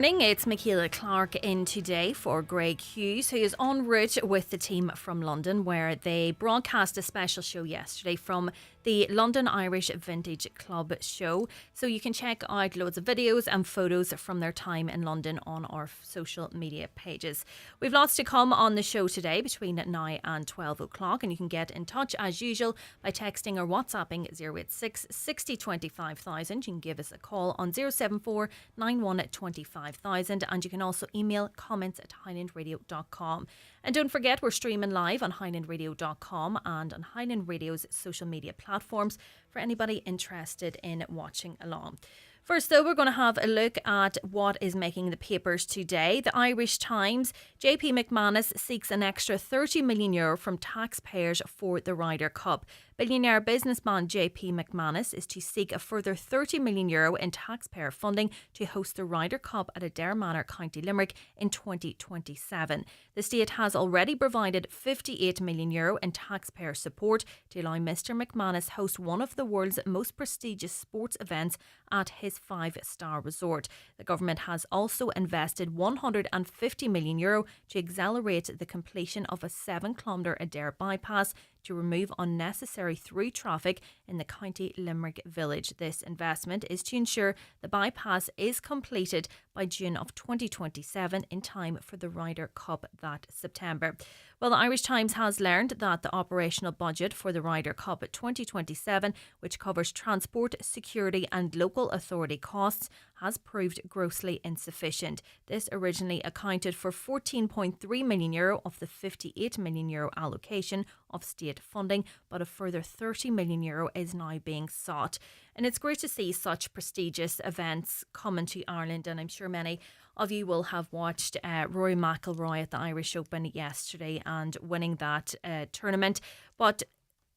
Morning, it's Michaela Clarke in today for Greg Hughes, who is en route with the team from London, where they broadcast a special show yesterday from the London Irish Vintage Club show. So you can check out loads of videos and photos from their time in London on our social media pages. We've lots to come on the show today between now and 12 o'clock, and you can get in touch as usual by texting or WhatsApping 086 60 25,000. You can give us a call on 074 91 25,000, and you can also email comments at highlandradio.com. And don't forget, we're streaming live on highlandradio.com and on Highland Radio's social media platforms for anybody interested in watching along. First, though, we're going to have a look at what is making the papers today. The Irish Times, JP McManus seeks an extra €30 million from taxpayers for the Ryder Cup. Billionaire businessman JP McManus is to seek a further €30 million in taxpayer funding to host the Ryder Cup at Adare Manor, County Limerick in 2027. The state has already provided €58 million in taxpayer support to allow Mr McManus host one of the world's most prestigious sports events at his five-star resort. The government has also invested €150 million to accelerate the completion of a 7-kilometre Adare bypass to remove unnecessary through traffic in the County Limerick village. This investment is to ensure the bypass is completed by June of 2027 in time for the Ryder Cup that September. Well, the Irish Times has learned that the operational budget for the Ryder Cup 2027, which covers transport, security and local authority costs, has proved grossly insufficient. This originally accounted for €14.3 million of the €58 million allocation of state funding, but a further €30 million is now being sought. And it's great to see such prestigious events coming to Ireland, and I'm sure many of you will have watched Rory McIlroy at the Irish Open yesterday and winning that tournament. But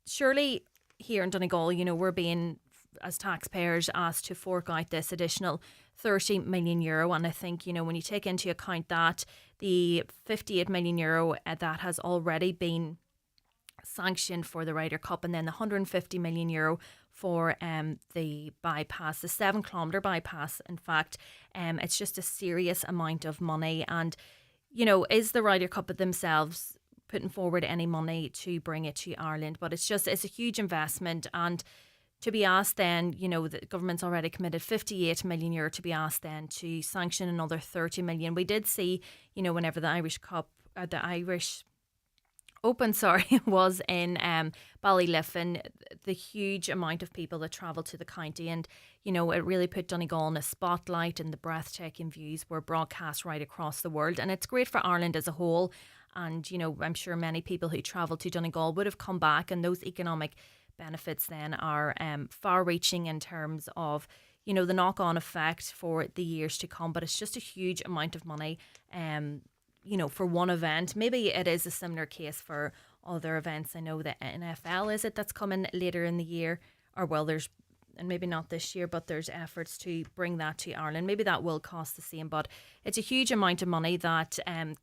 surely here in Donegal, we're being, as taxpayers, asked to fork out this additional €30 million. And I think, when you take into account that the €58 million that has already been sanctioned for the Ryder Cup, and then the €150 million for the bypass, the 7-kilometre bypass, in fact, it's just a serious amount of money. And, is the Ryder Cup themselves putting forward any money to bring it to Ireland? But it's a huge investment, and to be asked then, the government's already committed €58 million, to be asked then to sanction another €30 million. We did see, whenever the Irish Open, was in Ballyliffin, the huge amount of people that travelled to the county, and it really put Donegal in a spotlight, and the breathtaking views were broadcast right across the world. And it's great for Ireland as a whole, and I'm sure many people who travelled to Donegal would have come back, and those economic benefits then are far-reaching in terms of the knock-on effect for the years to come. But it's just a huge amount of money for one event. Maybe it is a similar case for other events. I know the NFL that's coming later in the year, and maybe not this year, but there's efforts to bring that to Ireland. Maybe that will cost the same, but it's a huge amount of money that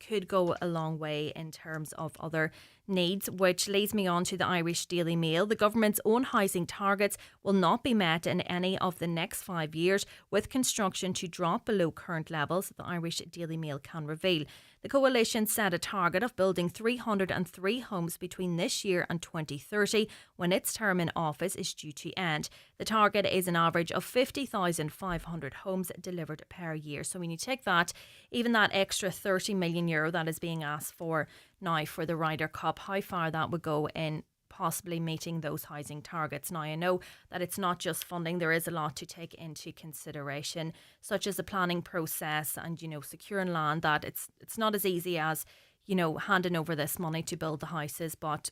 could go a long way in terms of other needs, which leads me on to the Irish Daily Mail. The government's own housing targets will not be met in any of the next 5 years, with construction to drop below current levels, the Irish Daily Mail can reveal. The coalition set a target of building 303 homes between this year and 2030, when its term in office is due to end. The target is an average of 50,500 homes delivered per year. So when you take that, even that extra €30 million that is being asked for now for the Ryder Cup, how far that would go in possibly meeting those housing targets. Now, I know that it's not just funding. There is a lot to take into consideration, such as the planning process and, securing land, that it's not as easy as, handing over this money to build the houses. But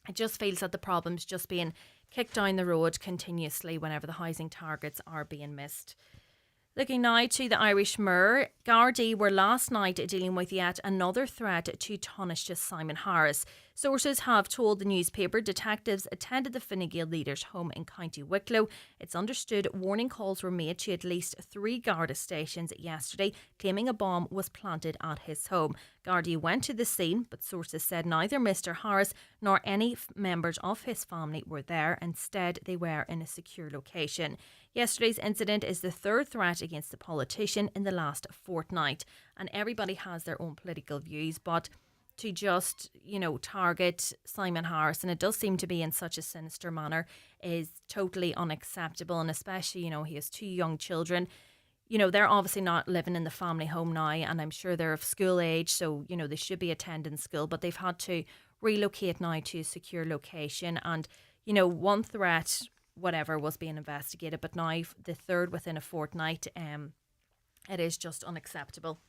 it just feels that the problem's just being kicked down the road continuously whenever the housing targets are being missed. Looking now to the Irish Mirror, Gardaí were last night dealing with yet another threat to Taoiseach Simon Harris. Sources have told the newspaper detectives attended the Fine Gael leader's home in County Wicklow. It's understood warning calls were made to at least 3 Garda stations yesterday, claiming a bomb was planted at his home. Gardaí went to the scene, but sources said neither Mr Harris nor any members of his family were there. Instead, they were in a secure location. Yesterday's incident is the third threat against the politician in the last fortnight, and everybody has their own political views, but to just, target Simon Harris, and it does seem to be in such a sinister manner, is totally unacceptable. And especially, he has 2 young children. They're obviously not living in the family home now, and I'm sure they're of school age, so, they should be attending school, but they've had to relocate now to a secure location. And, one threat, whatever, was being investigated, but now the third within a fortnight, it is just unacceptable.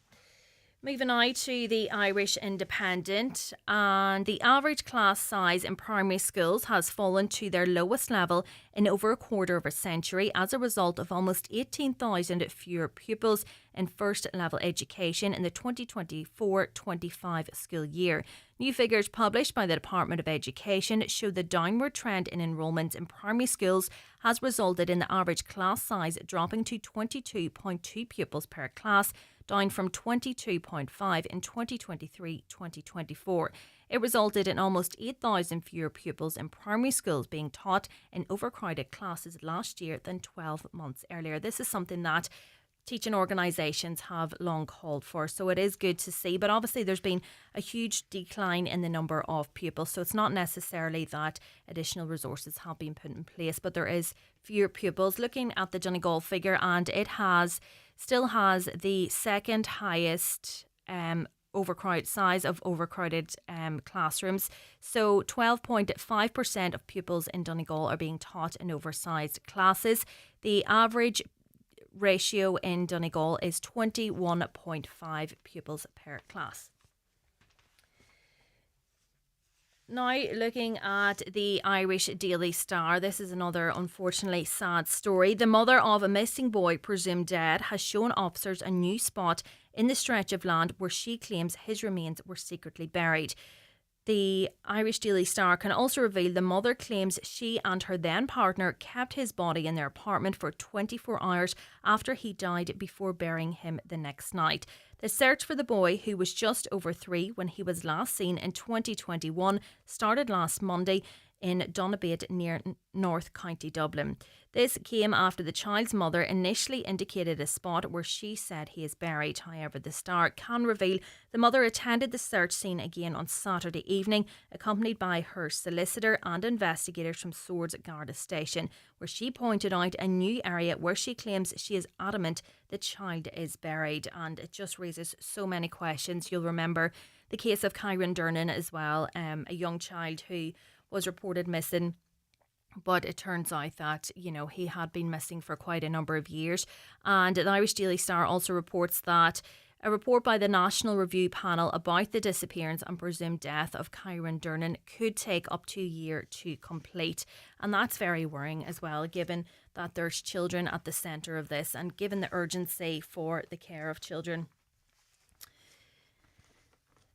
Moving now to the Irish Independent, and the average class size in primary schools has fallen to their lowest level in over a quarter of a century as a result of almost 18,000 fewer pupils in first level education in the 2024-25 school year. New figures published by the Department of Education show the downward trend in enrolment in primary schools has resulted in the average class size dropping to 22.2 pupils per class, down from 22.5 in 2023-2024. It resulted in almost 8,000 fewer pupils in primary schools being taught in overcrowded classes last year than 12 months earlier. This is something that teaching organisations have long called for, so it is good to see. But obviously there's been a huge decline in the number of pupils, so it's not necessarily that additional resources have been put in place, but there is fewer pupils. Looking at the Donegal figure, and it still has the second highest size of overcrowded classrooms. So 12.5% of pupils in Donegal are being taught in oversized classes. The average ratio in Donegal is 21.5 pupils per class. Now, looking at the Irish Daily Star, this is another unfortunately sad story. The mother of a missing boy presumed dead has shown officers a new spot in the stretch of land where she claims his remains were secretly buried. The Irish Daily Star can also reveal the mother claims she and her then partner kept his body in their apartment for 24 hours after he died before burying him the next night. The search for the boy, who was just over 3 when he was last seen in 2021, started last Monday in Donabate near North County Dublin. This came after the child's mother initially indicated a spot where she said he is buried. However, the Star can reveal the mother attended the search scene again on Saturday evening, accompanied by her solicitor and investigators from Swords Garda Station, where she pointed out a new area where she claims she is adamant the child is buried. And it just raises so many questions. You'll remember the case of Kyron Durnan as well, a young child who was reported missing, but it turns out that, he had been missing for quite a number of years. And the Irish Daily Star also reports that a report by the National Review panel about the disappearance and presumed death of Kyron Durnan could take up to a year to complete. And that's very worrying as well, given that there's children at the centre of this and given the urgency for the care of children.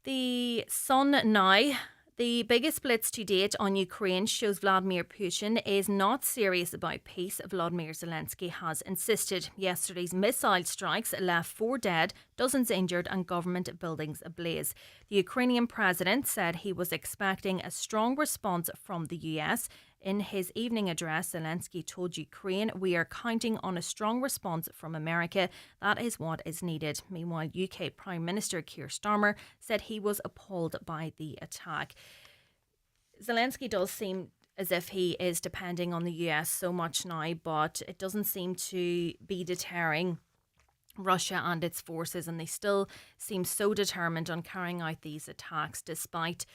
The Sun now. The biggest blitz to date on Ukraine shows Vladimir Putin is not serious about peace, Volodymyr Zelensky has insisted. Yesterday's missile strikes left 4 dead, dozens injured and government buildings ablaze. The Ukrainian president said he was expecting a strong response from the US. In his evening address, Zelensky told Ukraine, "We are counting on a strong response from America. That is what is needed." Meanwhile, UK Prime Minister Keir Starmer said he was appalled by the attack. Zelensky does seem as if he is depending on the US so much now, but it doesn't seem to be deterring Russia and its forces, and they still seem so determined on carrying out these attacks despite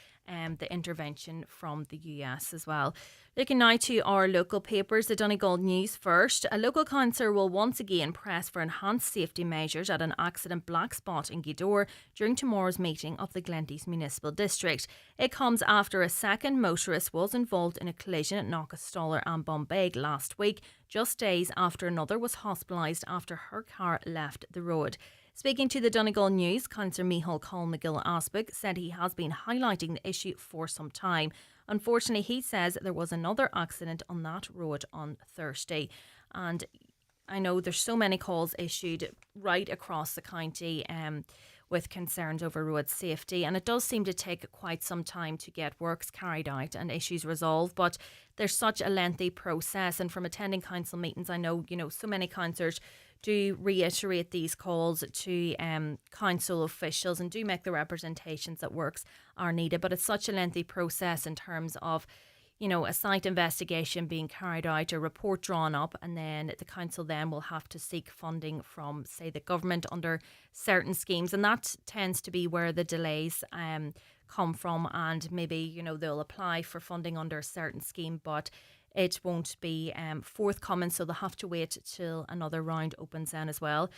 the intervention from the US as well. Looking now to our local papers, the Donegal News first. A local councillor will once again press for enhanced safety measures at an accident black spot in Gweedore during tomorrow's meeting of the Glenties Municipal District. It comes after a second motorist was involved in a collision at Knockastaller and Bombay last week, just days after another was hospitalised after her car left the road. Speaking to the Donegal News, Councillor Micheál Clarke said he has been highlighting the issue for some time. Unfortunately, he says there was another accident on that road on Thursday. And I know there's so many calls issued right across the county with concerns over road safety, and it does seem to take quite some time to get works carried out and issues resolved, but there's such a lengthy process. And from attending council meetings, I know, so many councillors do reiterate these calls to council officials and do make the representations that works are needed, but it's such a lengthy process in terms of a site investigation being carried out, a report drawn up, and then the council then will have to seek funding from, say, the government under certain schemes. And that tends to be where the delays come from. And maybe, they'll apply for funding under a certain scheme, but it won't be forthcoming. So they'll have to wait till another round opens then as well.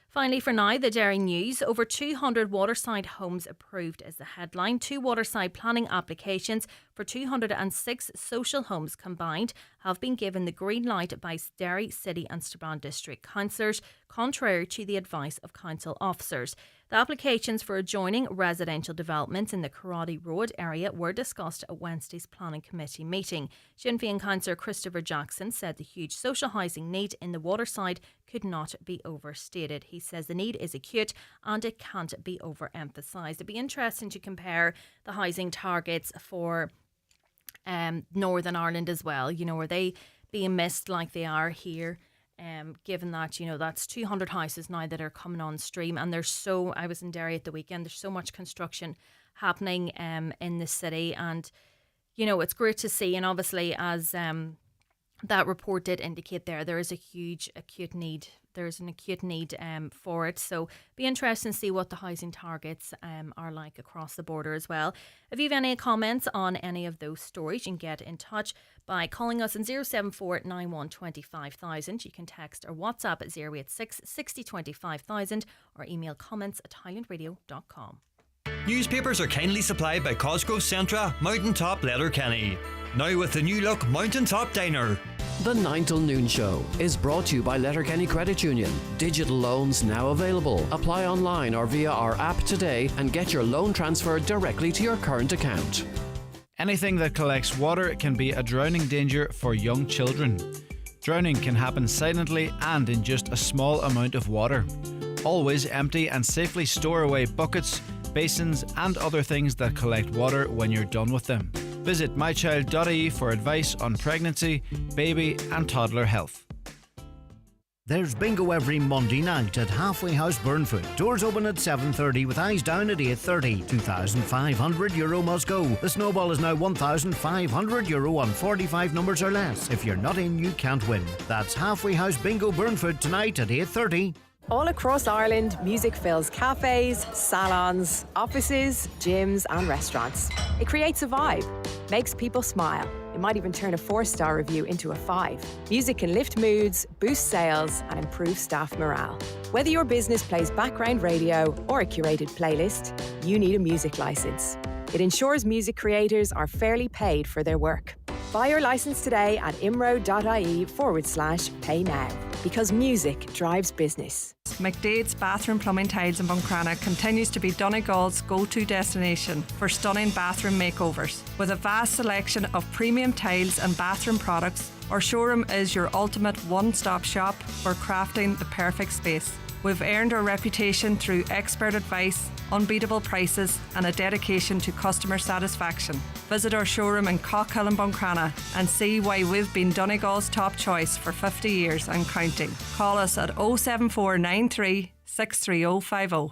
Finally, for now, the Dairy News. Over 200 waterside homes approved is the headline. 2 waterside planning applications for 206 social homes combined have been given the green light by Derry City and Strabane District councillors, contrary to the advice of council officers. The applications for adjoining residential developments in the Karate Road area were discussed at Wednesday's Planning Committee meeting. Sinn Féin councillor Christopher Jackson said the huge social housing need in the waterside could not be overstated. He says the need is acute and it can't be overemphasised. It'd be interesting to compare the housing targets for Northern Ireland as well. Are they being missed like they are here? Given that, that's 200 houses now that are coming on stream, and I was in Derry at the weekend, there's so much construction happening in the city, and it's great to see. And obviously, as that report did indicate, there is a huge acute need. There's an acute need for it. So be interesting to see what the housing targets are like across the border as well. If you have any comments on any of those stories, you can get in touch by calling us on 074 91 25,000. You can text or WhatsApp at 086 60 25,000 or email comments@highlandradio.com. Newspapers are kindly supplied by Cosgrove Centra, Mountaintop Letterkenny. Now with the new look Mountaintop Diner. The 9 till noon show is brought to you by Letterkenny Credit Union. Digital loans now available. Apply online or via our app today and get your loan transferred directly to your current account. Anything that collects water can be a drowning danger for young children. Drowning can happen silently and in just a small amount of water. Always empty and safely store away buckets, basins and other things that collect water when you're done with them. Visit mychild.ie for advice on pregnancy, baby and toddler health. There's bingo every Monday night at Halfway House Burnfoot. Doors open at 7:30 with eyes down at 8:30. €2,500 must go. The snowball is now €1,500 on 45 numbers or less. If you're not in, you can't win. That's Halfway House Bingo Burnfoot tonight at 8:30. All across Ireland, music fills cafes, salons, offices, gyms and restaurants. It creates a vibe, makes people smile. It might even turn a 4-star review into a 5. Music can lift moods, boost sales and improve staff morale. Whether your business plays background radio or a curated playlist, you need a music licence. It ensures music creators are fairly paid for their work. Buy your licence today at imro.ie/pay now. Because music drives business. McDade's Bathroom Plumbing Tiles in Buncrana continues to be Donegal's go-to destination for stunning bathroom makeovers. With a vast selection of premium tiles and bathroom products, our showroom is your ultimate one-stop shop for crafting the perfect space. We've earned our reputation through expert advice, unbeatable prices and a dedication to customer satisfaction. Visit our showroom in Cockhill and Buncrana and see why we've been Donegal's top choice for 50 years and counting. Call us at 07493 63050.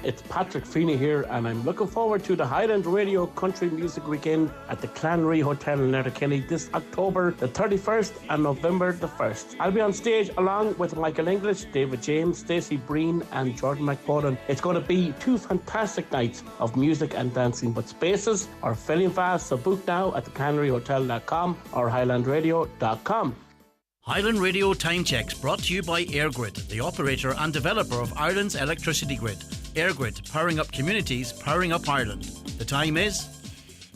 It's Patrick Feeney here and I'm looking forward to the Highland Radio Country Music Weekend at the Clanry Hotel in Letterkenny this October the 31st and November the 1st. I'll be on stage along with Michael English, David James, Stacey Breen and Jordan McBoden. It's going to be 2 fantastic nights of music and dancing, but spaces are filling fast, so book now at theclanryhotel.com or highlandradio.com. Highland Radio Time Checks brought to you by EirGrid, the operator and developer of Ireland's electricity grid. EirGrid, powering up communities, powering up Ireland. The time is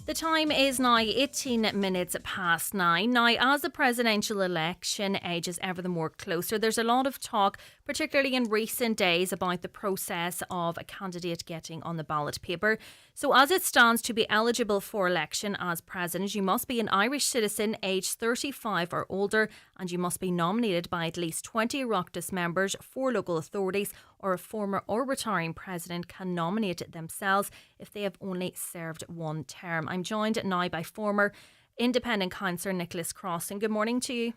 The time is now 18 minutes past 9. Now, as the presidential election ages ever the more closer, there's a lot of talk, particularly in recent days, about the process of a candidate getting on the ballot paper. So as it stands, to be eligible for election as president, you must be an Irish citizen aged 35 or older, and you must be nominated by at least 20 Oireachtas members, 4 local authorities, or a former or retiring president can nominate themselves if they have only served one term. I'm joined now by former independent councillor Nicholas Crossan. Good morning to you.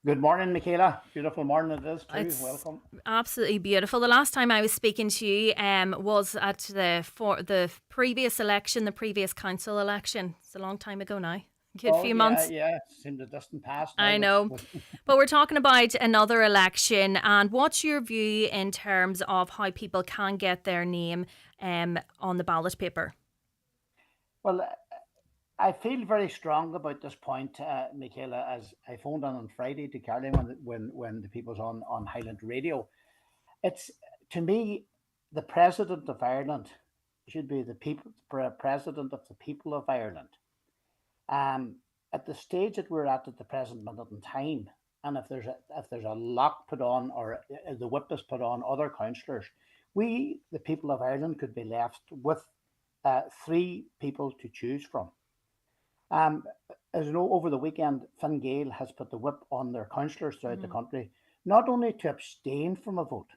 Good morning, Michaela. Beautiful morning it is too. It's welcome. Absolutely beautiful. The last time I was speaking to you was at the previous election, the previous council election. It's a long time ago now. Good few months. Yeah, it seemed a distant past now, I know. But we're talking about another election, and what's your view in terms of how people can get their name on the ballot paper? Well, I feel very strong about this point, Michaela, as I phoned on Friday to Caroline when the people's on Highland Radio. It's, to me, the President of Ireland should be the President of the people of Ireland. At the stage that we're at the present minute in time, and if there's a lock put on or the whip is put on other councillors, we, the people of Ireland, could be left with 3 people to choose from. As you know, over the weekend, Fine Gael has put the whip on their councillors throughout the country, not only to abstain from a vote,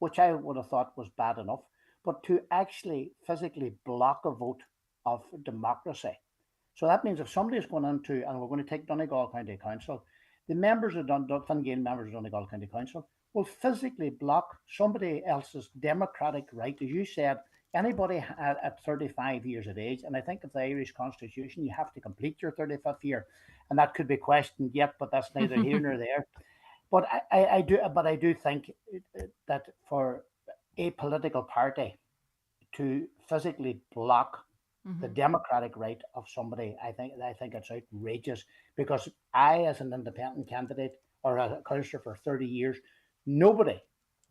which I would have thought was bad enough, but to actually physically block a vote of democracy. So that means if somebody is going into, and we're going to take Donegal County Council, the members of Fine Gael members of Donegal County Council will physically block somebody else's democratic right. As you said, anybody at 35 years of age, and I think of the Irish Constitution, you have to complete your 35th year, and that could be questioned yet, but that's neither here nor there. But I do think that for a political party to physically block the democratic right of somebody, I think it's outrageous, because I, as an independent candidate or a councillor for 30 years,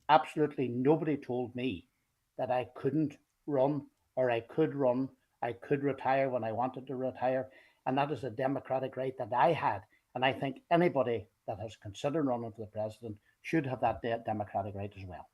absolutely nobody told me that I couldn't run or I could run. I could retire when I wanted to retire, and that is a democratic right that I had. And I think anybody that has considered running for the president should have that democratic right as well.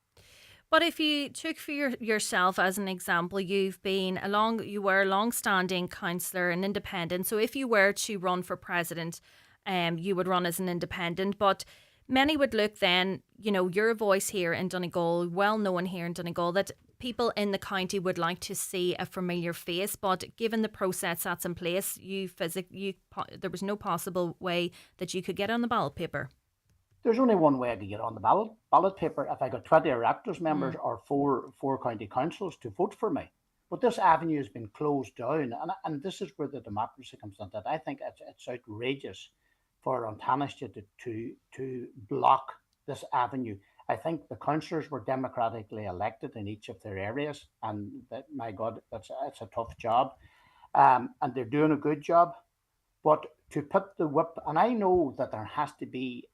But if you took for yourself as an example, you were a long-standing councillor and independent. So if you were to run for president, you would run as an independent. But many would look then, you're a voice here in Donegal, well known here in Donegal, that people in the county would like to see a familiar face. But given the process that's in place, there was no possible way that you could get on the ballot paper. There's only one way I could get on the ballot paper, if I got 20 Oireachtas members or four county councils to vote for me. But this avenue has been closed down, and this is where the democracy comes in. That I think it's outrageous for An Taoiseach to block this avenue. I think the councillors were democratically elected in each of their areas, and my God, it's a tough job, and they're doing a good job. But to put the whip, and I know that there has to be,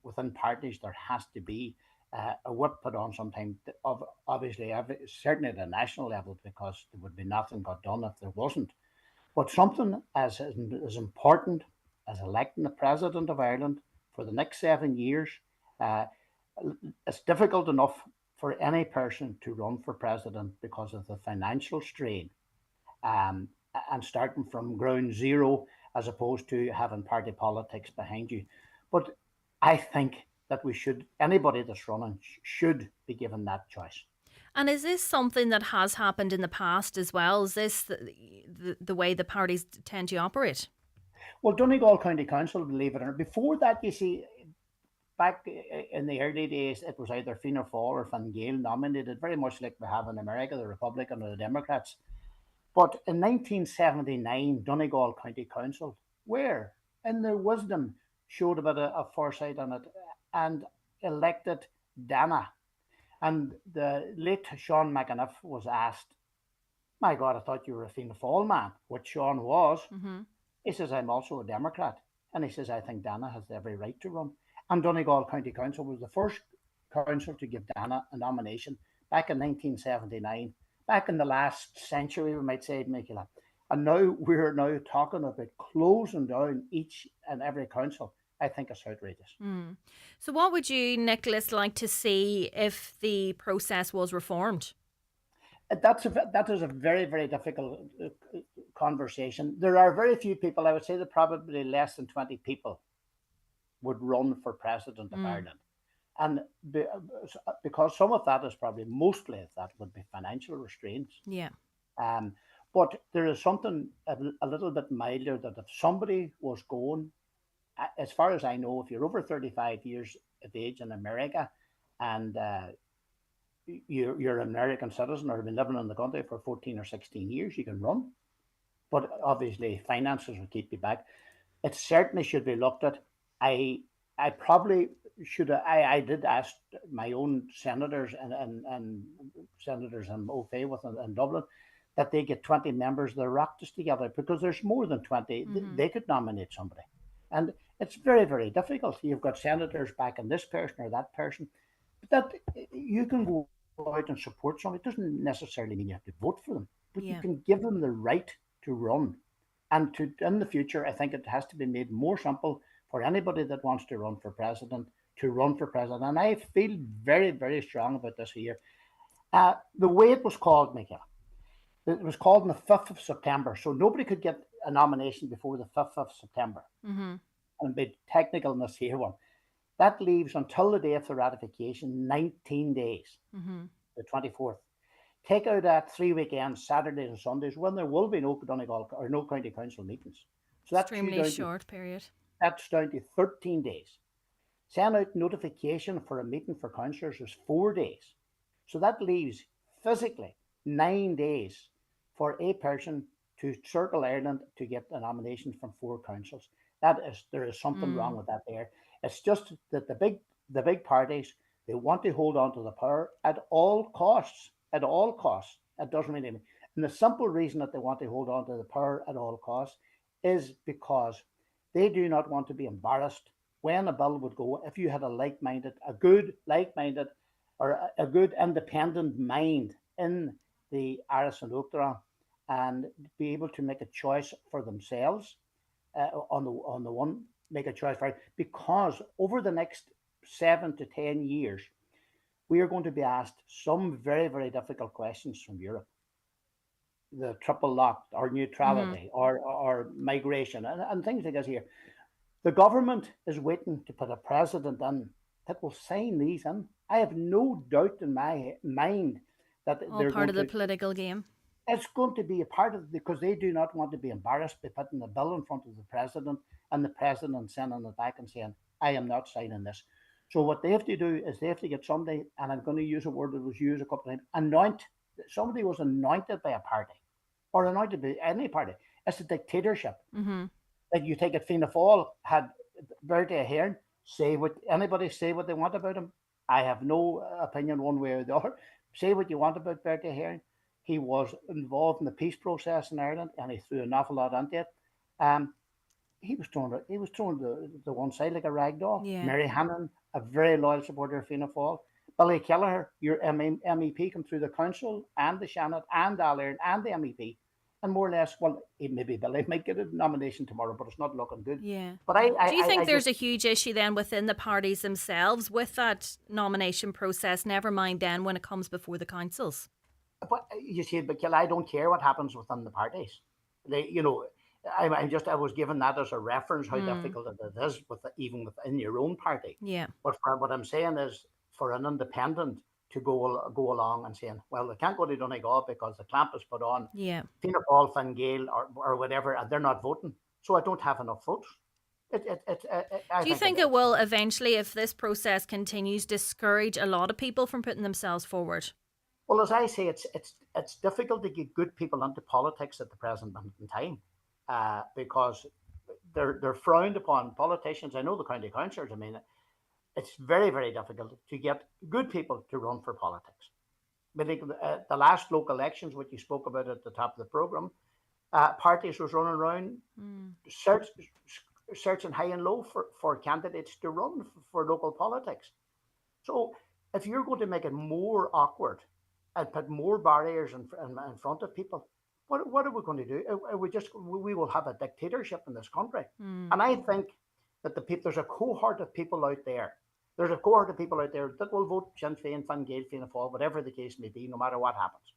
within parties, there has to be a whip put on sometime, obviously, certainly at a national level, because there would be nothing got done if there wasn't. But something as important as electing the President of Ireland for the next 7 years, it's difficult enough for any person to run for president because of the financial strain. And starting from ground zero as opposed to having party politics behind you. But I think that anybody that's running should be given that choice. And is this something that has happened in the past as well? Is this the way the parties tend to operate? Well, Donegal County Council, believe it or not, before that, you see, back in the early days, it was either Fianna Fáil or Fine Gael nominated, very much like we have in America, the Republican or the Democrats. But in 1979, Donegal County Council, where in their wisdom showed a bit of foresight on it and elected Dana. And the late Sean McAniff was asked, "My God, I thought you were a Fianna Fáil man," which Sean was. He says, "I'm also a Democrat." And he says, "I think Dana has every right to run." And Donegal County Council was the first council to give Dana a nomination back in 1979. back in the last century, we might say, Michaela. And now we're now talking about closing down each and every council. I think it's outrageous. So, what would you, Nicholas, like to see if the process was reformed? That is a very, very difficult conversation. There are very few people, I would say that probably less than 20 people would run for president of Ireland. And because some of that is probably, mostly of that would be financial restraints. Yeah. But there is something a little bit milder that if somebody was going, as far as I know, if you're over 35 years of age in America and you're an American citizen or have been living in the country for 14 or 16 years, you can run. But obviously, finances will keep you back. It certainly should be looked at. I probably should have, I did ask my own senators and senators I'm okay with in Dublin that they get 20 members of the Oireachtas together because there's more than 20. They could nominate somebody. And it's very, very difficult. You've got senators backing this person or that person. But that you can go out and support somebody. It doesn't necessarily mean you have to vote for them, but you can give them the right to run. And to in the future, I think it has to be made more simple for anybody that wants to run for president to run for president. And I feel very, very strong about this here. The way it was called, Michaela, it was called on the 5th of September. So nobody could get a nomination before the 5th of September. And be technical in this here one. That leaves until the day of the ratification 19 days, the 24th. Take out that 3 weekends, Saturdays and Sundays, when there will be no Donegal or no county council meetings. So that's extremely short period. That's down to 13 days. Send out notification for a meeting for councillors is 4 days. So that leaves physically 9 days for a person to circle Ireland to get a nomination from 4 councils. There is something wrong with that there. It's just that the big parties, they want to hold on to the power at all costs. At all costs. It doesn't mean anything. And the simple reason that they want to hold on to the power at all costs is because they do not want to be embarrassed when a bill would go. If you had a good like-minded or a good independent mind in the Aras and Uachtaráin and be able to make a choice for themselves, on the one, make a choice for it, because over the next 7 to 10 years, we are going to be asked some very, very difficult questions from Europe. The triple lock or neutrality or migration and things like this here. The government is waiting to put a president in that will sign these in. I have no doubt in my mind that they're part of the political game. It's going to be a part of it because they do not want to be embarrassed by putting the bill in front of the president and the president sending it back and saying, I am not signing this. So what they have to do is they have to get somebody, and I'm going to use a word that was used a couple of times, somebody was anointed by a party or anointed by any party. It's a dictatorship. Like you take it, Fianna Fáil had Bertie Ahern say what they want about him. I have no opinion one way or the other. Say what you want about Bertie Ahern. He was involved in the peace process in Ireland, and he threw an awful lot into it. He was thrown to one side like a rag doll. Mary Hannon, a very loyal supporter of Fianna Fáil. Billy Kelleher, your MEP, come through the council and the Seanad and Ireland and the MEP. And more or less, well, maybe Billy might get a nomination tomorrow, but it's not looking good. But do you think there's a huge issue then within the parties themselves with that nomination process? Never mind then when it comes before the councils. But you see, but I don't care what happens within the parties. I was given that as a reference how difficult it is even within your own party. But what I'm saying is for an independent to go along and saying, well, they can't go to Donegal because the clamp is put on. Fianna Fáil, Fine Gael or whatever, and they're not voting. So I don't have enough votes. Do you think it will eventually, if this process continues, discourage a lot of people from putting themselves forward? Well, as I say, it's difficult to get good people into politics at the present moment in time because they're frowned upon. Politicians, I know the county councillors, I mean, it's very, very difficult to get good people to run for politics. But the last local elections, what you spoke about at the top of the programme, parties was running around searching high and low for candidates to run for local politics. So if you're going to make it more awkward and put more barriers in front of people, what are we going to do? We will have a dictatorship in this country. And I think that there's a cohort of people out there. There's a cohort of people out there that will vote Sinn Féin, Fine Gael, Fianna Fáil, whatever the case may be, no matter what happens.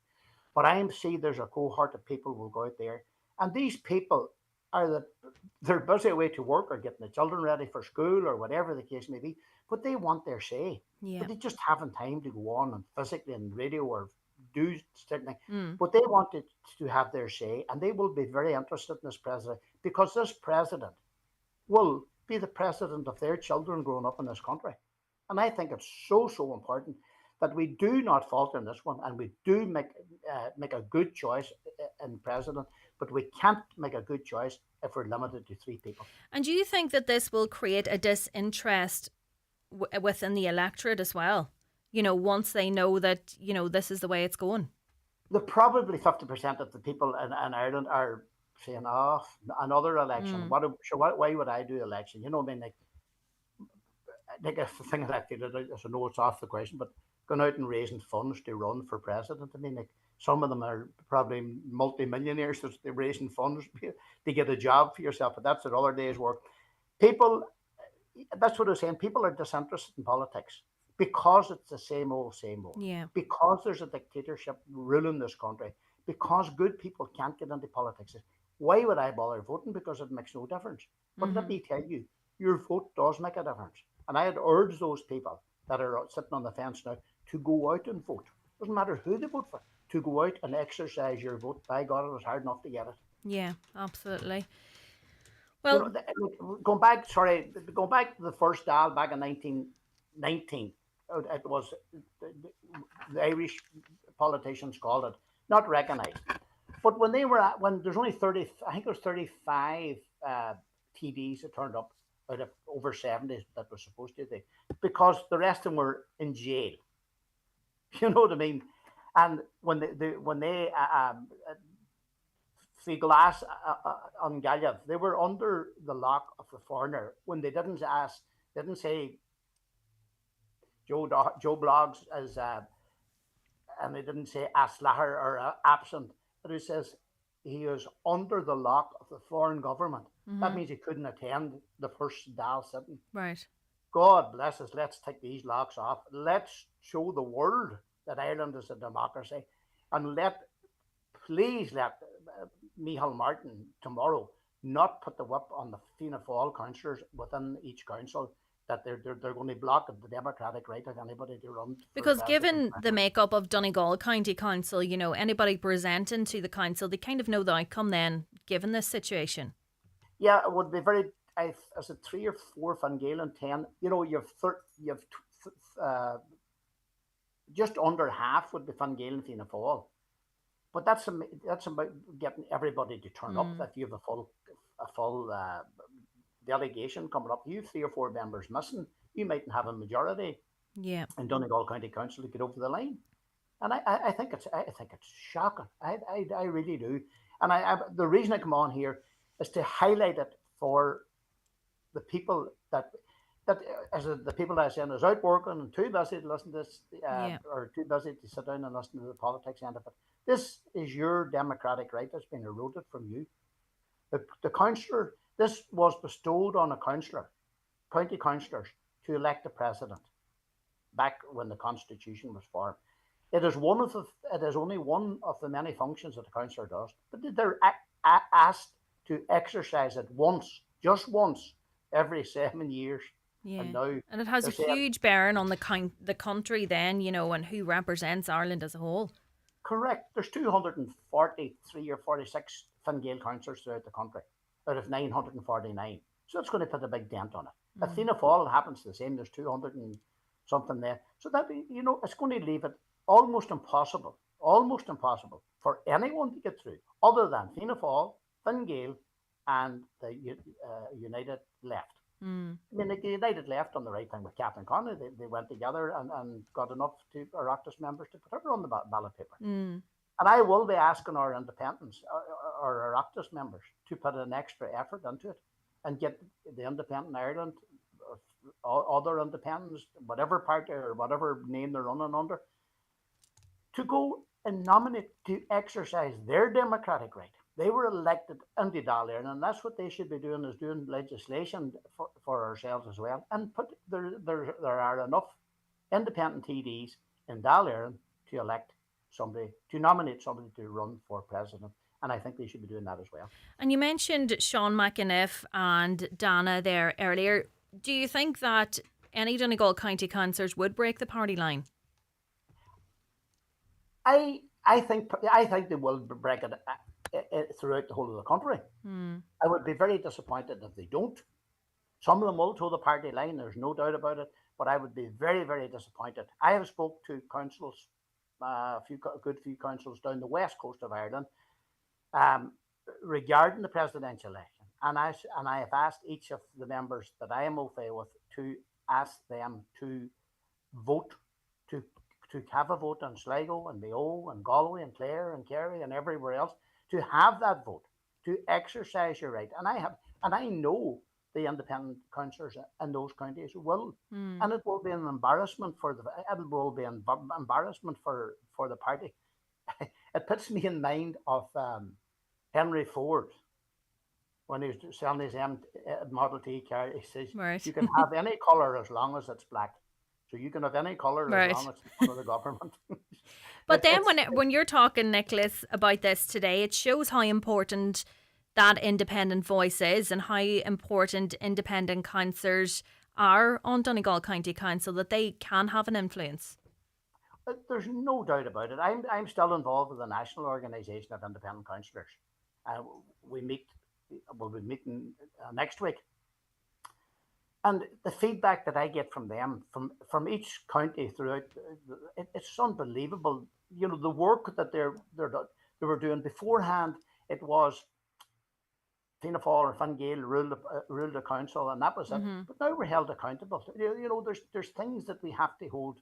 But I see there's a cohort of people who will go out there, and these people they're busy away to work or getting the children ready for school or whatever the case may be, but they want their say. Yeah. But they just haven't time to go on and physically in radio or do something. But they wanted to have their say, and they will be very interested in this president, because this president will be the president of their children growing up in this country. And I think it's so important that we do not falter in this one, and we do make a good choice in president, but we can't make a good choice if we're limited to 3 people. And do you think that this will create a disinterest within the electorate as well? You know, once they know that, you know, this is the way it's going. Probably 50% of the people in Ireland are saying, "Oh, another election. Why would I do election?" You know what I mean? Like a thing that I figured out, I know it's off the question, but going out and raising funds to run for president. I mean, like, some of them are probably multi-millionaires that they're raising funds to get a job for yourself, but that's another day's work. People, that's what I'm saying. People are disinterested in politics because it's the same old, same old. Yeah. Because there's a dictatorship ruling this country. Because good people can't get into politics. Why would I bother voting? Because it makes no difference. But let me tell you, your vote does make a difference. And I'd urge those people that are sitting on the fence now to go out and vote. Doesn't matter who they vote for. To go out and exercise your vote. By God, it was hard enough to get it. Yeah, absolutely. Well, going back to the first Dáil back in 1919, it was the Irish politicians called it not recognised. But when there's only 30, I think it was 35 TDs that turned up out of over 70 that was supposed to be, because the rest of them were in jail. You know what I mean? And when they the glass on Gallup, they were under the lock of the foreigner when they didn't say Joe Bloggs as and they didn't say Aslahar or absent, but it says he was under the lock of the foreign government. That means he couldn't attend the first Dáil sitting. Right. God bless us. Let's take these locks off. Let's show the world that Ireland is a democracy, and please let Micheál Martin tomorrow not put the whip on the Fianna Fáil councillors within each council, that they're going to block the democratic right of anybody to run. Because given the makeup of Donegal County Council, you know, anybody presenting to the council, they kind of know the outcome then, given this situation. Yeah, it would be very. Is it 3 or 4 Fine Gael and 10? You know, you've just under half would be Fine Gael and Fianna Fáil, but that's about getting everybody to turn up. If you have a full delegation coming up, you have 3 or 4 members missing, you mightn't have a majority. Yeah. In Donegal County Council to get over the line, and I think it's shocking. I really do, and the reason I come on here is to highlight it for the people that as the people that I saying is out working and too busy to listen to this, or too busy to sit down and listen to the politics end of it. This is your democratic right that's been eroded from you. The councillor, this was bestowed on a councillor, county councillors, to elect the president back when the Constitution was formed. It is only one of the many functions that the councillor does, but they're asked to exercise it just once every 7 years. Yeah. And it has a huge bearing on the country then, you know, and who represents Ireland as a whole. Correct. There's 243 or 46 Fine Gael councillors throughout the country out of 949. So it's going to put a big dent on it. If Fianna Fáil happens the same, there's 200 and something there. So that, you know, it's going to leave it almost impossible for anyone to get through other than Fianna Fáil, Fine Gael, and the United Left. I mean, like the United Left on the right thing with Catherine Conley, they went together and got enough to Oireachtas members to put her on the ballot paper. And I will be asking our independents, our Oireachtas members, to put an extra effort into it and get the Independent Ireland, or other independents, whatever party or whatever name they're running under, to go and nominate, to exercise their democratic right. They were elected into Dáil, and that's what they should be doing, is doing legislation for ourselves as well. And there are enough independent TDs in Dáil to elect somebody, to nominate somebody to run for president. And I think they should be doing that as well. And you mentioned Sean McAniff and Dana there earlier. Do you think that any Donegal County councillors would break the party line? I think they will break it throughout the whole of the country. I would be very disappointed if they don't. Some of them will toe the party line, there's no doubt about it, but I would be very, very disappointed. I have spoke to councils, a good few councils down the west coast of Ireland, regarding the presidential election, and I have asked each of the members that I am au fait with to ask them to vote, to have a vote on Sligo and Mayo and Galway and Clare and Kerry and everywhere else, to have that vote, to exercise your right. And I know the independent councillors in those counties will, and it will be an embarrassment for the party. It puts me in mind of Henry Ford when he was selling his Model T car. He says, Right. You can have any colour as long as it's black. So you can have any colour Right. as long as it's under the government. But then when you're talking, Nicholas, about this today, it shows how important that independent voice is and how important independent councillors are on Donegal County Council, that they can have an influence. There's no doubt about it. I'm still involved with the National Organisation of Independent Councillors. We'll be meeting next week. And the feedback that I get from them, from each county throughout, it's unbelievable. You know, the work that they were doing beforehand. It was Fianna Fáil or Fine Gael ruled the council, and that was it. But now we're held accountable. You know, there's things that we have to hold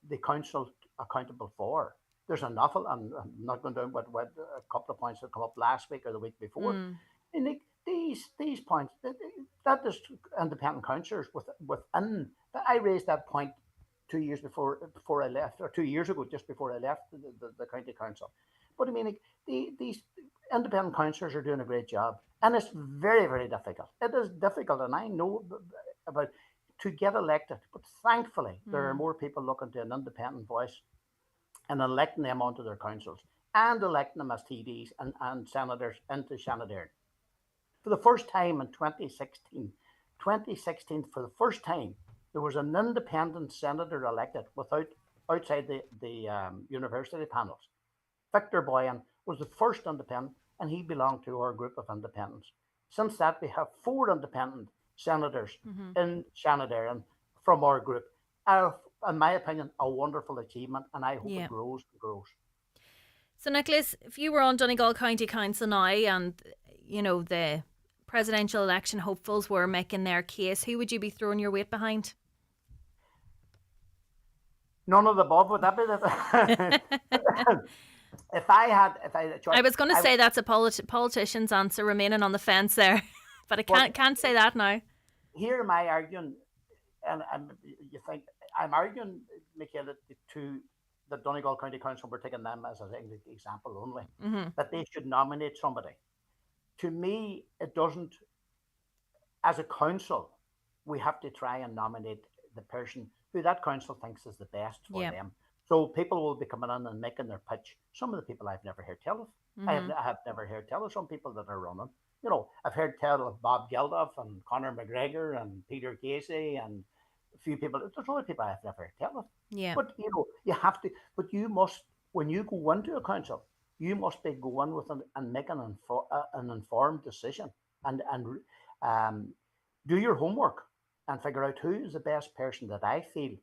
the council accountable for. There's an awful, and I'm not going to what a couple of points that come up last week or the week before. And these points, that is independent councillors within. I raised that point 2 years before I left, or 2 years ago, just before I left the county council. But I mean, these independent councillors are doing a great job, and it's very, very difficult. It is difficult, and I know about to get elected. But thankfully, there are more people looking to an independent voice and electing them onto their councils and electing them as TDs and senators into Shannon. For the first time in 2016, for the first time, there was an independent senator elected outside the university panels. Victor Boyan was the first independent, and he belonged to our group of independents. Since that, we have 4 independent senators in Shannon from our group. In my opinion, a wonderful achievement, and I hope it grows and grows. So, Nicholas, if you were on Donegal County Council now, and you know the presidential election hopefuls were making their case, who would you be throwing your weight behind? None of the above. Would that be the? If I I was going to say that's a politician's answer, remaining on the fence there, but I can't say that now. Here am I arguing, and you think I'm arguing, Michaela, to the Donegal County Council. We're taking them as an example only, that they should nominate somebody. To me, it doesn't. As a council, we have to try and nominate the person who that council thinks is the best for them. So people will be coming in and making their pitch. Some of the people I've never heard tell of. I have never heard tell of some people that are running. You know, I've heard tell of Bob Geldof and Conor McGregor and Peter Casey and a few people. There's other people I've never heard tell of. Yeah. But you know, you have to. But you must, when you go into a council, you must be going with and making an informed decision and do your homework and figure out who is the best person that I feel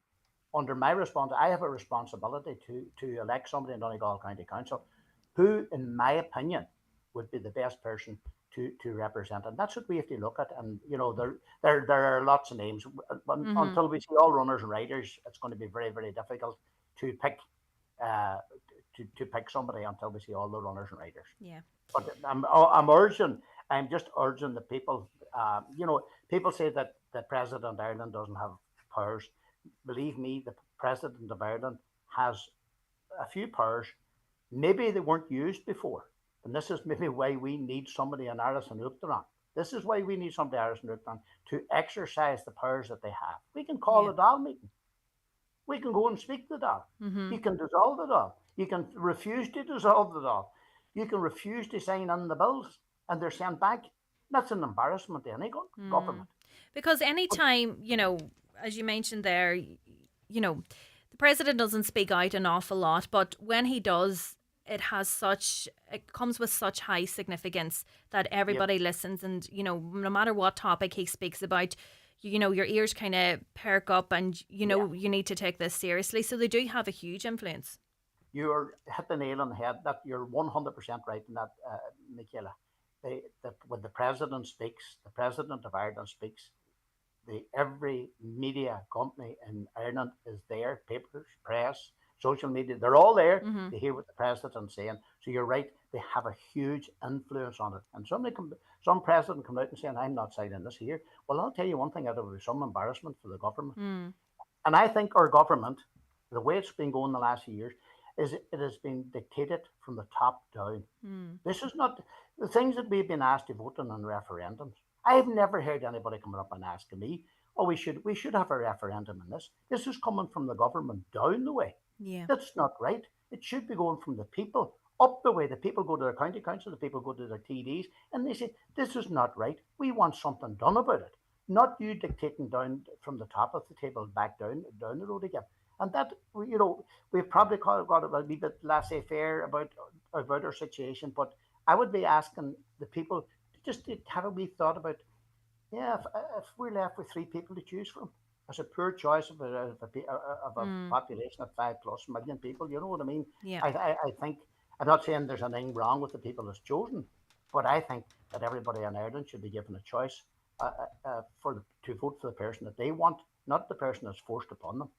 under my I have a responsibility to elect somebody in Donegal County Council who, in my opinion, would be the best person to represent. And that's what we have to look at. And, you know, there are lots of names. Until we see all runners and riders, it's going to be very, very difficult to pick to pick somebody until we see all the runners and riders. Yeah. But I'm just urging the people, you know, people say that the President of Ireland doesn't have powers. Believe me, the President of Ireland has a few powers. Maybe they weren't used before. And this is maybe why we need somebody in Aris and Uachtaran. This is why we need somebody in Aris and Uachtaran to exercise the powers that they have. We can call a Dáil meeting. We can go and speak to the Dáil. You can dissolve the Dáil. You can refuse to dissolve the Dáil. You can refuse to sign in the bills and they're sent back. That's an embarrassment to any government. Because anytime, as you mentioned there, the president doesn't speak out an awful lot, but when he does, it comes with such high significance that everybody listens, and no matter what topic he speaks about, your ears kind of perk up, and you need to take this seriously. So they do have a huge influence. You're hit the nail on the head. That you're 100% right in that, Michaela. When the president speaks, the president of Ireland speaks, every media company in Ireland is there, papers, press, social media, they're all there to hear what the president's saying. So you're right, they have a huge influence on it. And some president come out and saying, I'm not signing this here. Well, I'll tell you one thing, it will be some embarrassment for the government. And I think our government, the way it's been going the last few years, is it has been dictated from the top down. This is not the things that we've been asked to vote on referendums. I've never heard anybody coming up and asking me, oh, we should have a referendum on this. This is coming from the government down the way. Yeah. That's not right. It should be going from the people up the way. The people go to their county council, the people go to their TDs, and they say, this is not right. We want something done about it. Not you dictating down from the top of the table back down the road again. And that, we've probably got a wee bit laissez-faire about our situation, but I would be asking the people just to have a wee thought about, if we're left with 3 people to choose from, as a poor choice of a population of 5+ million people, you know what I mean? Yeah. I think, I'm not saying there's anything wrong with the people that's chosen, but I think that everybody in Ireland should be given a choice to vote for the person that they want, not the person that's forced upon them.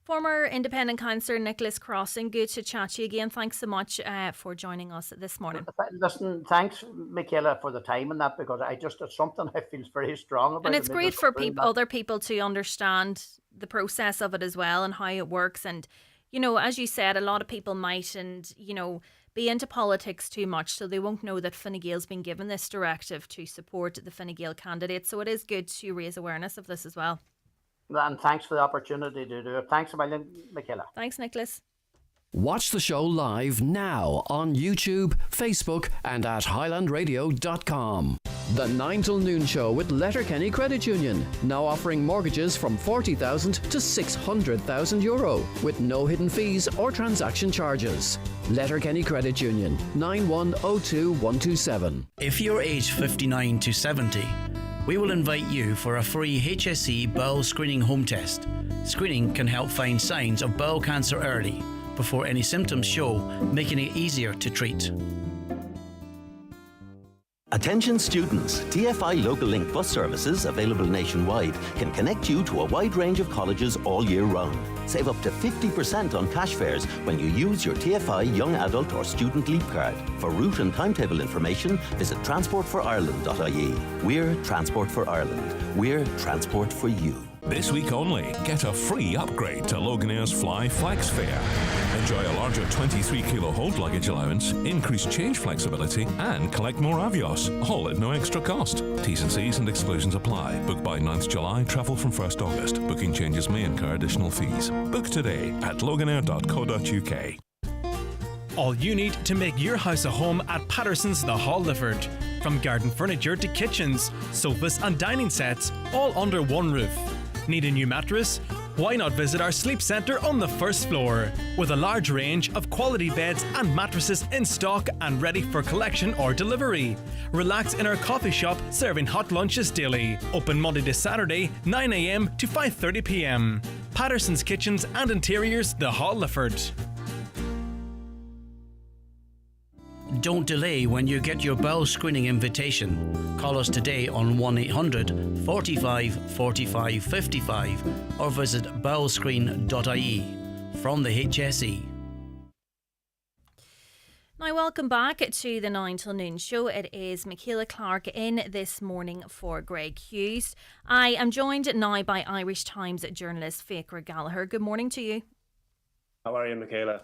Former independent councillor Nicholas Crossing, good to chat to you again. Thanks so much for joining us this morning. Listen, thanks, Michaela, for the time and that, because it's something I feel very strong about. And it's great for other people to understand the process of it as well and how it works. And, as you said, a lot of people mightn't, be into politics too much, so they won't know that Fine Gael's been given this directive to support the Fine Gael candidate. So it is good to raise awareness of this as well. And thanks for the opportunity to do it. Thanks a million, Michaela. Thanks, Nicholas. Watch the show live now on YouTube, Facebook and at highlandradio.com. The 9 till noon show with Letterkenny Credit Union, now offering mortgages from €40,000 to €600,000 with no hidden fees or transaction charges. Letterkenny Credit Union, 9102127. If you're aged 59 to 70, we will invite you for a free HSE bowel screening home test. Screening can help find signs of bowel cancer early, before any symptoms show, making it easier to treat. Attention students, TFI Local Link bus services available nationwide can connect you to a wide range of colleges all year round. Save up to 50% on cash fares when you use your TFI Young Adult or Student Leap Card. For route and timetable information, visit transportforireland.ie. We're Transport for Ireland. We're transport for you. This week only, get a free upgrade to Loganair's Fly Flex fare. Enjoy a larger 23 kilo hold luggage allowance, increased change flexibility, and collect more Avios, all at no extra cost. T's and C's and exclusions apply. Book by 9th July, travel from 1st August. Booking changes may incur additional fees. Book today at loganair.co.uk. All you need to make your house a home at Patterson's The Halliford. From garden furniture to kitchens, sofas and dining sets, all under one roof. Need a new mattress? Why not visit our sleep centre on the first floor? With a large range of quality beds and mattresses in stock and ready for collection or delivery. Relax in our coffee shop serving hot lunches daily. Open Monday to Saturday, 9 a.m. to 5:30 p.m. Patterson's Kitchens and Interiors, The Halliford. Don't delay when you get your bowel screening invitation. Call us today on 1800 45 45 55 or visit bowelscreen.ie. From the HSE. Now, welcome back to the 9 till noon show. It is Michaela Clarke in this morning for Greg Hughes. I am joined now by Irish Times journalist Fiachra Gallagher. Good morning to you. How are you, Michaela?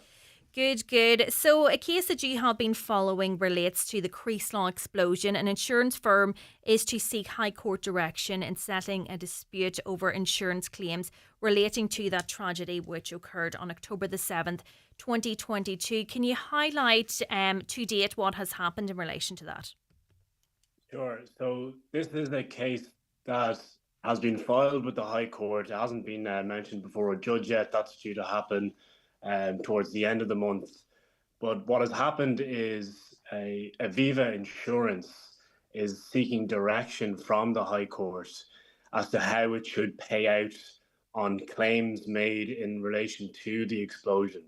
Good, good. So, a case that you have been following relates to the Creeslough explosion. An insurance firm is to seek High Court direction in settling a dispute over insurance claims relating to that tragedy which occurred on October the 7th, 2022. Can you highlight to date what has happened in relation to that? Sure. So this is a case that has been filed with the High Court. It hasn't been mentioned before a judge yet. That's due to happen towards the end of the month. But what has happened is Aviva Insurance is seeking direction from the High Court as to how it should pay out on claims made in relation to the explosion.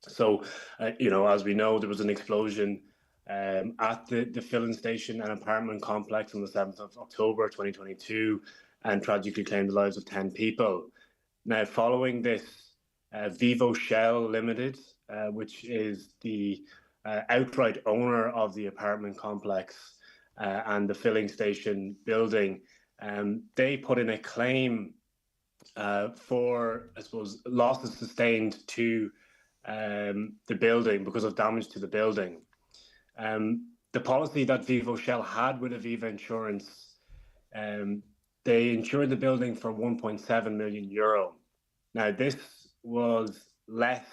So, as we know, there was an explosion at the filling station and apartment complex on the 7th of October 2022 and tragically claimed the lives of 10 people. Now, following this, Vivo Shell Limited, which is the outright owner of the apartment complex and the filling station building, they put in a claim for, I suppose, losses sustained to the building because of damage to the building. The policy that Vivo Shell had with Aviva Insurance, they insured the building for €1.7 million. Now, this was less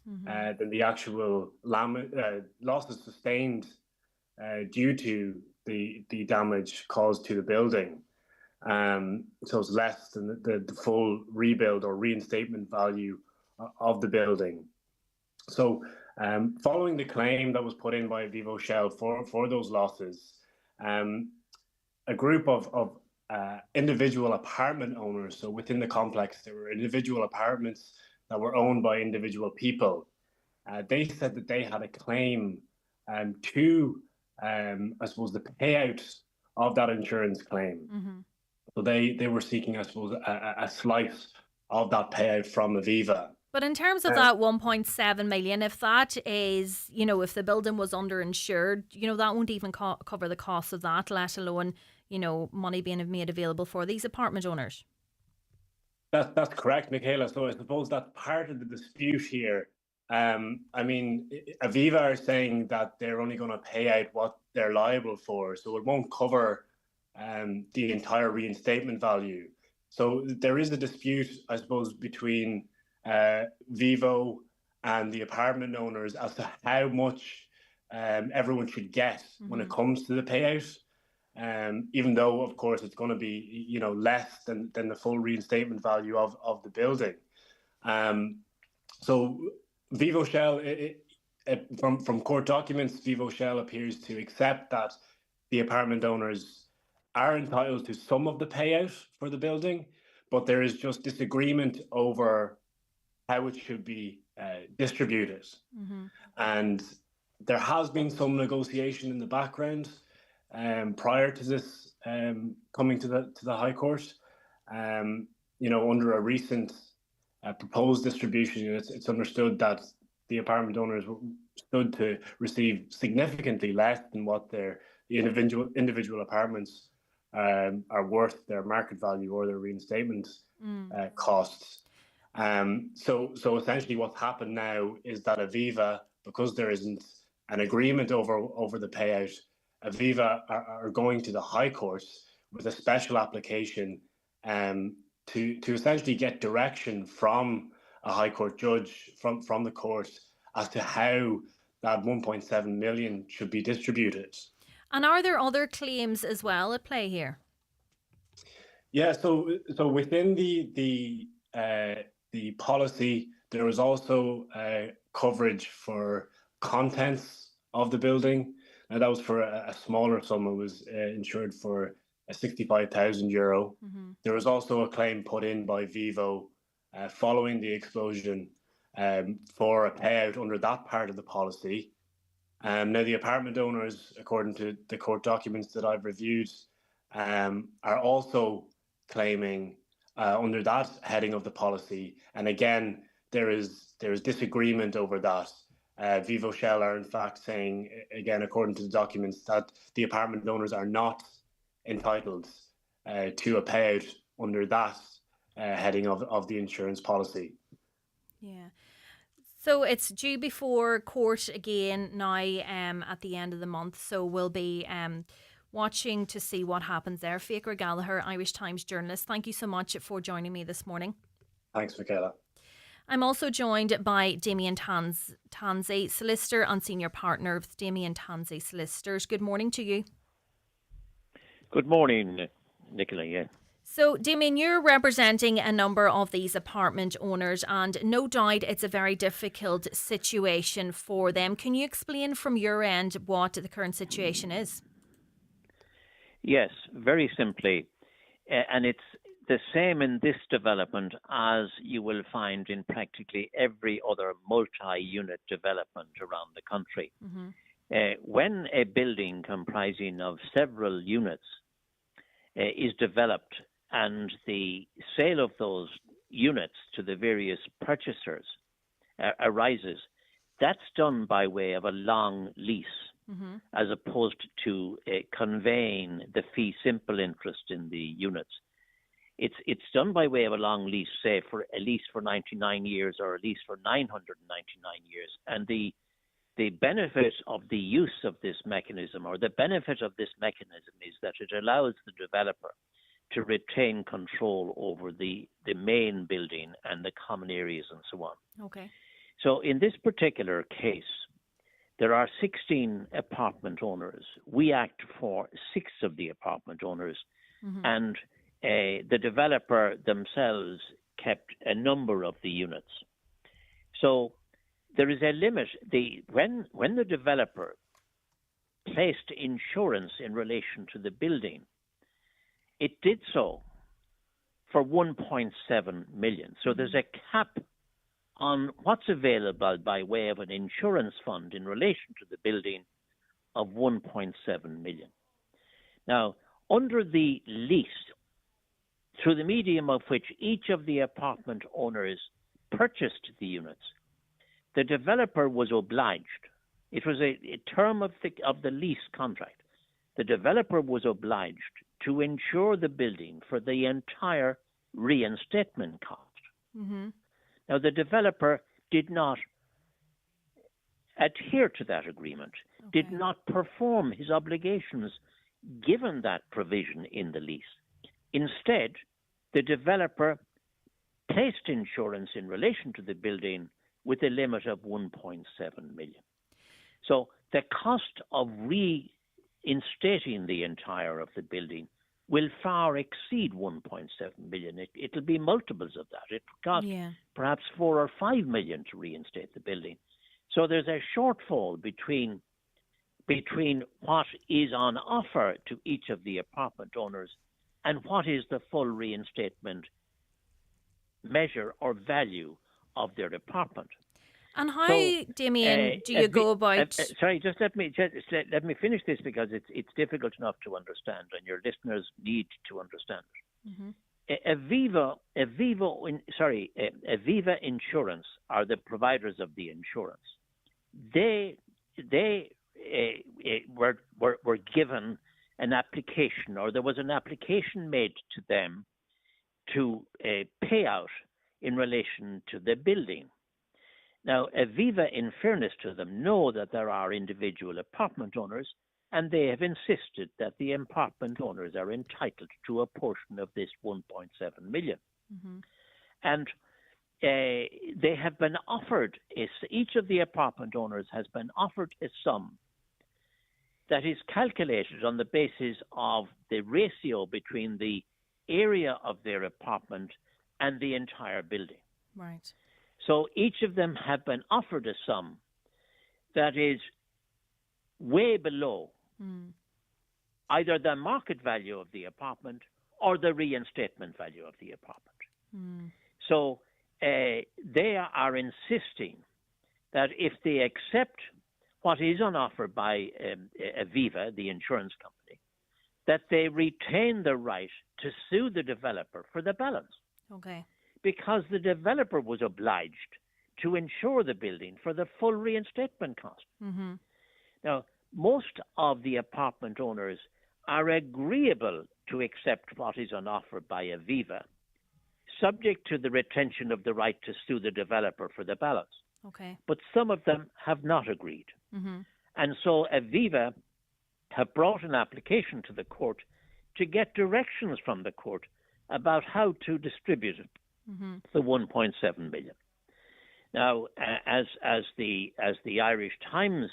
than the actual losses sustained due to the damage caused to the building. So it's less than the full rebuild or reinstatement value of the building. So following the claim that was put in by Vivo Shell for those losses, a group of individual apartment owners, so within the complex, there were individual apartments that were owned by individual people. They said that they had a claim to, I suppose, the payout of that insurance claim. Mm-hmm. So they were seeking, I suppose, a slice of that payout from Aviva. But in terms of that 1.7 million, if that is, if the building was underinsured, that won't even cover the cost of that, let alone, money being made available for these apartment owners. That's correct, Michaela. So I suppose that's part of the dispute here. Aviva are saying that they're only going to pay out what they're liable for, so it won't cover the entire reinstatement value. So there is a dispute, I suppose, between Vivo and the apartment owners as to how much everyone should get when it comes to the payout. Even though, of course, it's going to be less than the full reinstatement value of the building. So Vivo Shell, from court documents, Vivo Shell appears to accept that the apartment owners are entitled to some of the payout for the building, but there is just disagreement over how it should be distributed. Mm-hmm. And there has been some negotiation in the background prior to this coming to the High Court. Under a recent proposed distribution, it's understood that the apartment owners stood to receive significantly less than what their individual apartments are worth, their market value or their reinstatement costs. So essentially what's happened now is that Aviva, because there isn't an agreement over the payout, Aviva are going to the High Court with a special application to essentially get direction from a High Court judge from the court as to how that 1.7 million should be distributed. And are there other claims as well at play here? Yeah, so within the policy, there is also coverage for contents of the building. Now that was for a smaller sum. It was insured for €65,000. Mm-hmm. There was also a claim put in by Vivo following the explosion for a payout under that part of the policy. Now the apartment owners, according to the court documents that I've reviewed, are also claiming under that heading of the policy. And again, there is disagreement over that. Vivo Shell are in fact saying, again, according to the documents, that the apartment owners are not entitled to a payout under that heading of the insurance policy. Yeah. So it's due before court again now at the end of the month. So we'll be watching to see what happens there. Fiachra Gallagher, Irish Times journalist, thank you so much for joining me this morning. Thanks, Michaela. I'm also joined by Damien Tansey, solicitor and senior partner of Damien Tansey Solicitors. Good morning to you. Good morning, Nicola. Yeah. So, Damien, you're representing a number of these apartment owners, and no doubt it's a very difficult situation for them. Can you explain from your end what the current situation is? Yes, very simply. And it's the same in this development as you will find in practically every other multi-unit development around the country. Mm-hmm. When a building comprising of several units is developed and the sale of those units to the various purchasers arises, that's done by way of a long lease, mm-hmm. as opposed to conveying the fee simple interest in the units. It's done by way of a long lease, say for a lease for 99 years or a lease for 999 years. And the benefit of the use of this mechanism, or the benefit of this mechanism, is that it allows the developer to retain control over the main building and the common areas and so on. Okay. So in this particular case, there are 16 apartment owners. We act for 6 of the apartment owners, mm-hmm. and the developer themselves kept a number of the units. So there is a limit. When the developer placed insurance in relation to the building, it did so for 1.7 million. So there's a cap on what's available by way of an insurance fund in relation to the building of 1.7 million. Now, under the lease, through the medium of which each of the apartment owners purchased the units, the developer was obliged. It was a term of the lease contract. The developer was obliged to insure the building for the entire reinstatement cost. Mm-hmm. Now, the developer did not adhere to that agreement, okay. did not perform his obligations given that provision in the lease. Instead, the developer placed insurance in relation to the building with a limit of 1.7 million. So the cost of reinstating the entire of the building will far exceed 1.7 million. It'll be multiples of that. It cost perhaps 4 or 5 million to reinstate the building. So there's a shortfall between what is on offer to each of the apartment owners and what is the full reinstatement measure or value of their apartment. And how, Damien, do you go about... sorry, just let me finish this, because it's difficult enough to understand, and your listeners need to understand it. Mm-hmm. Aviva Insurance are the providers of the insurance. They were given an application, or there was an application made to them to pay out in relation to the building. Now, Aviva, in fairness to them, know that there are individual apartment owners, and they have insisted that the apartment owners are entitled to a portion of this 1.7 million. Mm-hmm. And they have been offered, each of the apartment owners has been offered a sum that is calculated on the basis of the ratio between the area of their apartment and the entire building. Right. So each of them have been offered a sum that is way below either the market value of the apartment or the reinstatement value of the apartment. So they are insisting that if they accept what is on offer by Aviva, the insurance company, that they retain the right to sue the developer for the balance. Okay. Because the developer was obliged to insure the building for the full reinstatement cost. Mm-hmm. Now, most of the apartment owners are agreeable to accept what is on offer by Aviva, subject to the retention of the right to sue the developer for the balance. Okay. but some of them have not agreed. Mm-hmm. And so Aviva have brought an application to the court to get directions from the court about how to distribute the 1.7 million. Now, as the Irish Times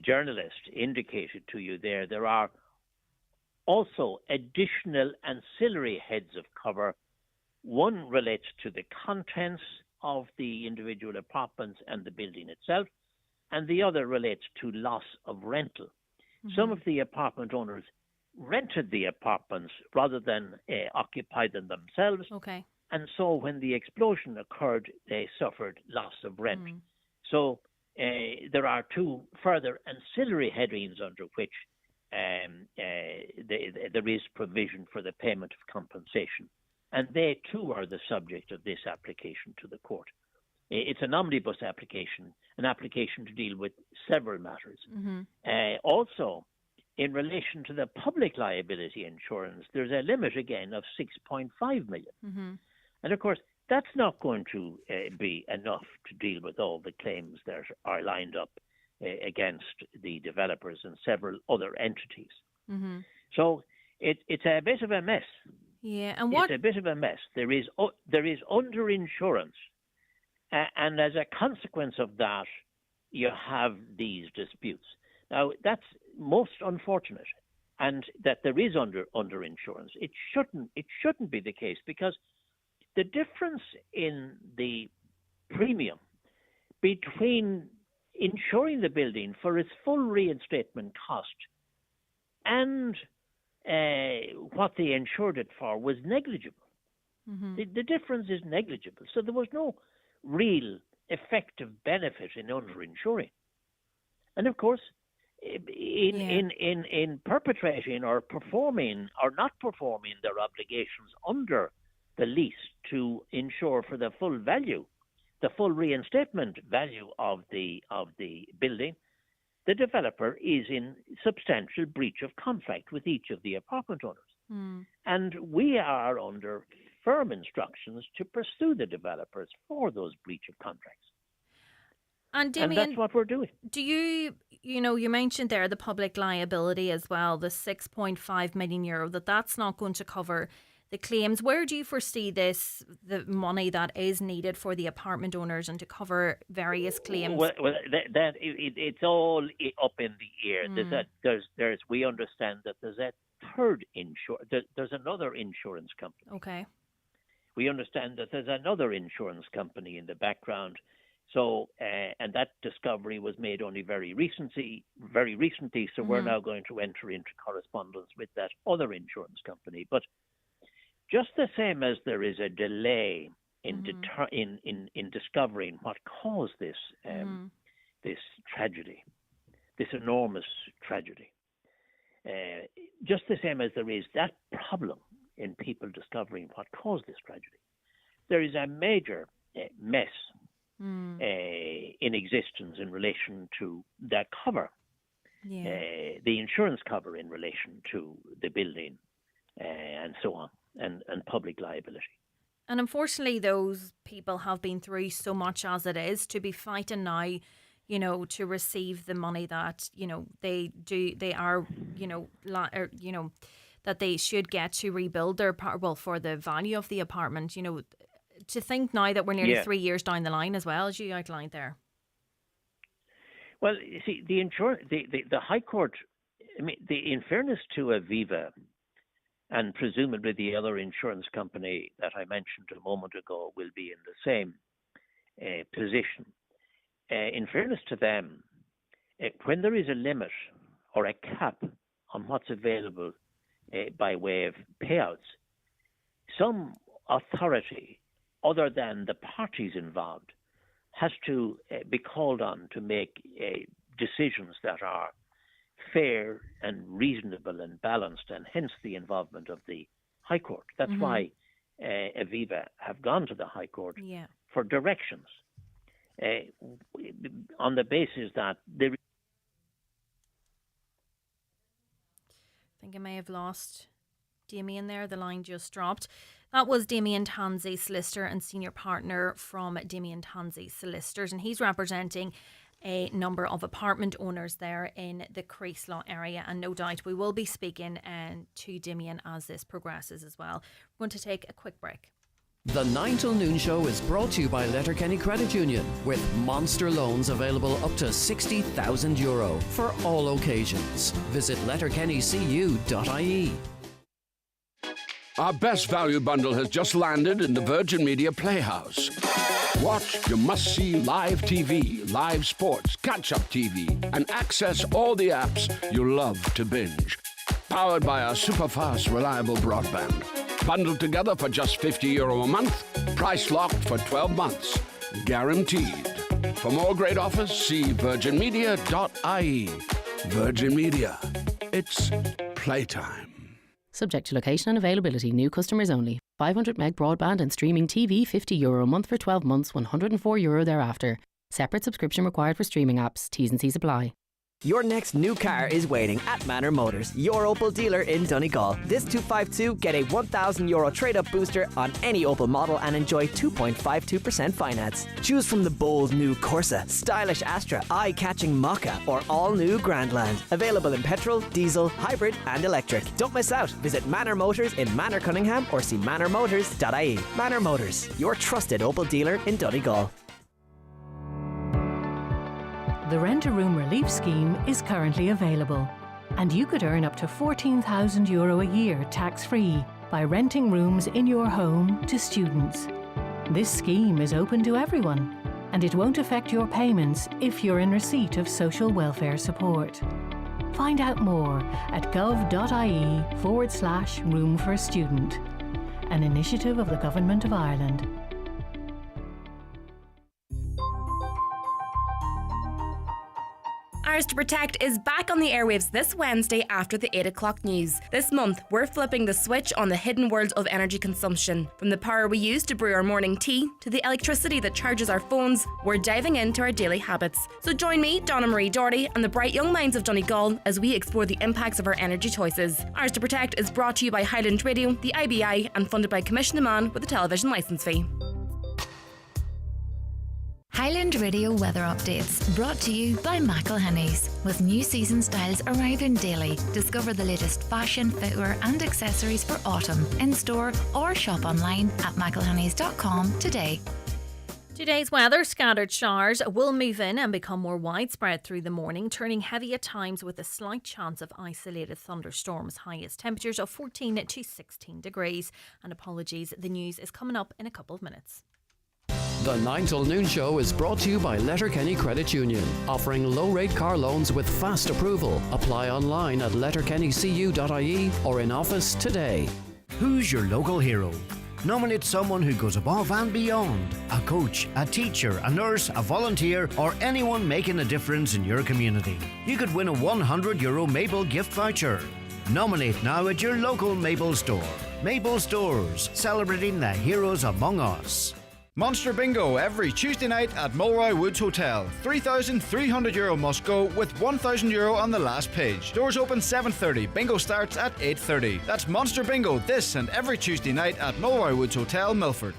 journalist indicated to you there are also additional ancillary heads of cover. One relates to the contents of the individual apartments and the building itself, and the other relates to loss of rental. Some of the apartment owners rented the apartments rather than occupy them themselves. Okay. And so when the explosion occurred, they suffered loss of rent. So there are two further ancillary headings under which there is provision for the payment of compensation. And they too are the subject of this application to the court. It's an omnibus application, an application to deal with several matters. Also, in relation to the public liability insurance, there's a limit again of 6.5 million. And of course, that's not going to be enough to deal with all the claims that are lined up against the developers and several other entities. So it's a bit of a mess. Yeah, and what? It's a bit of a mess. There is underinsurance, and as a consequence of that, you have these disputes. Now, that's most unfortunate, and that there is underinsurance. It shouldn't be the case, because the difference in the premium between insuring the building for its full reinstatement cost and what they insured it for was negligible. The difference is negligible. So there was no real effective benefit in underinsuring. And of course, in perpetrating or performing or not performing their obligations under the lease to insure for the full value, the full reinstatement value of the building, the developer is in substantial breach of contract with each of the apartment owners. And we are under firm instructions to pursue the developers for those breach of contracts. And Damien, that's what we're doing. Do you mentioned there the public liability as well, the 6.5 million euro, that's not going to cover the claims. Where do you foresee the money that is needed for the apartment owners and to cover various claims? Well, it's all up in the air. We understand that there's a third there's another insurance company. Okay. We understand that there's another insurance company in the background. So, and that discovery was made only very recently. So we're now going to enter into correspondence with that other insurance company. But just the same as there is a delay in discovering what caused this this tragedy, this enormous tragedy, just the same as there is that problem in people discovering what caused this tragedy, there is a major mess in existence in relation to that cover, the insurance cover in relation to the building, and so on. And public liability. And unfortunately, those people have been through so much as it is to be fighting now, to receive the money that, that they should get to rebuild their for the value of the apartment, to think now that we're nearly 3 years down the line as well, as you outlined there. Well, you see, the High Court, in fairness to Aviva, and presumably the other insurance company that I mentioned a moment ago will be in the same position. In fairness to them, when there is a limit or a cap on what's available by way of payouts, some authority other than the parties involved has to be called on to make decisions that are fair and reasonable and balanced, and hence the involvement of the High Court. That's why Aviva have gone to the High Court for directions on the basis that there. I think I may have lost Damien there. The line just dropped. That was Damien Tansey, solicitor and senior partner from Damien Tansey Solicitors, and he's representing a number of apartment owners there in the Creeslough area, and no doubt we will be speaking to Damien as this progresses as well. We're going to take a quick break. The 9 till noon show is brought to you by Letterkenny Credit Union, with monster loans available up to €60,000 for all occasions. Visit letterkennycu.ie. Our best value bundle has just landed in the Virgin Media Playhouse. Watch your must-see live TV, live sports, catch-up TV, and access all the apps you love to binge. Powered by our super-fast, reliable broadband. Bundled together for just €50 a month. Price locked for 12 months. Guaranteed. For more great offers, see virginmedia.ie. Virgin Media. It's playtime. Subject to location and availability. New customers only. 500 meg broadband and streaming TV, €50 a month for 12 months, €104 thereafter. Separate subscription required for streaming apps. T's and C's apply. Your next new car is waiting at Manor Motors, your Opel dealer in Donegal. This 252, get a €1,000 trade-up booster on any Opel model and enjoy 2.52% finance. Choose from the bold new Corsa, stylish Astra, eye-catching Mokka, or all-new Grandland. Available in petrol, diesel, hybrid and electric. Don't miss out. Visit Manor Motors in Manor Cunningham or see manormotors.ie. Manor Motors, your trusted Opel dealer in Donegal. The Rent-A-Room Relief Scheme is currently available, and you could earn up to €14,000 a year tax-free by renting rooms in your home to students. This scheme is open to everyone, and it won't affect your payments if you're in receipt of social welfare support. Find out more at gov.ie/Room for a Student, an initiative of the Government of Ireland. Ours to Protect is back on the airwaves this Wednesday after the 8 o'clock news. This month, we're flipping the switch on the hidden world of energy consumption. From the power we use to brew our morning tea to the electricity that charges our phones, we're diving into our daily habits. So join me, Donna Marie Doherty, and the bright young minds of Donegal as we explore the impacts of our energy choices. Ours to Protect is brought to you by Highland Radio, the IBI, and funded by Commission to Man with a television licence fee. Highland Radio weather updates brought to you by McElhenny's. With new season styles arriving daily, discover the latest fashion, footwear and accessories for autumn in store or shop online at mcelhennys.com today. Today's weather, scattered showers will move in and become more widespread through the morning, turning heavy at times with a slight chance of isolated thunderstorms. Highest temperatures of 14 to 16 degrees. And apologies, the news is coming up in a couple of minutes. The 9 till noon show is brought to you by Letterkenny Credit Union, offering low-rate car loans with fast approval. Apply online at letterkennycu.ie or in office today. Who's your local hero? Nominate someone who goes above and beyond. A coach, a teacher, a nurse, a volunteer, or anyone making a difference in your community. You could win a €100 Mabel gift voucher. Nominate now at your local Mabel store. Mabel Stores, celebrating the heroes among us. Monster Bingo every Tuesday night at Mulroy Woods Hotel. €3,300 must go with €1,000 on the last page. Doors open 7:30. Bingo starts at 8:30. That's Monster Bingo this and every Tuesday night at Mulroy Woods Hotel, Milford.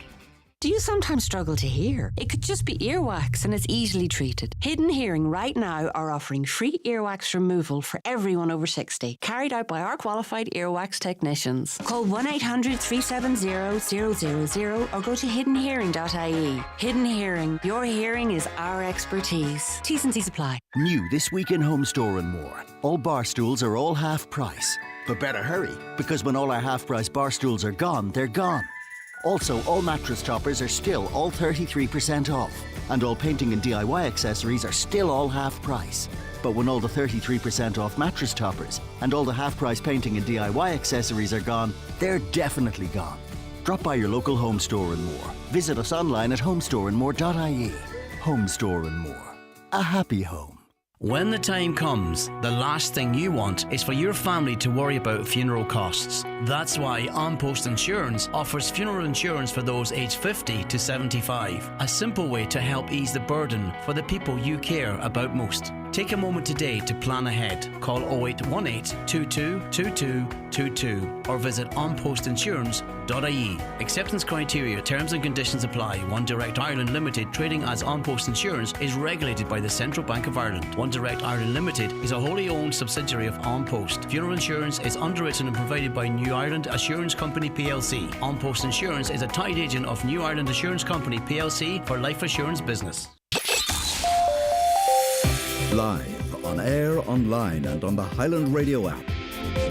Do you sometimes struggle to hear? It could just be earwax and it's easily treated. Hidden Hearing right now are offering free earwax removal for everyone over 60, carried out by our qualified earwax technicians. Call 1-800-370-000 or go to hiddenhearing.ie. Hidden Hearing, your hearing is our expertise. T's and C's apply. New this week in Home Store and More. All bar stools are all half price. But better hurry, because when all our half price bar stools are gone, they're gone. Also, all mattress toppers are still all 33% off. And all painting and DIY accessories are still all half price. But when all the 33% off mattress toppers and all the half price painting and DIY accessories are gone, they're definitely gone. Drop by your local Home Store and More. Visit us online at homestoreandmore.ie. Home Store and More. A happy home. When the time comes, the last thing you want is for your family to worry about funeral costs. That's why On Post Insurance offers funeral insurance for those aged 50 to 75. A simple way to help ease the burden for the people you care about most. Take a moment today to plan ahead. Call 0818 222222 or visit onpostinsurance.ie. Acceptance criteria, terms and conditions apply. One Direct Ireland Limited, trading as On Post Insurance, is regulated by the Central Bank of Ireland. One Direct Ireland Limited is a wholly owned subsidiary of On Post. Funeral insurance is underwritten and provided by New Ireland Assurance Company plc. On Post Insurance is a tied agent of New Ireland Assurance Company plc for life assurance business. Live, on air, online and on the Highland Radio app.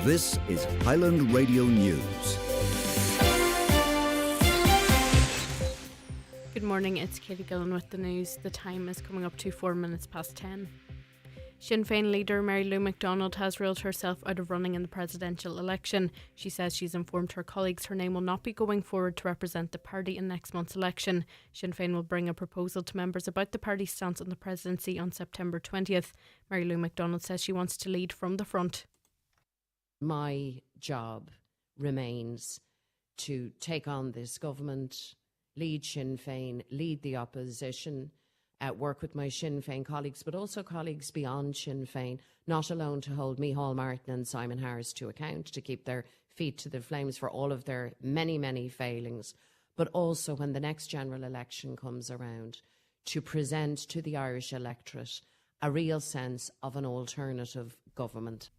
This is Highland Radio News. Good morning, it's Katie Gillen with the news. The time is coming up to 4 minutes past 10. Sinn Féin leader Mary Lou McDonald has ruled herself out of running in the presidential election. She says she's informed her colleagues her name will not be going forward to represent the party in next month's election. Sinn Féin will bring a proposal to members about the party's stance on the presidency on September 20th. Mary Lou McDonald says she wants to lead from the front. My job remains to take on this government, lead Sinn Féin, lead the opposition, work with my Sinn Féin colleagues, but also colleagues beyond Sinn Féin, not alone to hold Micheál Martin and Simon Harris to account, to keep their feet to the flames for all of their many, many failings, but also when the next general election comes around, to present to the Irish electorate a real sense of an alternative government.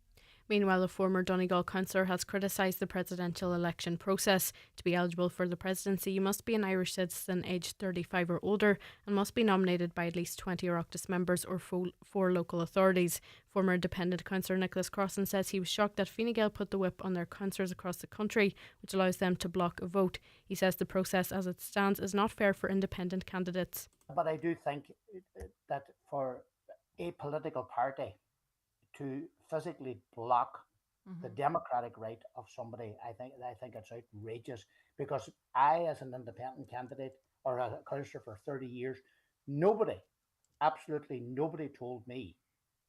Meanwhile, a former Donegal councillor has criticised the presidential election process. To be eligible for the presidency, you must be an Irish citizen aged 35 or older and must be nominated by at least 20 Oireachtas members or 4 local authorities. Former independent councillor Nicholas Crossan says he was shocked that Fine Gael put the whip on their councillors across the country, which allows them to block a vote. He says the process as it stands is not fair for independent candidates. But I do think that for a political party to physically block the democratic right of somebody, I think it's outrageous, because I, as an independent candidate or a councillor for 30 years, absolutely nobody told me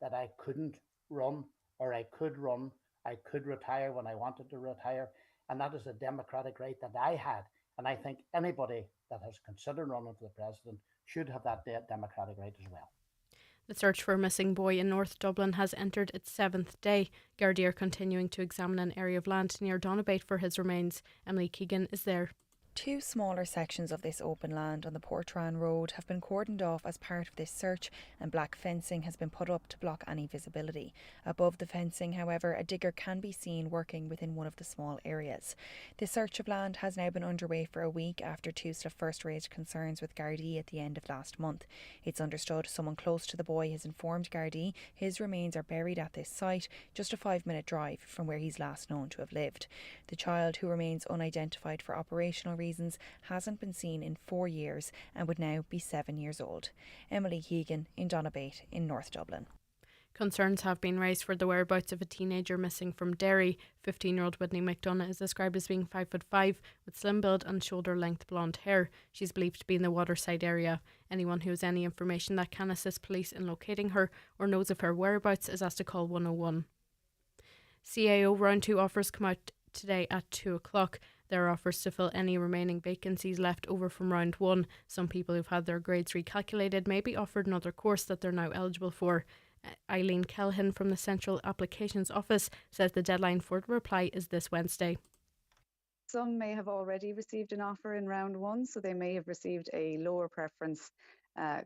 that I couldn't run or I could run. I could retire when I wanted to retire, and that is a democratic right that I had. And I think anybody that has considered running for the president should have that democratic right as well. The search for a missing boy in North Dublin has entered its 7th day. Gardaí are continuing to examine an area of land near Donabate for his remains. Emily Keegan is there. 2 smaller sections of this open land on the Portrane Road have been cordoned off as part of this search, and black fencing has been put up to block any visibility. Above the fencing, however, a digger can be seen working within one of the small areas. The search of land has now been underway for a week after Tuesday first raised concerns with Gardaí at the end of last month. It's understood someone close to the boy has informed Gardaí his remains are buried at this site, just a 5-minute drive from where he's last known to have lived. The child, who remains unidentified for operational reasons, hasn't been seen in 4 years and would now be 7 years old. Emily Keegan in Donabate in North Dublin. Concerns have been raised for the whereabouts of a teenager missing from Derry. 15-year-old Whitney McDonough is described as being 5'5", with slim build and shoulder-length blonde hair. She's believed to be in the Waterside area. Anyone who has any information that can assist police in locating her or knows of her whereabouts is asked to call 101. CAO Round 2 offers come out today at 2 o'clock. There are offers to fill any remaining vacancies left over from round 1. Some people who've had their grades recalculated may be offered another course that they're now eligible for. Eileen Kelhin from the Central Applications Office says the deadline for the reply is this Wednesday. Some may have already received an offer in round 1, so they may have received a lower preference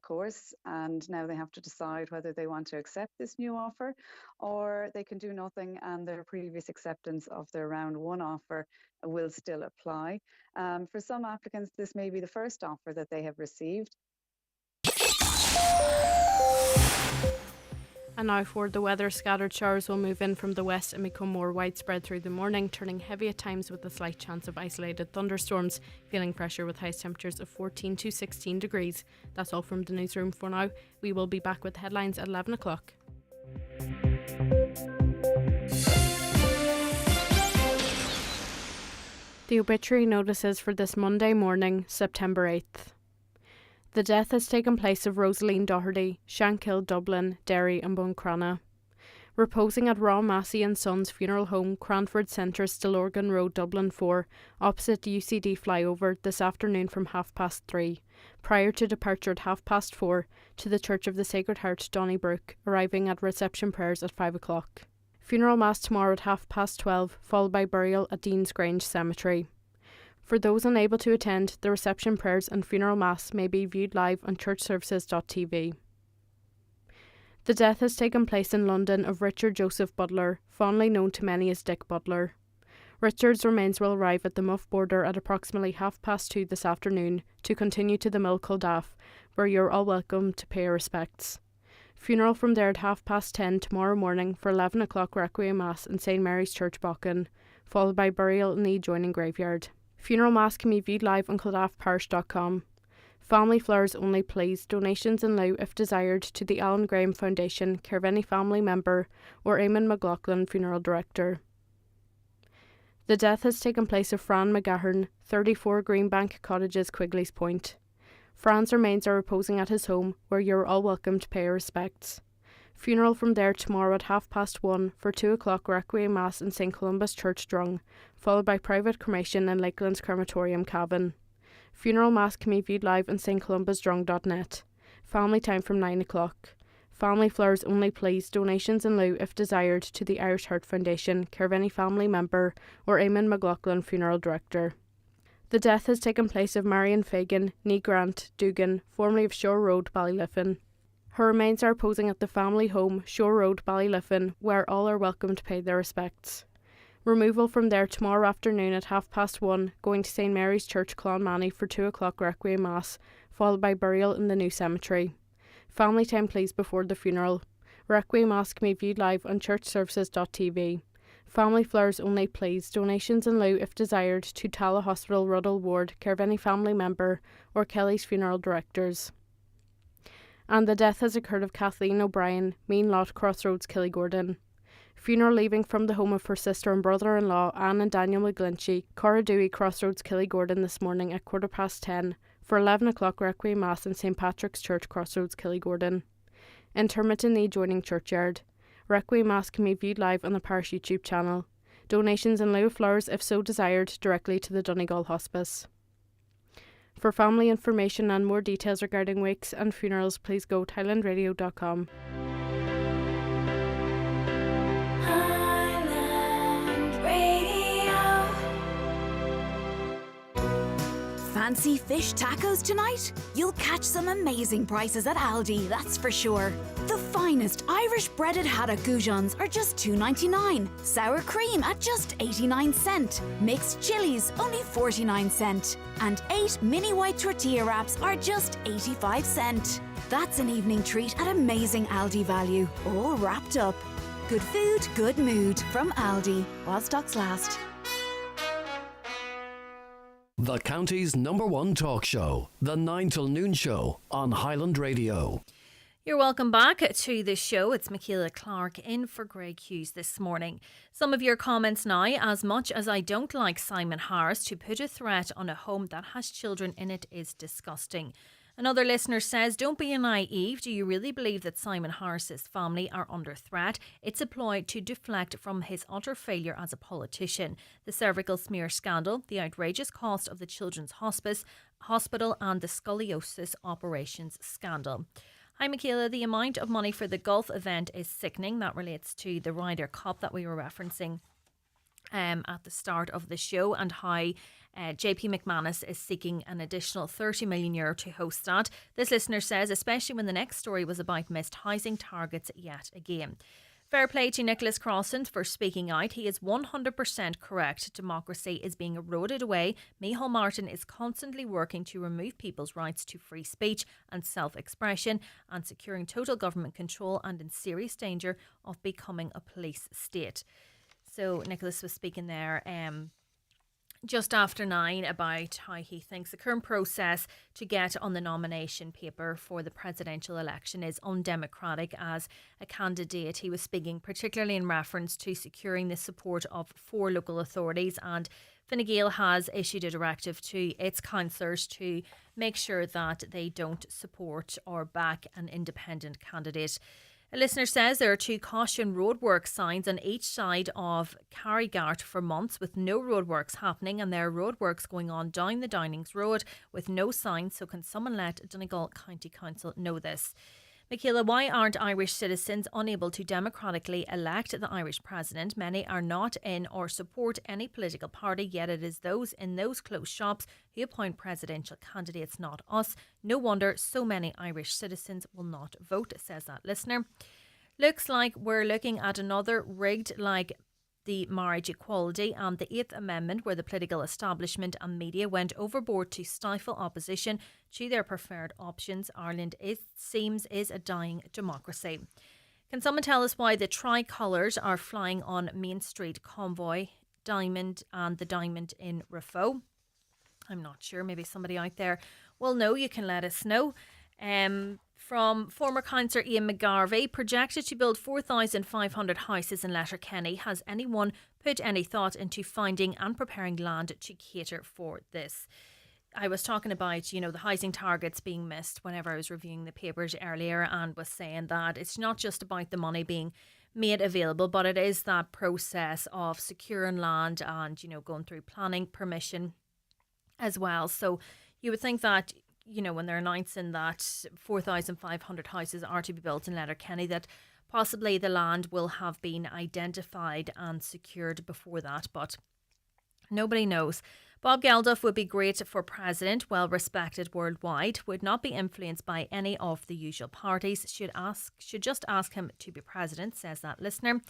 course, and now they have to decide whether they want to accept this new offer, or they can do nothing and their previous acceptance of their round 1 offer will still apply. For some applicants, this may be the first offer that they have received. And now for the weather. Scattered showers will move in from the west and become more widespread through the morning, turning heavy at times with a slight chance of isolated thunderstorms. Feeling pressure with highest temperatures of 14 to 16 degrees. That's all from the newsroom for now. We will be back with headlines at 11 o'clock. The obituary notices for this Monday morning, September 8th. The death has taken place of Rosaleen Doherty, Shankill, Dublin, Derry and Buncrana. Reposing at Raw Massey and Sons Funeral Home, Cranford Centre, Stillorgan Road, Dublin 4, opposite UCD flyover this afternoon from 3:30, prior to departure at 4:30 to the Church of the Sacred Heart, Donnybrook, arriving at reception prayers at 5 o'clock. Funeral Mass tomorrow at 12:30, followed by burial at Dean's Grange Cemetery. For those unable to attend, the reception prayers and funeral mass may be viewed live on churchservices.tv. The death has taken place in London of Richard Joseph Butler, fondly known to many as Dick Butler. Richard's remains will arrive at the Muff border at approximately 2:30 this afternoon to continue to the Mill Culdaff, where you're all welcome to pay your respects. Funeral from there at 10:30 tomorrow morning for 11 o'clock Requiem Mass in St Mary's Church, Bocken, followed by burial in the adjoining graveyard. Funeral Mass can be viewed live on CladaffParish.com. Family flowers only please. Donations in lieu if desired to the Alan Graham Foundation, care of any family member or Eamon McLaughlin, Funeral Director. The death has taken place of Fran McGahern, 34 Greenbank Cottages, Quigley's Point. Fran's remains are reposing at his home, where you are all welcome to pay your respects. Funeral from there tomorrow at 1:30 for 2 o'clock Requiem Mass in St Columba's Church, Drung, followed by private cremation in Lakeland's Crematorium, Cavan. Funeral Mass can be viewed live on stcolumbusdrung.net. Family time from 9 o'clock. Family flowers only please. Donations in lieu if desired to the Irish Heart Foundation, care of any family member or Eamon McLaughlin, Funeral Director. The death has taken place of Marion Fagan, née Grant Dugan, formerly of Shore Road, Ballyliffin. Her remains are reposing at the family home, Shore Road, Ballyliffin, where all are welcome to pay their respects. Removal from there tomorrow afternoon at 1:30, going to St Mary's Church, Clonmany for 2 o'clock Requiem Mass, followed by burial in the new cemetery. Family time please before the funeral. Requiem Mass can be viewed live on churchservices.tv. Family flowers only please. Donations in lieu if desired to Tala Hospital, Ruddle Ward, care of any family member or Kelly's Funeral Directors. And the death has occurred of Kathleen O'Brien, Mean Lot, Crossroads, Killygordon. Funeral leaving from the home of her sister and brother-in-law, Anne and Daniel McGlinchey, Corradooey, Crossroads, Killygordon this morning at 10:15 for 11 o'clock Requiem Mass in St Patrick's Church, Crossroads, Killygordon. Interment in the adjoining churchyard. Requiem Mass can be viewed live on the parish YouTube channel. Donations in lieu of flowers, if so desired, directly to the Donegal Hospice. For family information and more details regarding wakes and funerals, please go to highlandradio.com. Fancy fish tacos tonight? You'll catch some amazing prices at Aldi, that's for sure. The finest Irish breaded haddock goujons are just $2.99. Sour cream at just 89¢. Mixed chilies only 49¢. And 8 mini white tortilla wraps are just 85¢. That's an evening treat at amazing Aldi value, all wrapped up. Good food, good mood from Aldi, while stocks last. The county's #1 talk show, The 9 till Noon Show on Highland Radio. You're welcome back to the show. It's Michaela Clarke in for Greg Hughes this morning. Some of your comments now. As much as I don't like Simon Harris, to put a threat on a home that has children in it is disgusting. Another listener says, don't be naive. Do you really believe that Simon Harris's family are under threat? It's a ploy to deflect from his utter failure as a politician. The cervical smear scandal, the outrageous cost of the Children's Hospital and the scoliosis operations scandal. Hi Michaela, the amount of money for the golf event is sickening. That relates to the Ryder Cup that we were referencing at the start of the show, and how JP McManus is seeking an additional €30 million to host that. This listener says, especially when the next story was about missed housing targets yet again. Fair play to Nicholas Crossan for speaking out. He is 100% correct. Democracy is being eroded away. Micheál Martin is constantly working to remove people's rights to free speech and self-expression, and securing total government control, and in serious danger of becoming a police state. So Nicholas was speaking there just after 9 about how he thinks the current process to get on the nomination paper for the presidential election is undemocratic as a candidate. He was speaking particularly in reference to securing the support of 4 local authorities, and Fine Gael has issued a directive to its councillors to make sure that they don't support or back an independent candidate. A listener says there are 2 caution roadwork signs on each side of Carrigart for months with no roadworks happening, and there are roadworks going on down the Downings Road with no signs. So can someone let Donegal County Council know this? Michaela, why aren't Irish citizens unable to democratically elect the Irish president? Many are not in or support any political party, yet it is those in those closed shops who appoint presidential candidates, not us. No wonder so many Irish citizens will not vote, says that listener. Looks like we're looking at another rigged like the marriage equality and the 8th Amendment, where the political establishment and media went overboard to stifle opposition to their preferred options. Ireland, it seems, is a dying democracy. Can someone tell us why the tricolours are flying on Main Street Convoy, Diamond and the Diamond in Rafo? I'm not sure. Maybe somebody out there will know. You can let us know. From former councillor Ian McGarvey, projected to build 4,500 houses in Letterkenny. Has anyone put any thought into finding and preparing land to cater for this? I was talking about, the housing targets being missed whenever I was reviewing the papers earlier, and was saying that it's not just about the money being made available, but it is that process of securing land and, going through planning permission as well. So you would think that, when they're announcing that 4,500 houses are to be built in Letterkenny, that possibly the land will have been identified and secured before that, but nobody knows. Bob Geldof would be great for president, well respected worldwide, would not be influenced by any of the usual parties, should just ask him to be president, says that listener.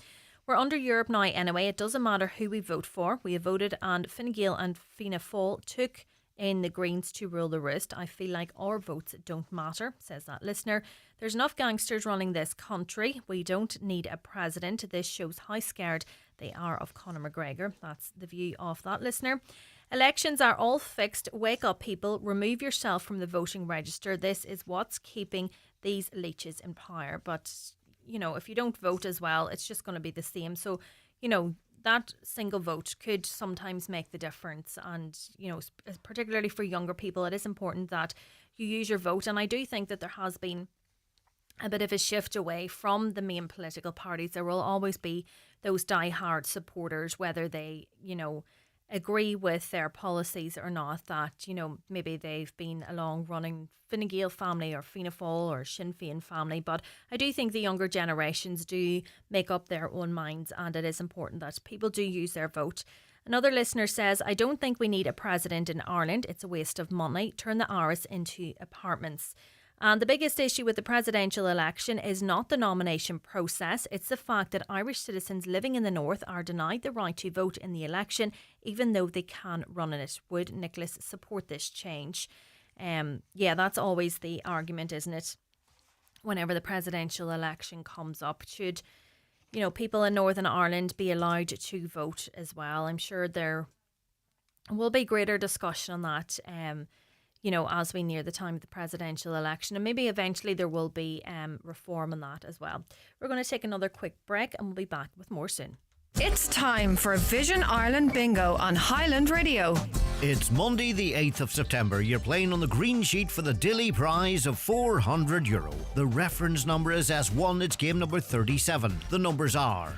We're under Europe now anyway, it doesn't matter who we vote for. We have voted and Fine Gael and Fianna Fáil took in the Greens to rule the roost. I feel like our votes don't matter, says that listener. There's enough gangsters running this country. We don't need a president. This shows how scared they are of Conor McGregor. That's the view of that listener. Elections are all fixed. Wake up, people. Remove yourself from the voting register. This is what's keeping these leeches in power. But, if you don't vote as well, it's just going to be the same. So, that single vote could sometimes make the difference. And, particularly for younger people, it is important that you use your vote. And I do think that there has been a bit of a shift away from the main political parties. There will always be those die-hard supporters, whether they, agree with their policies or not, that, maybe they've been a long-running Fine Gael family or Fianna Fáil or Sinn Féin family. But I do think the younger generations do make up their own minds, and it is important that people do use their vote. Another listener says, I don't think we need a president in Ireland. It's a waste of money. Turn the Irish into apartments. And the biggest issue with the presidential election is not the nomination process. It's the fact that Irish citizens living in the north are denied the right to vote in the election, even though they can run in it. Would Nicholas support this change? That's always the argument, isn't it? Whenever the presidential election comes up, should, people in Northern Ireland be allowed to vote as well? I'm sure there will be greater discussion on that, as we near the time of the presidential election, and maybe eventually there will be reform on that as well. We're going to take another quick break and we'll be back with more soon. It's time for Vision Ireland Bingo on Highland Radio. It's Monday the 8th of September. You're playing on the green sheet for the daily prize of €400. The reference number is S1. It's game number 37. The numbers are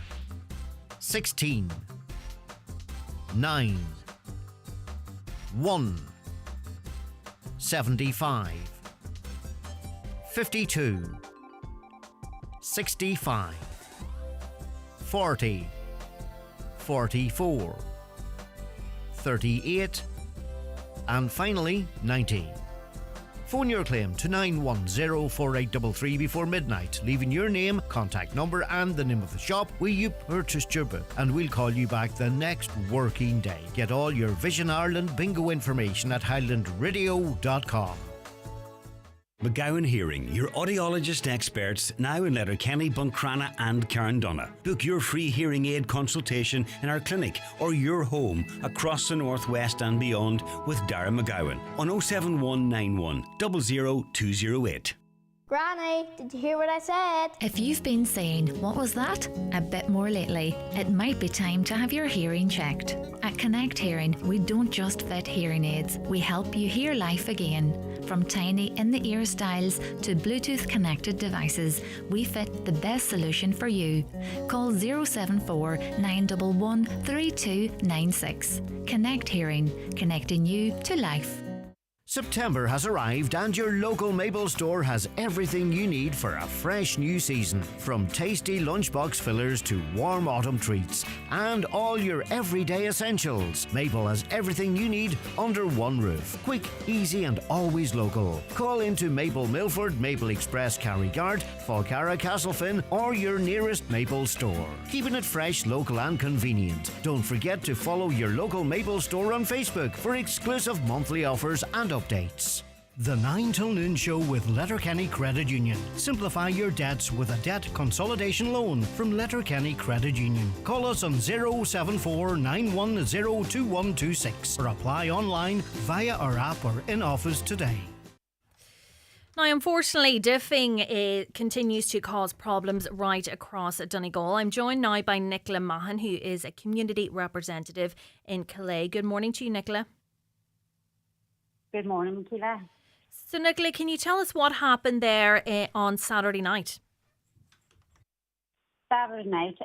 16, 9, 1, 75, 52, 65, 40, 44, 38, and finally 90. Phone your claim to 9104833 before midnight, leaving your name, contact number and the name of the shop where you purchased your book, and we'll call you back the next working day. Get all your Vision Ireland bingo information at highlandradio.com. McGowan Hearing, your audiologist experts, now in Letterkenny, Buncrana and Carndonagh. Book your free hearing aid consultation in our clinic or your home across the northwest and beyond with Darren McGowan on 07191 00208. Granny, did you hear what I said? If you've been saying, "What was that?" a bit more lately, it might be time to have your hearing checked. At Connect Hearing, we don't just fit hearing aids, we help you hear life again. From tiny in-the-ear styles to Bluetooth connected devices, we fit the best solution for you. Call 074 911 3296. Connect Hearing, connecting you to life. September has arrived and your local Maple store has everything you need for a fresh new season. From tasty lunchbox fillers to warm autumn treats and all your everyday essentials. Maple has everything you need under one roof. Quick, easy and always local. Call into Maple Milford, Maple Express Carrigard, Falcara Castlefin or your nearest Maple store. Keeping it fresh, local and convenient. Don't forget to follow your local Maple store on Facebook for exclusive monthly offers and updates. The 9 till noon show with Letterkenny Credit Union. Simplify your debts with a debt consolidation loan from Letterkenny Credit Union. Call us on 074 910 2126 or apply online via our app or in office today. Now, unfortunately, diffing continues to cause problems right across Donegal. I'm joined now by Nicola Mahan, who is a community representative in Calais. Good morning to you, Nicola. Good morning, Michaela. So, Nicola, can you tell us what happened there on Saturday night? Saturday night,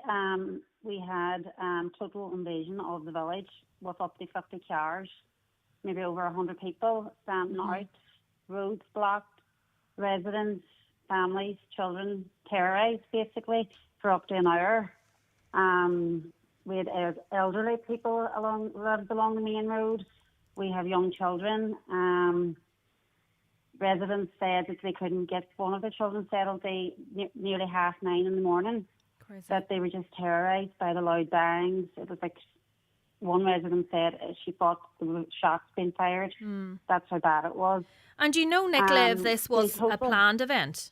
we had total invasion of the village with up to 50 cars, maybe over 100 people standing out, roads blocked, residents, families, children terrorised basically for up to an hour. We had elderly people lived along the main road. We have young children. Residents said that they couldn't get one of the children settled nearly 9:30 in the morning. Crazy. That they were just terrorised by the loud bangs. It was like one resident said she thought there were shots being fired. That's how bad it was. And do you know, Nicola, if this was a planned event?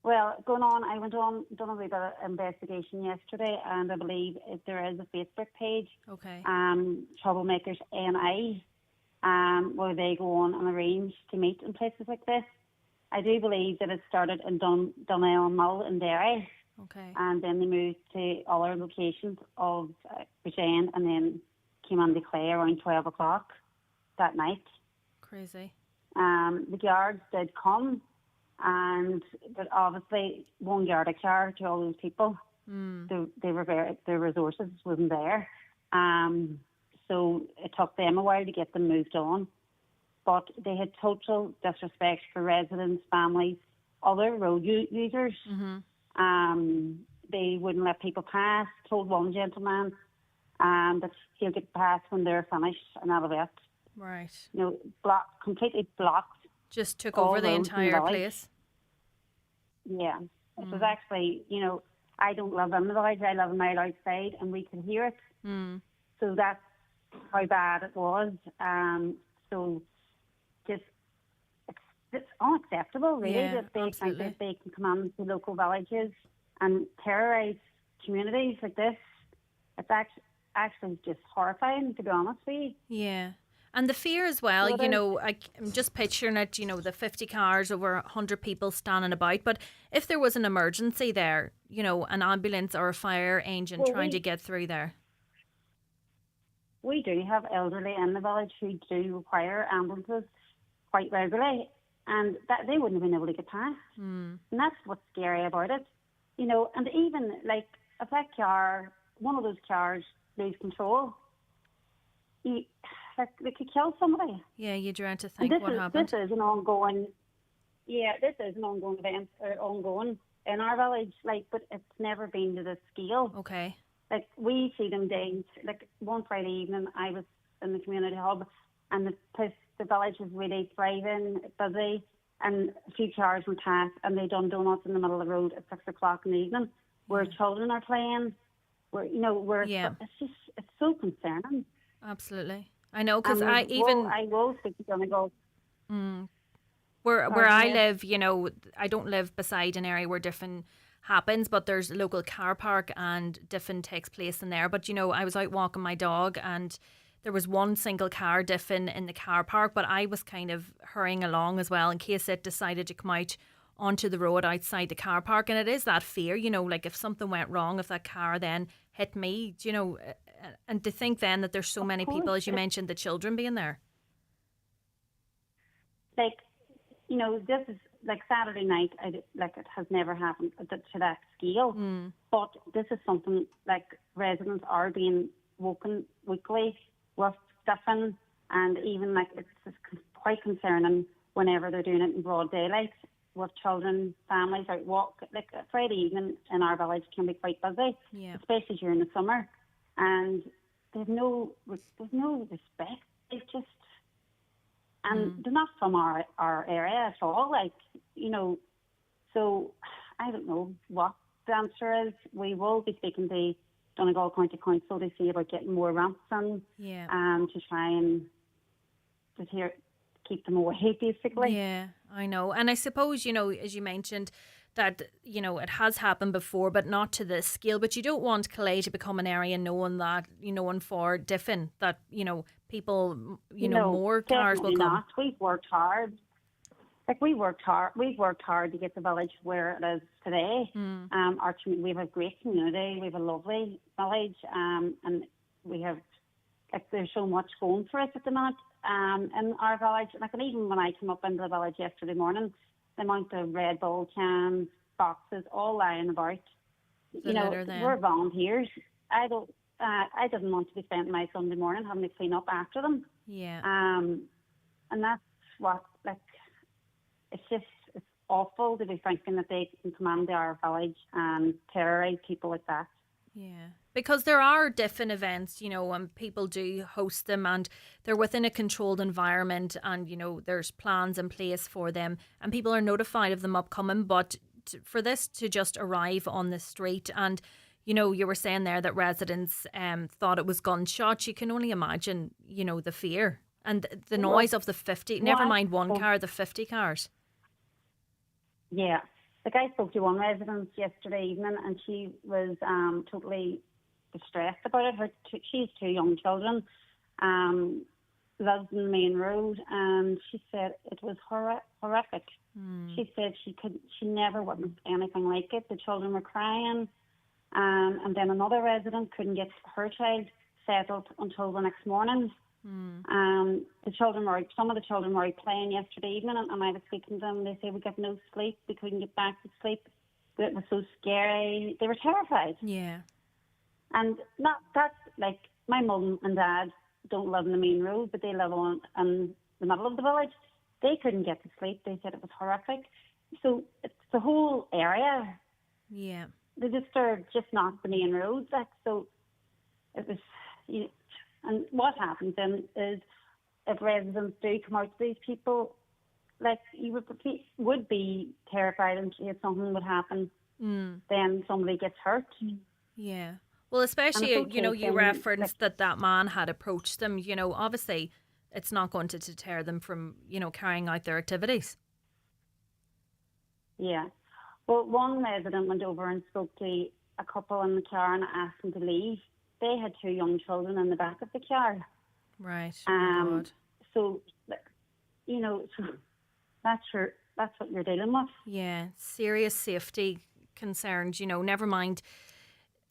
Well, going on, I went on, done a wee bit of investigation yesterday, and I believe there is a Facebook page, okay, Troublemakers NI, where they go on and arrange to meet in places like this. I do believe that it started in Dunell Mull in Derry, okay, and then they moved to other locations of Bridgend, and then came on to Clay around 12 o'clock that night. Crazy. The guards did come. But obviously, one yard a car to all those people. Their resources wasn't there. So it took them a while to get them moved on. But they had total disrespect for residents, families, other road users. They wouldn't let people pass. Told one gentleman that he'll get past when they're finished, and that'll be it. Right. Completely blocked. Just took over the entire place. Yeah. It was actually, I don't live in the village, I live a mile outside, and we could hear it. So that's how bad it was. So just, it's unacceptable, really, that they think that they can come on to local villages and terrorise communities like this. It's actually just horrifying, to be honest with you. Yeah. And the fear as well, I'm just picturing it, the 50 cars, over 100 people standing about. But if there was an emergency there, an ambulance or a fire engine trying to get through there. We do have elderly in the village who do require ambulances quite regularly, and that they wouldn't have been able to get past. And that's what's scary about it. And even like if that car, one of those cars lose control, they could kill somebody. Yeah, you dread to think what happened. This is an ongoing event, ongoing in our village, but it's never been to this scale. Okay. We see them days, one Friday evening I was in the community hub, and the village is really thriving, busy, and a few cars went past and they done donuts in the middle of the road at 6 o'clock in the evening where children are playing, it's so concerning. Absolutely. I know, because I will speak to Donegal. Where I live, I don't live beside an area where different happens, but there's a local car park and different takes place in there. But I was out walking my dog, and there was one single car diffing in the car park, but I was kind of hurrying along as well in case it decided to come out onto the road outside the car park. And it is that fear, you know, like if something went wrong, if that car then hit me, you know, and to think then that there's so many people, as you mentioned, the children being there. Like, you know, this is like Saturday night, like it has never happened to that scale. But this is something like residents are being woken weekly with stuffing, and even like it's just quite concerning whenever they're doing it in broad daylight with children, families out walk. Like Friday evening in our village can be quite busy, especially during the summer, and there's no respect. It's just. And they're not from our area at all, like, you know, so I don't know what the answer is. We will be speaking to Donegal County Council to see about getting more ramps in, to try and keep them away, basically. Yeah, I know. And I suppose, you know, as you mentioned, that, you know, it has happened before, but not to this scale. But you don't want Calais to become an area known for diffing, that, you know, people, you know, more cars will come. Not. We've worked hard. Like we've worked hard to get the village where it is today. We have a great community. We have a lovely village, and we have, like, there's so much going for us at the minute in our village. Like, and even when I came up into the village yesterday morning, the amount of Red Bull cans, boxes, all lying about. You know, we're volunteers. I didn't want to be spending my Sunday morning having to clean up after them. Yeah. And that's what, like, it's awful to be thinking that they can come into our village and terrorise people like that. Yeah, because there are different events, you know, and people do host them, and they're within a controlled environment, and, you know, there's plans in place for them, and people are notified of them upcoming. But for this to just arrive on the street, and, you know, you were saying there that residents thought it was gunshots. You can only imagine, you know, the fear and the noise of the 50, never mind one car, the 50 cars. Yeah. Like, I spoke to one resident yesterday evening, and she was totally distressed about it. She's 2 young children, lives in the main road, and she said it was horrific. She said she never witnessed anything like it. The children were crying, and then another resident couldn't get her child settled until the next morning. Some of the children were out playing yesterday evening, and I was speaking to them. They say we got no sleep. We couldn't get back to sleep. It was so scary. They were terrified. Yeah. And that's like, my mum and dad don't live in the main road, but they live in the middle of the village. They couldn't get to sleep. They said it was horrific. So it's the whole area. Yeah. They are just not the main roads. Like, so it was, you know. And what happens then is, if residents do come out to these people, like, you would be terrified in case something would happen, then somebody gets hurt. Yeah. Well, especially, you know, you referenced that man had approached them. You know, obviously it's not going to deter them from, you know, carrying out their activities. Yeah. Well, one resident went over and spoke to a couple in the car and asked them to leave. They had 2 young children in the back of the car. Right. So, you know, that's what you're dealing with. Yeah, serious safety concerns, you know, never mind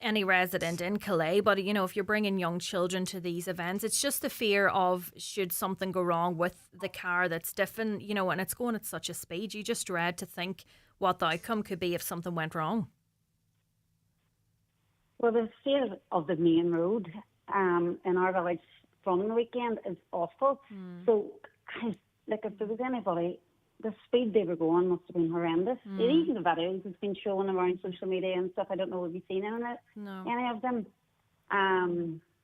any resident in Calais, but, you know, if you're bringing young children to these events, it's just the fear of, should something go wrong with the car that's different, you know, and it's going at such a speed, you just dread to think what the outcome could be if something went wrong. Well, the state of the main road in our village from the weekend is awful. So, like, if there was anybody, the speed they were going must have been horrendous. Even the videos has been showing around social media and stuff. I don't know if you've seen any of them.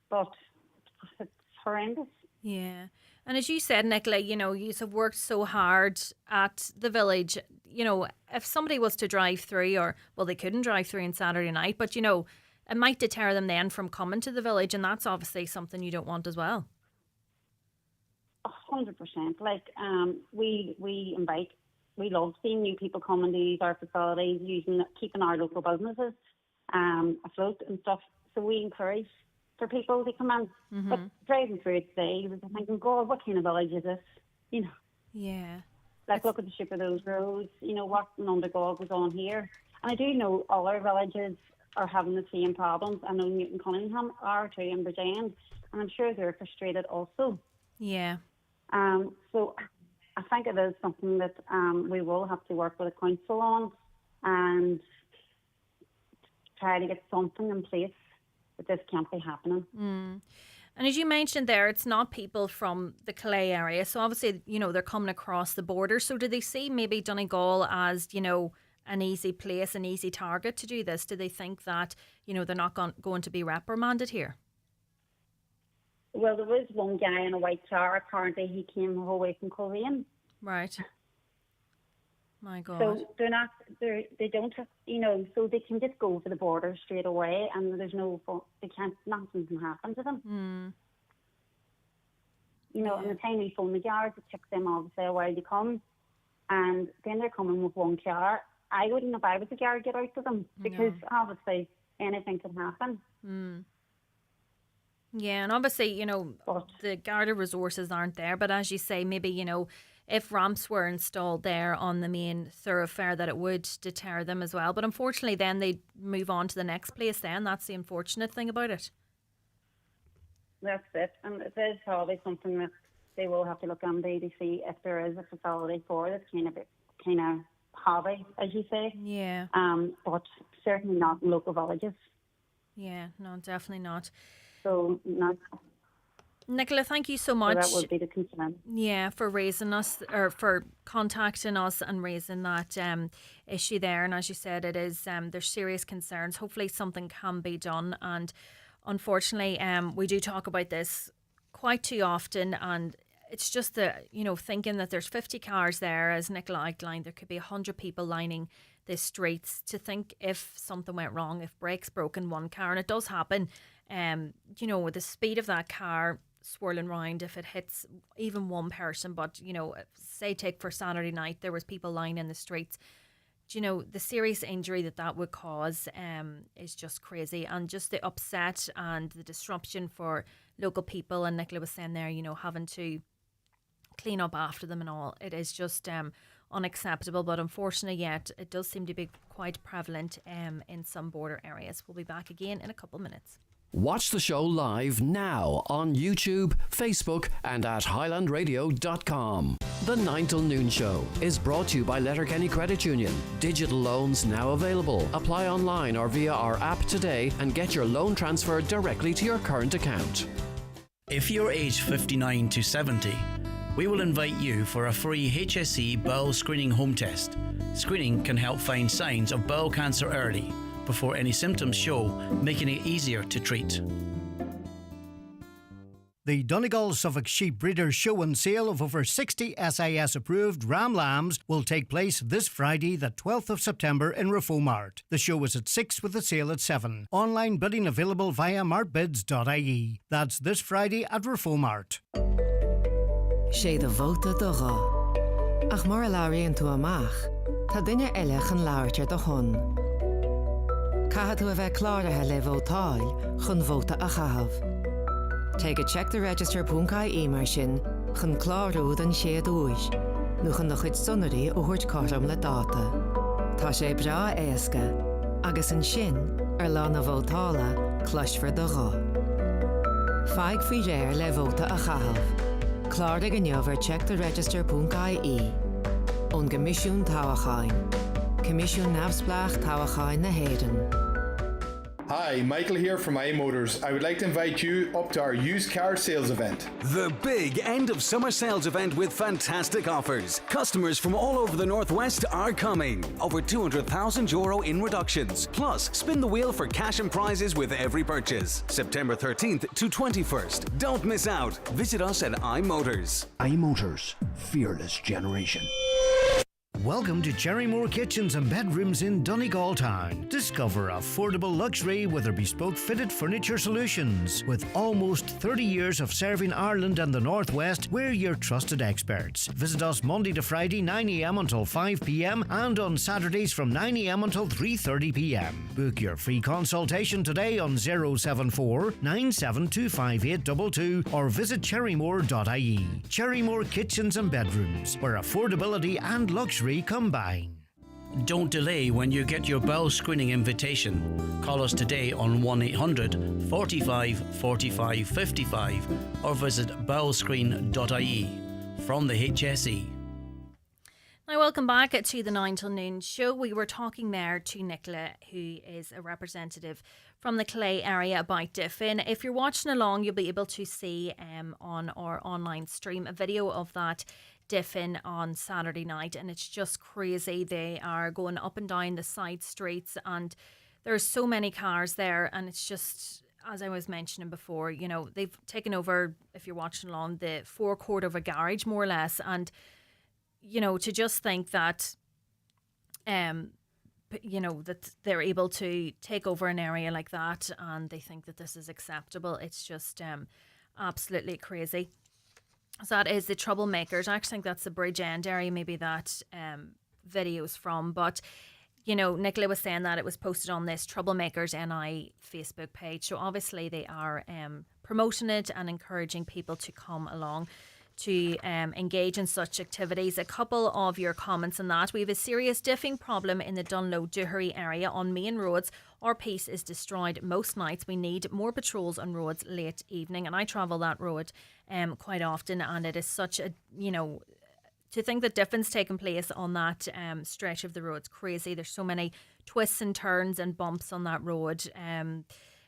But it's horrendous. Yeah. And as you said, Nicola, you know, you have worked so hard at the village. You know, if somebody was to drive through, or, well, they couldn't drive through on Saturday night, but, you know, it might deter them then from coming to the village, and that's obviously something you don't want as well. 100%. Like, we love seeing new people coming to use our facilities, keeping our local businesses afloat and stuff. So we encourage for people to come in. Mm-hmm. But driving through it today, I was thinking, God, what kind of village is this? You know. Yeah. Like, look at the shape of those roads. You know, what an underdog was on here. And I do know other villages are having the same problems. I know Newton Cunningham are too, and Bridgend, and I'm sure they're frustrated also. Yeah. So I think it is something that we will have to work with the council on and try to get something in place that this can't be happening. And as you mentioned there, it's not people from the Calais area. So obviously, you know, they're coming across the border. So do they see maybe Donegal as, you know, an easy place, an easy target to do this? Do they think that, you know, they're not going to be reprimanded here? Well, there was one guy in a white car. Apparently, he came the whole way from Coleraine. Right. My God. So they don't have, you know, so they can just go over the border straight away, and nothing can happen to them. You know, and the time we phone the guards, it takes them obviously a while to come, and then they're coming with one car. I wouldn't, if I was a guard, get out to them, because obviously anything can happen. Yeah, and obviously, you know, the Garda resources aren't there, but as you say, maybe, you know, if ramps were installed there on the main thoroughfare, that it would deter them as well. But unfortunately, then they move on to the next place then. That's the unfortunate thing about it. That's it. And it is probably something that they will have to look into to see if there is a facility for this kind of hobby, as you say. Yeah. But certainly not in local villages. Yeah, no, definitely not. So, not. Nicola, thank you so much. So that would be the concern. Yeah, for raising us, or for contacting us and raising that issue there. And as you said, it is there's serious concerns. Hopefully something can be done. And unfortunately, we do talk about this quite too often. And it's just thinking that there's 50 cars there, as Nicola outlined, there could be 100 people lining the streets. To think if something went wrong, if brakes broke in one car, and it does happen, with the speed of that car swirling round, if it hits even one person, but say take for Saturday night, there was people lying in the streets, the serious injury that would cause is just crazy. And just the upset and the disruption for local people, and Nicola was saying there, having to clean up after them and all, it is just unacceptable. But unfortunately, yet it does seem to be quite prevalent in some border areas. We'll be back again in a couple of minutes. Watch the show live now on YouTube, Facebook and at highlandradio.com. The 9 till noon show is brought to you by Letterkenny Credit Union. Digital loans now available. Apply online or via our app today and get your loan transferred directly to your current account. If you're aged 59 to 70, we will invite you for a free HSE bowel screening home test. Screening can help find signs of bowel cancer early, before any symptoms show, making it easier to treat. The Donegal Suffolk Sheep Breeders Show and Sale of over 60 SIS approved ram lambs will take place this Friday, the 12th of September in Reformart. The show is at 6 with the sale at 7. Online bidding available via martbids.ie. That's this Friday at Reformart. Sé de bhóta do rá. Ach mar a láiríonn tú amach, tá duine eile chun láirtear do chun. Caithfidh tú a bheith cláirithe le bhótáil chun bhóta a chathmh. Take a check the register.ie mar sin chun clárúd an séad úis, nó chun do chuid sonnarí ó thuirt cartam le dáta. Tá sé bra éasca, agus an sin lána bhótála cloisfar do rá. Feig faoi réir le bhóta a chathmh. Clár ag an neamhar check the register.ie. Ón Comisiún Tábhachain. Comisiún Nabsblach Tábhachain na Héireann. Hi, Michael here from iMotors. I would like to invite you up to our used car sales event. The big end of summer sales event with fantastic offers. Customers from all over the Northwest are coming. Over €200,000 in reductions. Plus, spin the wheel for cash and prizes with every purchase. September 13th to 21st. Don't miss out. Visit us at iMotors. iMotors, fearless generation. Welcome to Cherrymore Kitchens and Bedrooms in Donegal Town. Discover affordable luxury with our bespoke fitted furniture solutions. With almost 30 years of serving Ireland and the Northwest, we're your trusted experts. Visit us Monday to Friday 9am until 5pm and on Saturdays from 9am until 3:30pm. Book your free consultation today on 074 9725822 or visit cherrymore.ie. Cherrymore Kitchens and Bedrooms, where affordability and luxury combine. Don't delay when you get your bowel screening invitation. Call us today on 1800 45 45 55 or visit bowelscreen.ie. From the HSE. Now, welcome back to the 9 till noon show. We were talking there to Nicola, who is a representative from the Clay area, about Diffin. If you're watching along, you'll be able to see on our online stream a video of that Diffin on Saturday night, and it's just crazy. They are going up and down the side streets, and there's so many cars there, and it's just, as I was mentioning before, you know, they've taken over, if you're watching along, the forecourt of a garage, more or less, and you know, to just think that, you know, that they're able to take over an area like that and they think that this is acceptable. It's just absolutely crazy. So that is the Troublemakers. I actually think that's the Bridge End area, maybe that video's from. But, you know, Nicola was saying that it was posted on this Troublemakers NI Facebook page. So obviously they are promoting it and encouraging people to come along to engage in such activities. A couple of your comments on that. We have a serious diffing problem in the Dunloe-Duherry area on main roads. Our peace is destroyed most nights. We need more patrols on roads late evening. And I travel that road quite often, and it is such a, you know, to think that difference taking place on that stretch of the road's crazy. There's so many twists and turns and bumps on that road.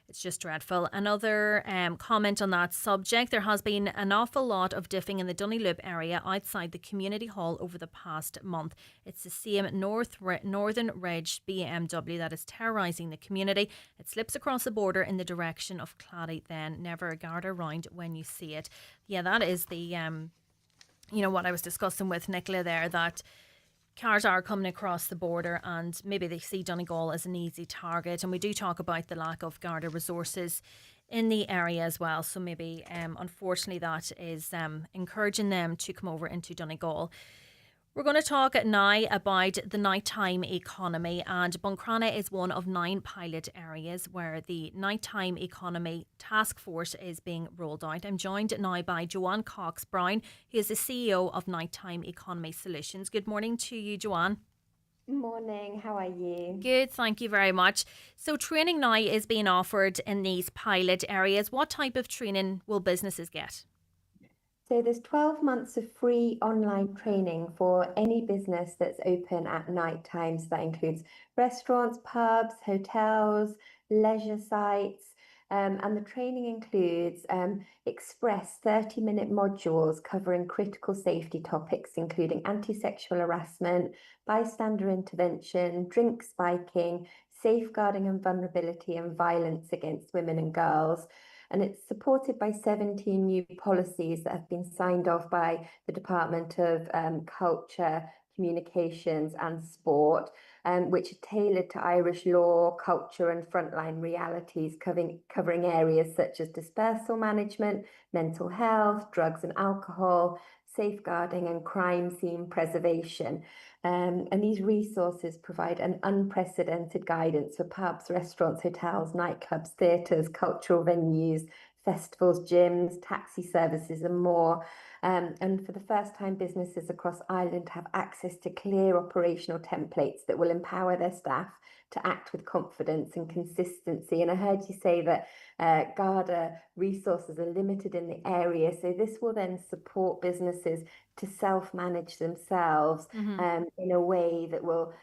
It's just dreadful. Another comment on that subject. There has been an awful lot of diffing in the Dunlealoop area outside the community hall over the past month. It's the same Northern Ridge BMW that is terrorising the community. It slips across the border in the direction of Clady, then never a guard around when you see it. Yeah, that is the, you know, what I was discussing with Nicola there, that cars are coming across the border and maybe they see Donegal as an easy target. And we do talk about the lack of Garda resources in the area as well. So maybe, unfortunately, that is encouraging them to come over into Donegal. We're going to talk now about the nighttime economy, and Buncrana is one of 9 pilot areas where the nighttime economy task force is being rolled out. I'm joined now by Joanne Cox-Brown, who is the CEO of Nighttime Economy Solutions. Good morning to you, Joanne. Morning, how are you? Good, thank you very much. So training now is being offered in these pilot areas. What type of training will businesses get? So there's 12 months of free online training for any business that's open at night time. So that includes restaurants, pubs, hotels, leisure sites. And the training includes express 30-minute modules covering critical safety topics, including anti-sexual harassment, bystander intervention, drink spiking, safeguarding and vulnerability and violence against women and girls. And it's supported by 17 new policies that have been signed off by the Department of Culture, Communications and Sport, which are tailored to Irish law, culture and frontline realities, covering areas such as dispersal management, mental health, drugs and alcohol, safeguarding and crime scene preservation. And these resources provide an unprecedented guidance for pubs, restaurants, hotels, nightclubs, theatres, cultural venues, festivals, gyms, taxi services and more. And for the first time, businesses across Ireland have access to clear operational templates that will empower their staff to act with confidence and consistency. And I heard you say that Garda resources are limited in the area. So this will then support businesses to self-manage themselves in a way that will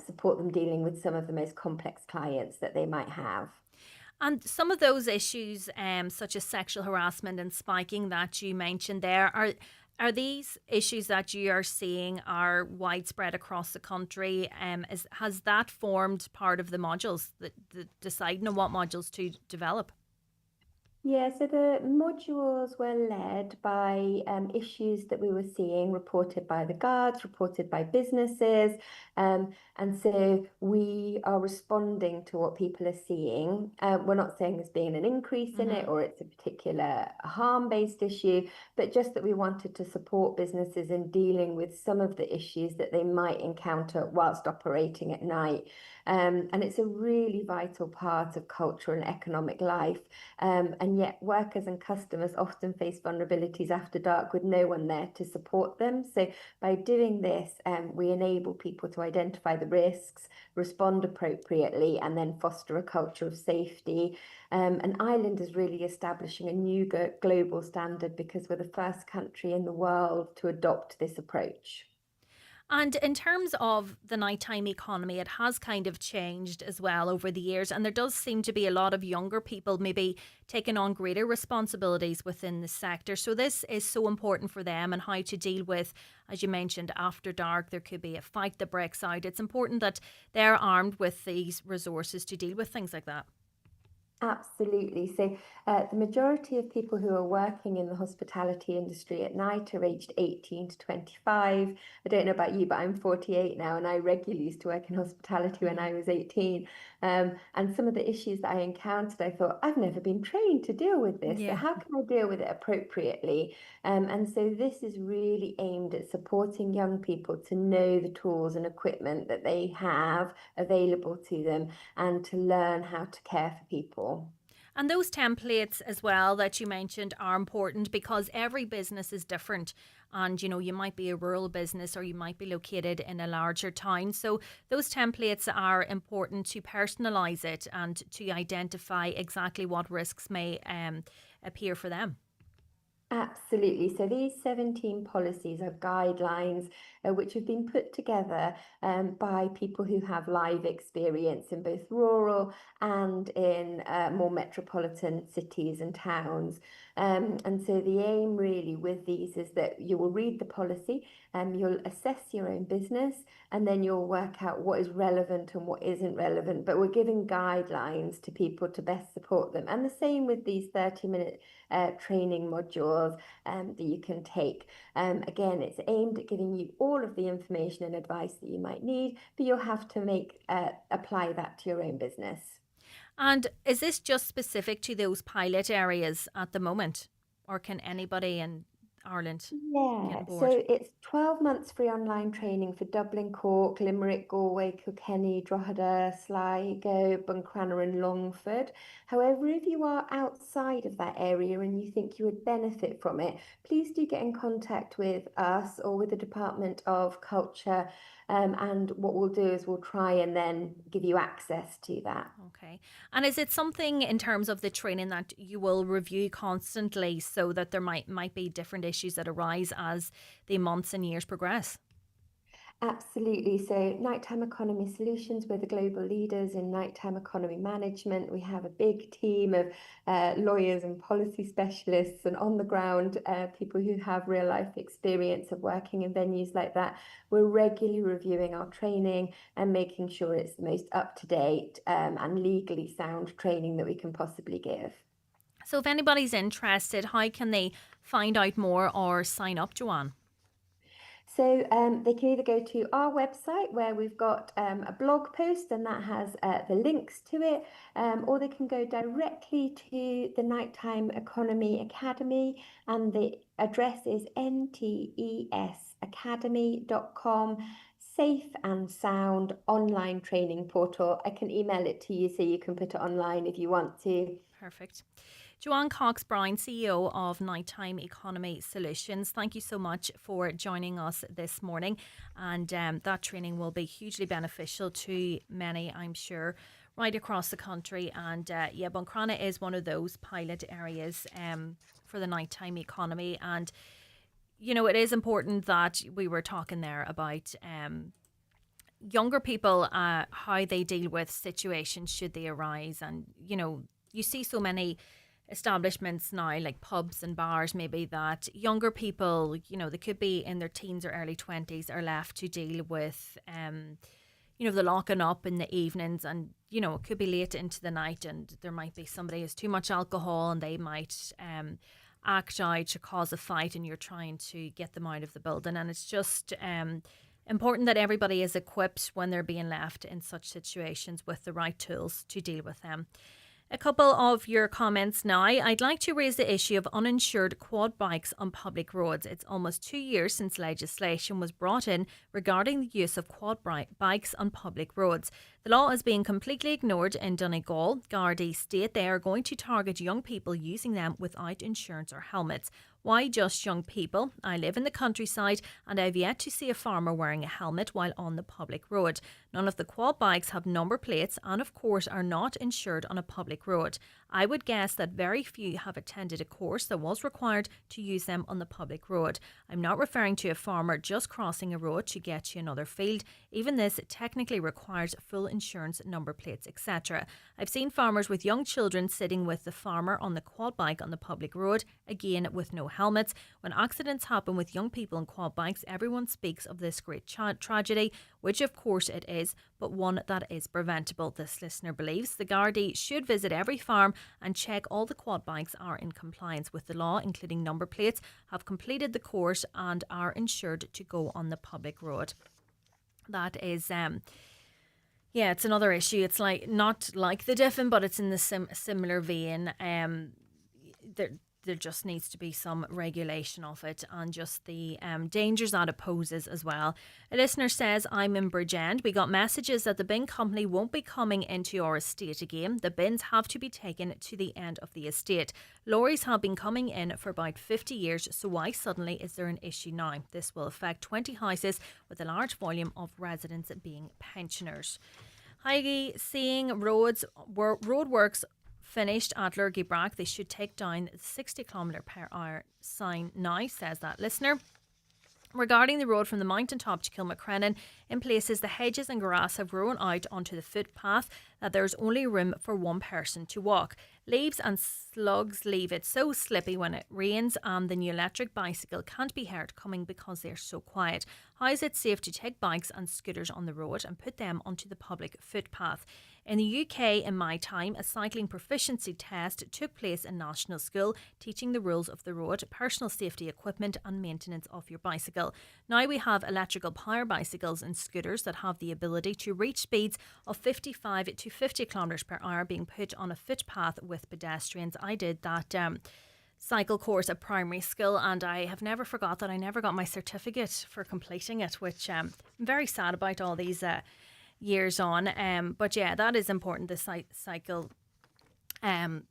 support them dealing with some of the most complex clients that they might have. And some of those issues, such as sexual harassment and spiking that you mentioned there, are these issues that you are seeing are widespread across the country? Has that formed part of the modules, that deciding on what modules to develop? Yeah, so the modules were led by issues that we were seeing reported by the guards, reported by businesses. And so we are responding to what people are seeing. We're not saying there's been an increase in it or it's a particular harm-based issue, but just that we wanted to support businesses in dealing with some of the issues that they might encounter whilst operating at night. And it's a really vital part of cultural and economic life. And yet workers and customers often face vulnerabilities after dark with no one there to support them. So by doing this, we enable people to identify the risks, respond appropriately, and then foster a culture of safety. And Ireland is really establishing a new global standard because we're the first country in the world to adopt this approach. And in terms of the nighttime economy, it has kind of changed as well over the years. And there does seem to be a lot of younger people maybe taking on greater responsibilities within the sector. So this is so important for them, and how to deal with, as you mentioned, after dark, there could be a fight that breaks out. It's important that they're armed with these resources to deal with things like that. Absolutely. So the majority of people who are working in the hospitality industry at night are aged 18 to 25. I don't know about you, but I'm 48 now, and I regularly used to work in hospitality when I was 18. And some of the issues that I encountered, I thought, I've never been trained to deal with this. So how can I deal with it appropriately? And so this is really aimed at supporting young people to know the tools and equipment that they have available to them and to learn how to care for people. And those templates as well that you mentioned are important because every business is different. And, you know, you might be a rural business or you might be located in a larger town. So those templates are important to personalise it and to identify exactly what risks may appear for them. Absolutely. So these 17 policies are guidelines which have been put together by people who have live experience in both rural and in more metropolitan cities and towns. And so the aim really with these is that you will read the policy and you'll assess your own business, and then you'll work out what is relevant and what isn't relevant. But we're giving guidelines to people to best support them. And the same with these 30-minute training modules that you can take. Again, it's aimed at giving you all of the information and advice that you might need, but you'll have to apply that to your own business. And is this just specific to those pilot areas at the moment, or can anybody in Ireland get on board? So it's 12 months free online training for Dublin, Cork, Limerick, Galway, Kilkenny, Drogheda, Sligo, Buncrana and Longford. However, if you are outside of that area and you think you would benefit from it, please do get in contact with us or with the Department of Culture. And what we'll do is we'll try and then give you access to that. Okay. And is it something in terms of the training that you will review constantly so that there might be different issues that arise as the months and years progress? Absolutely. So Nighttime Economy Solutions, we're the global leaders in nighttime economy management. We have a big team of lawyers and policy specialists and on the ground people who have real life experience of working in venues like that. We're regularly reviewing our training and making sure it's the most up-to-date and legally sound training that we can possibly give. So if anybody's interested, how can they find out more or sign up, Joanne? So they can either go to our website where we've got a blog post and that has the links to it, or they can go directly to the Nighttime Economy Academy, and the address is ntesacademy.com. Safe and sound online training portal. I can email it to you so you can put it online if you want to. Perfect. Joanne Cox-Brown, CEO of Nighttime Economy Solutions, thank you so much for joining us this morning. And that training will be hugely beneficial to many, I'm sure, right across the country. And Buncrana is one of those pilot areas for the nighttime economy. And, you know, it is important that we were talking there about younger people, how they deal with situations should they arise. And, you know, you see so many establishments now, like pubs and bars maybe, that younger people, you know, they could be in their teens or early 20s, are left to deal with the locking up in the evenings, and it could be late into the night, and there might be somebody who has too much alcohol, and they might act out to cause a fight, and you're trying to get them out of the building. And it's just important that everybody is equipped when they're being left in such situations with the right tools to deal with them. A couple of your comments now. I'd like to raise the issue of uninsured quad bikes on public roads. It's almost 2 years since legislation was brought in regarding the use of quad bikes on public roads. The law is being completely ignored in Donegal. Gardaí state they are going to target young people using them without insurance or helmets. Why just young people? I live in the countryside and I've yet to see a farmer wearing a helmet while on the public road. None of the quad bikes have number plates and of course are not insured on a public road. I would guess that very few have attended a course that was required to use them on the public road. I'm not referring to a farmer just crossing a road to get to another field. Even this technically requires full insurance, number plates, etc. I've seen farmers with young children sitting with the farmer on the quad bike on the public road, again with no helmets. When accidents happen with young people on quad bikes, everyone speaks of this great tragedy, which of course it is, but one that is preventable. This listener believes the Gardaí should visit every farm and check all the quad bikes are in compliance with the law, including number plates, have completed the course and are insured to go on the public road. That is it's another issue. It's like not like the Diffin, but it's in the similar vein. There just needs to be some regulation of it and just the dangers that it poses as well. A listener says, I'm in Bridgend. We got messages that the bin company won't be coming into our estate again. The bins have to be taken to the end of the estate. Lorries have been coming in for about 50 years, so why suddenly is there an issue now? This will affect 20 houses with a large volume of residents being pensioners. Heidi, seeing roadworks finished at Lurgy-Brack, they should take down the 60 km/h sign now, says that listener. Regarding the road from the mountaintop to Kilmacrennan, in places the hedges and grass have grown out onto the footpath that there is only room for one person to walk. Leaves and slugs leave it so slippy when it rains, and the new electric bicycle can't be heard coming because they're so quiet. How is it safe to take bikes and scooters on the road and put them onto the public footpath? In the UK, in my time, a cycling proficiency test took place in national school, teaching the rules of the road, personal safety equipment and maintenance of your bicycle. Now we have electrical power bicycles and scooters that have the ability to reach speeds of 55 to 50 km/h being put on a footpath with pedestrians. I did that cycle course at primary school and I have never forgot that I never got my certificate for completing it, which I'm very sad about all these years on. But yeah, that is important, the cycle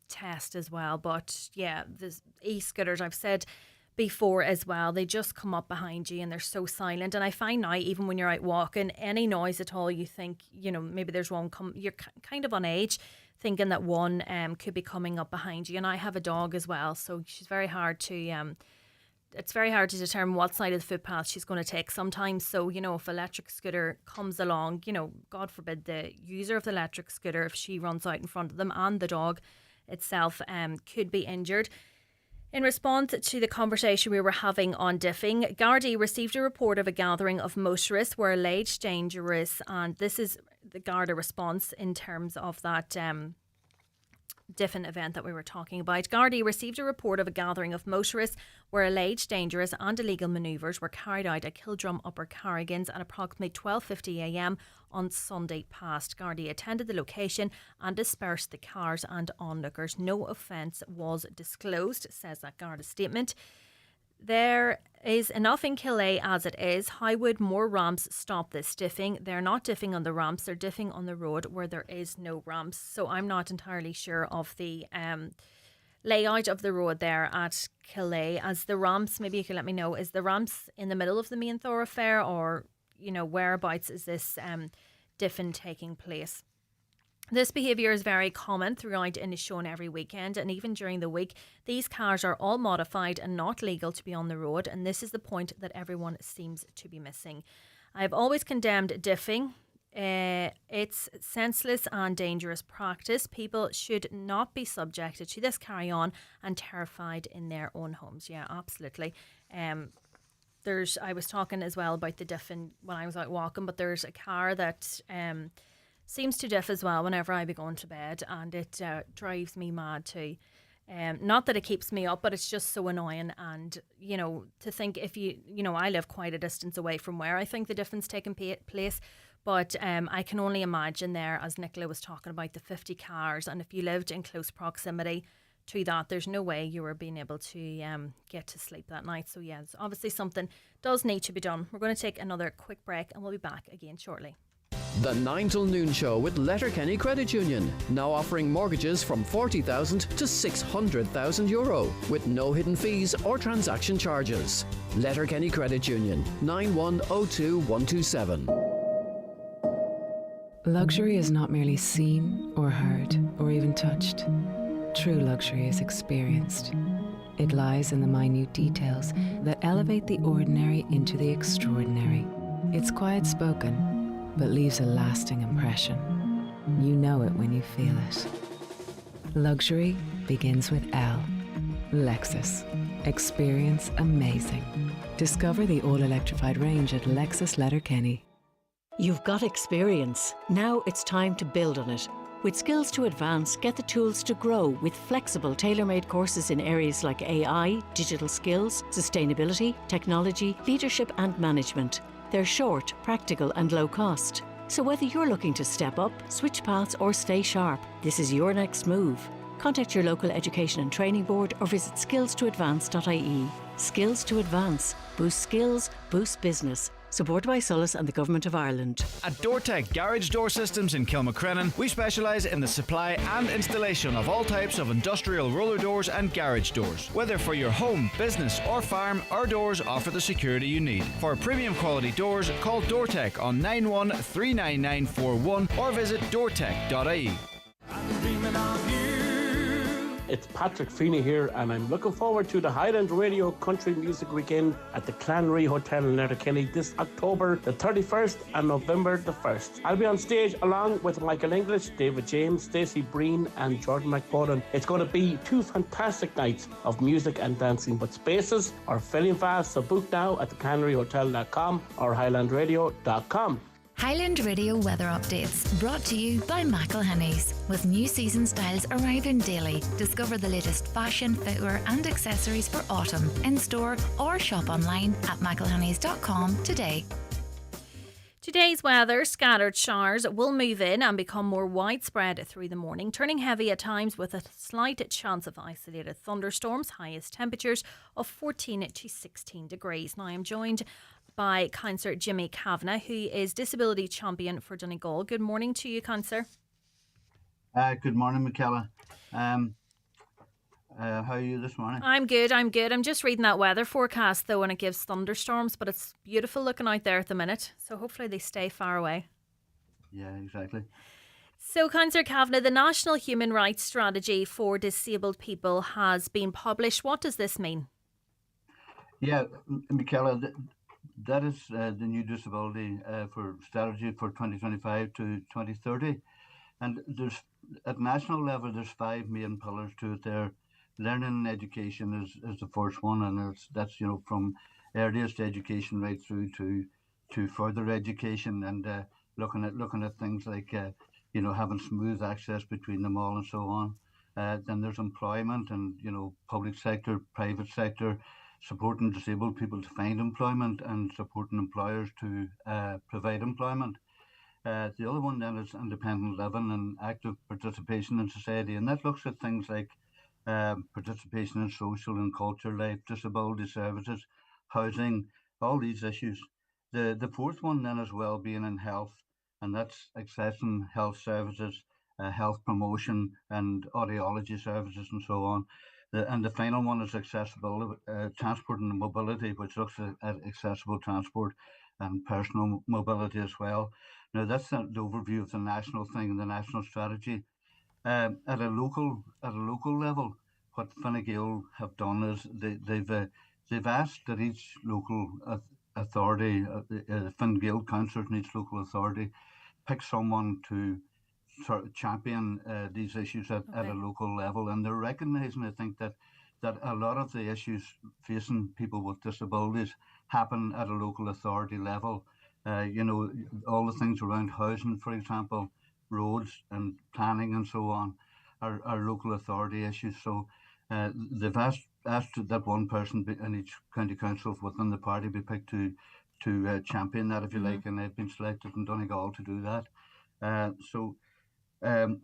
test as well. But yeah, the e-scooters, I've said before as well, they just come up behind you and they're so silent. And I find now, even when you're out walking, any noise at all, you think, maybe there's one you're kind of on edge thinking that one could be coming up behind you. And I have a dog as well, so she's very hard to it's very hard to determine what side of the footpath she's going to take sometimes. So, if electric scooter comes along, God forbid the user of the electric scooter, if she runs out in front of them and the dog itself could be injured. In response to the conversation we were having on diffing, Gardaí received a report of a gathering of motorists were alleged dangerous, and this is the Garda response in terms of that different event that we were talking about. Gardaí received a report of a gathering of motorists where alleged dangerous and illegal manoeuvres were carried out at Kildrum Upper Carrigans at approximately 12:50am on Sunday past. Gardaí attended the location and dispersed the cars and onlookers. No offence was disclosed, says that Garda statement. There is enough in Killeigh as it is. How would more ramps stop this diffing? They're not diffing on the ramps, they're diffing on the road where there is no ramps. So I'm not entirely sure of the layout of the road there at Killeigh. As the ramps, maybe you can let me know, is the ramps in the middle of the main thoroughfare, or whereabouts is this diffing taking place? This behaviour is very common throughout Inishowen every weekend, and even during the week. These cars are all modified and not legal to be on the road, and this is the point that everyone seems to be missing. I've always condemned diffing. It's senseless and dangerous practice. People should not be subjected to this carry-on and terrified in their own homes. Yeah, absolutely. I was talking as well about the diff when I was out walking, but there's a car that seems to diff as well whenever I be going to bed, and it drives me mad too. Not that it keeps me up, but it's just so annoying. And, to think if I live quite a distance away from where I think the difference taking place. But I can only imagine there, as Nicola was talking about, the 50 cars. And if you lived in close proximity to that, there's no way you were being able to get to sleep that night. So, yeah, it's obviously something does need to be done. We're going to take another quick break and we'll be back again shortly. The 9 till noon show with Letterkenny Credit Union, now offering mortgages from €40,000 to €600,000 with no hidden fees or transaction charges. Letterkenny Credit Union, 9102127. Luxury is not merely seen or heard or even touched. True luxury is experienced. It lies in the minute details that elevate the ordinary into the extraordinary. It's quiet spoken, but leaves a lasting impression. You know it when you feel it. Luxury begins with L. Lexus. Experience amazing. Discover the all-electrified range at Lexus Letterkenny. You've got experience. Now it's time to build on it. With Skills to Advance, get the tools to grow with flexible, tailor-made courses in areas like AI, digital skills, sustainability, technology, leadership and management. They're short, practical and low cost. So whether you're looking to step up, switch paths or stay sharp, this is your next move. Contact your local education and training board or visit skillstoadvance.ie. Skills to Advance. Boost skills, boost business. Supported by Solus and the Government of Ireland. At DoorTech Garage Door Systems in Kilmacrennan, we specialise in the supply and installation of all types of industrial roller doors and garage doors. Whether for your home, business or farm, our doors offer the security you need. For premium quality doors, call DoorTech on 9139941 or visit doortech.ie. It's Patrick Feeney here, and I'm looking forward to the Highland Radio Country Music Weekend at the Clanry Hotel in Letterkenny this October the 31st and November the 1st. I'll be on stage along with Michael English, David James, Stacey Breen and Jordan McBoden. It's going to be 2 fantastic nights of music and dancing, but spaces are filling fast, so book now at theclanryhotel.com or highlandradio.com. Highland Radio weather updates brought to you by McElhenny's. With new season styles arriving daily, discover the latest fashion, footwear and accessories for autumn in store or shop online at mcelhennys.com today. Today's weather, scattered showers will move in and become more widespread through the morning, turning heavy at times with a slight chance of isolated thunderstorms, highest temperatures of 14 to 16 degrees. Now I'm joined by Councillor Jimmy Kavanagh, who is Disability Champion for Donegal. Good morning to you, Councillor. Good morning, Michaela. How are you this morning? I'm good. I'm just reading that weather forecast, though, and it gives thunderstorms, but it's beautiful looking out there at the minute, so hopefully they stay far away. Yeah, exactly. So, Councillor Kavanagh, the National Human Rights Strategy for Disabled People has been published. What does this mean? Yeah, Michaela, that is the new disability for strategy for 2025 to 2030. And there's at national level, there's 5 main pillars to it there. Learning and education is the first one, and that's from earliest education right through to further education, and looking at things like having smooth access between them all and so on. Then there's employment and public sector, private sector, supporting disabled people to find employment and supporting employers to provide employment. The other one then is independent living and active participation in society, and that looks at things like participation in social and cultural life, disability services, housing, all these issues. The fourth one then is well-being and health, and that's accessing health services, health promotion and audiology services and so on. And the final one is accessible transport and mobility, which looks at accessible transport and personal mobility as well. Now that's the overview of the national thing and the national strategy. At a local level, what Fine Gael have done is they've asked that each local authority, Fine Gael councillors in each local authority, pick someone to sort of champion these issues at a local level, and they're recognising, I think, that a lot of the issues facing people with disabilities happen at a local authority level. All the things around housing, for example, roads and planning and so on, are local authority issues. So they've asked that one person in each county council within the party be picked to champion that, if you like, and they've been selected in Donegal to do that.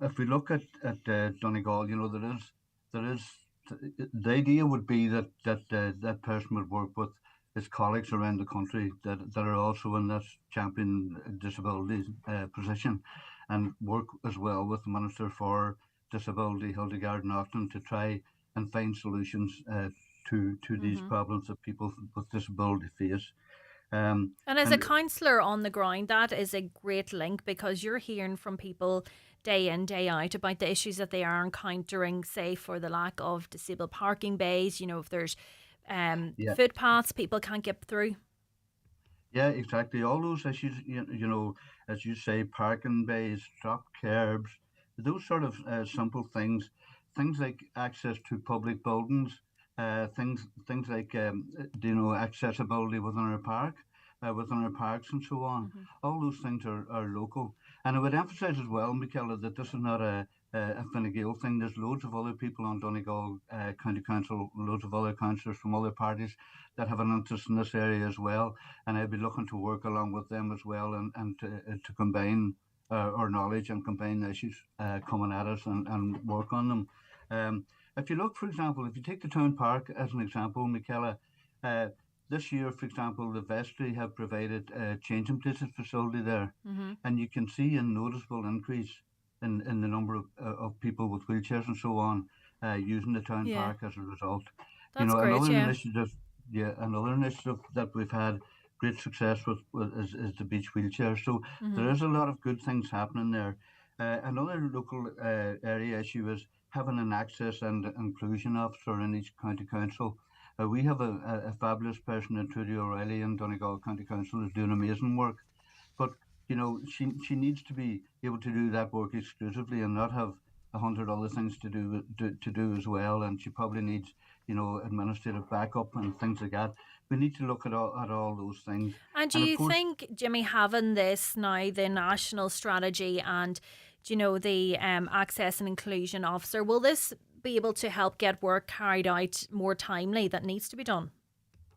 If we look at Donegal, there is the idea would be that that person would work with his colleagues around the country that are also in that champion disability position, and work as well with the Minister for Disability, Hildegard Naughton, to try and find solutions to these problems that people with disability face. And as a councillor on the ground, that is a great link, because you're hearing from people day in, day out about the issues that they are encountering, say, for the lack of disabled parking bays, if there's footpaths people can't get through. Yeah, exactly. All those issues, as you say, parking bays, drop curbs, those sort of simple things like access to public buildings, things like accessibility within our parks and so on. All those things are local. And I would emphasise as well, Michaela, that this is not a Fine Gael thing. There's loads of other people on Donegal County Council, loads of other councillors from other parties that have an interest in this area as well. And I'd be looking to work along with them as well, and to combine our knowledge and combine the issues coming at us and work on them. If you look, for example, if you take the town park as an example, Michaela, this year, for example, the vestry have provided a changing places facility there, and you can see a noticeable increase in the number of people with wheelchairs and so on using the town park as a result. That's great, another initiative that we've had great success with is the beach wheelchair. So there is a lot of good things happening there. Another local area issue is having an access and inclusion officer in each county council. We have a fabulous person in Trudy O'Reilly in Donegal County Council who's doing amazing work, but she needs to be able to do that work exclusively and not have 100 other things to do as well. And she probably needs administrative backup and things like that. We need to look at all those things. And do you think, Jimmy, having this now, the national strategy and the access and inclusion officer, will this be able to help get work carried out more timely that needs to be done?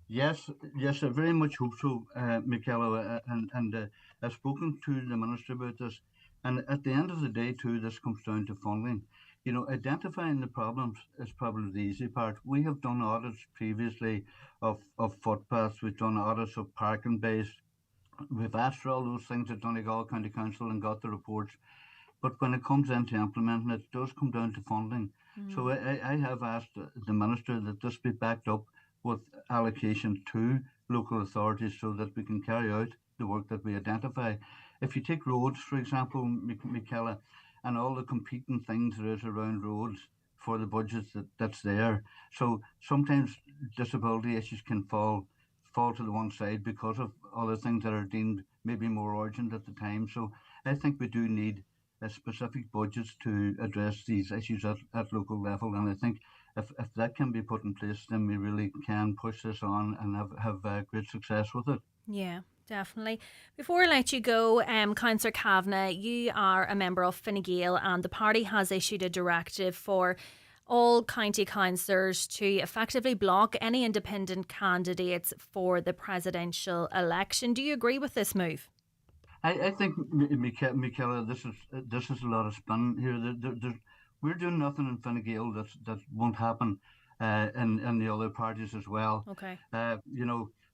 Yes, I very much hope so, Michaela, and I've spoken to the Minister about this, and at the end of the day too, this comes down to funding. Identifying the problems is probably the easy part. We have done audits previously of footpaths, we've done audits of parking bays, we've asked for all those things at Donegal County Council and got the reports. But when it comes into implementing, it does come down to funding. So I have asked the Minister that this be backed up with allocation to local authorities so that we can carry out the work that we identify. If you take roads, for example, Michaela, and all the competing things there is around roads for the budgets that's there. So sometimes disability issues can fall to the one side because of other things that are deemed maybe more urgent at the time. So I think we do need specific budgets to address these issues at local level, and I think if that can be put in place, then we really can push this on and have great success with it. Yeah, definitely. Before I let you go, Councillor Kavanagh, you are a member of Fine Gael, and the party has issued a directive for all county councillors to effectively block any independent candidates for the presidential election. Do you agree with this move? I think, Michaela, this is a lot of spin here. We're doing nothing in Fine Gael that won't happen in the other parties as well. Okay.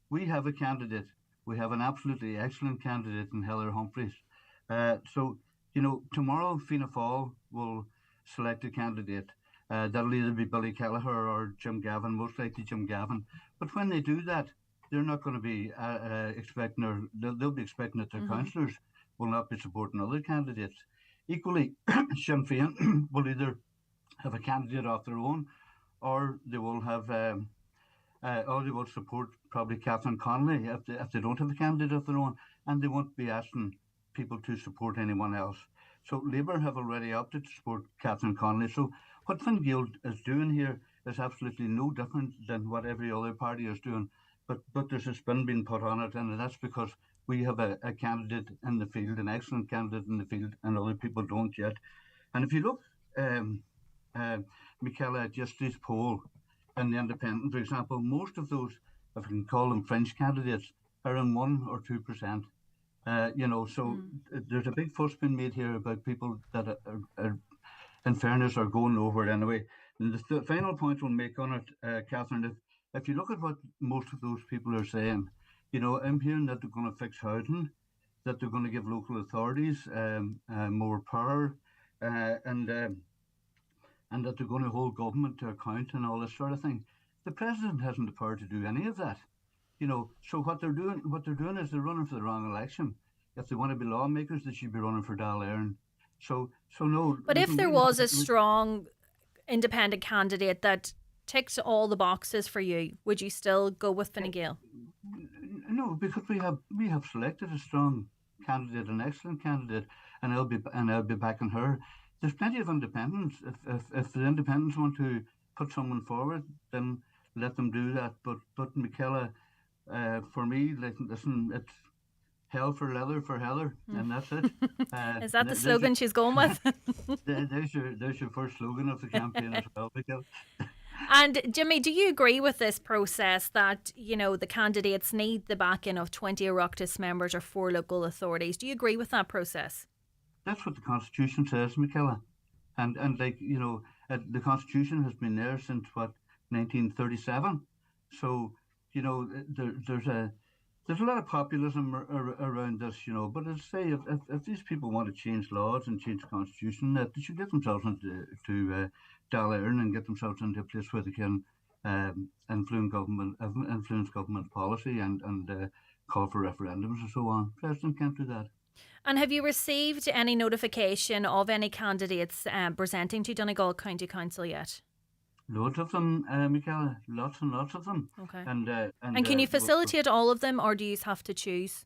We have a candidate. We have an absolutely excellent candidate in Heather Humphreys. So tomorrow Fianna Fáil will select a candidate. That'll either be Billy Kelleher or Jim Gavin, most likely Jim Gavin. But when they do that, they're not going to be expecting, they'll be expecting that their councillors will not be supporting other candidates. Equally, Sinn Féin will either have a candidate of their own, or they will have, or they will support probably Catherine Connolly if they don't have a candidate of their own, and they won't be asking people to support anyone else. So Labour have already opted to support Catherine Connolly. So what Fine Gael is doing here is absolutely no different than what every other party is doing. but there's a spin being put on it, and that's because we have a candidate in the field, an excellent candidate in the field, and other people don't yet. And if you look, Michaela, at yesterday's poll in the Independent, for example, most of those, if you can call them fringe candidates, are in 1 or 2%. So there's a big fuss being made here about people that are in fairness, are going over it anyway. And the final point we'll make on it, Catherine, if you look at what most of those people are saying, I'm hearing that they're going to fix housing, that they're going to give local authorities more power, and that they're going to hold government to account and all this sort of thing. The president hasn't the power to do any of that. So what they're doing is they're running for the wrong election. If they want to be lawmakers, they should be running for Dáil Éireann. So no. But if there was a strong independent candidate that ticked all the boxes for you, would you still go with Fine Gael? No, because we have selected a strong candidate, an excellent candidate, and I'll be backing her. There's plenty of independents. If the independents want to put someone forward, then let them do that. But Michaela, for me, listen, it's hell for leather for Heather, and that's it. Is that the slogan she's going with? there's your first slogan of the campaign as well, Michaela. And Jimmy, do you agree with this process that, the candidates need the backing of 20 Oireachtas members or 4 local authorities? Do you agree with that process? That's what the Constitution says, Michaela. And the Constitution has been there since, 1937. So, there's a lot of populism around this, but as I say, if these people want to change laws and change the Constitution, they should get themselves into Dáil Éireann and get themselves into a place where they can influence government policy and call for referendums and so on. The President can't do that. And have you received any notification of any candidates presenting to Donegal County Council yet? Loads of them, Michaela. Lots and lots of them. Okay. And can you facilitate all of them, or do you have to choose?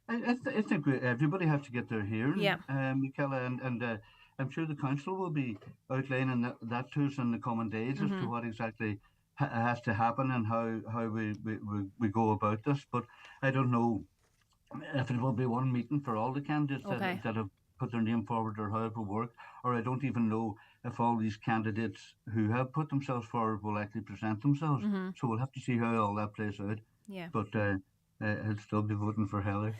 I think everybody has to get their hearing, yeah. Michaela, and I'm sure the council will be outlining that to us in the coming days as to what exactly has to happen and how we go about this. But I don't know if it will be one meeting for all the candidates that have put their name forward or how it will work, or I don't even know if all these candidates who have put themselves forward will actually present themselves. So we'll have to see how all that plays out. Yeah. But I'll still be voting for Heather.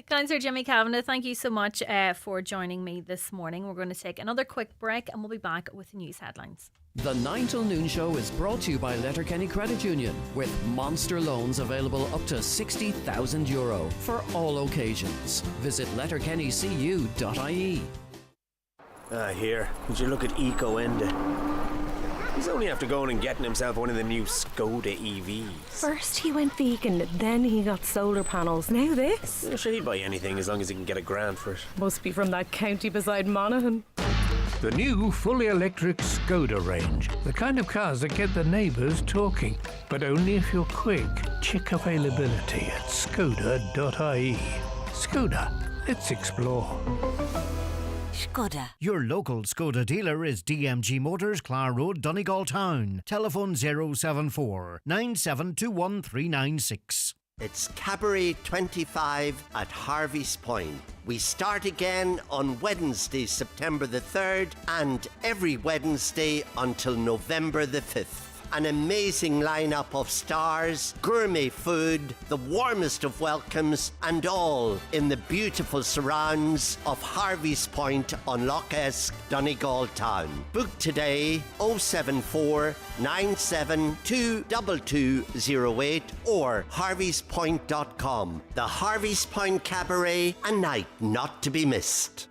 Councillor Jimmy Kavanagh, thank you so much for joining me this morning. We're going to take another quick break and we'll be back with the news headlines. The 9 till noon show is brought to you by Letterkenny Credit Union, with monster loans available up to €60,000 for all occasions. Visit letterkennycu.ie. Here, would you look at Eco Enda? He's only after going and getting himself one of the new Skoda EVs. First he went vegan, then he got solar panels, now this. Sure, he'd buy anything as long as he can get a grant for it. Must be from that county beside Monaghan. The new fully electric Skoda range. The kind of cars that get the neighbours talking. But only if you're quick. Check availability at skoda.ie. Skoda, let's explore. Skoda. Your local Skoda dealer is DMG Motors, Clar Road, Donegal Town. Telephone 074 9721396. It's Cabaret 25 at Harvey's Point. We start again on Wednesday, September the 3rd, and every Wednesday until November the 5th. An amazing lineup of stars, gourmet food, the warmest of welcomes, and all in the beautiful surrounds of Harvey's Point on Lough Esk, Donegal Town. Book today 074 972 2208 or harveyspoint.com. The Harvey's Point Cabaret, a night not to be missed.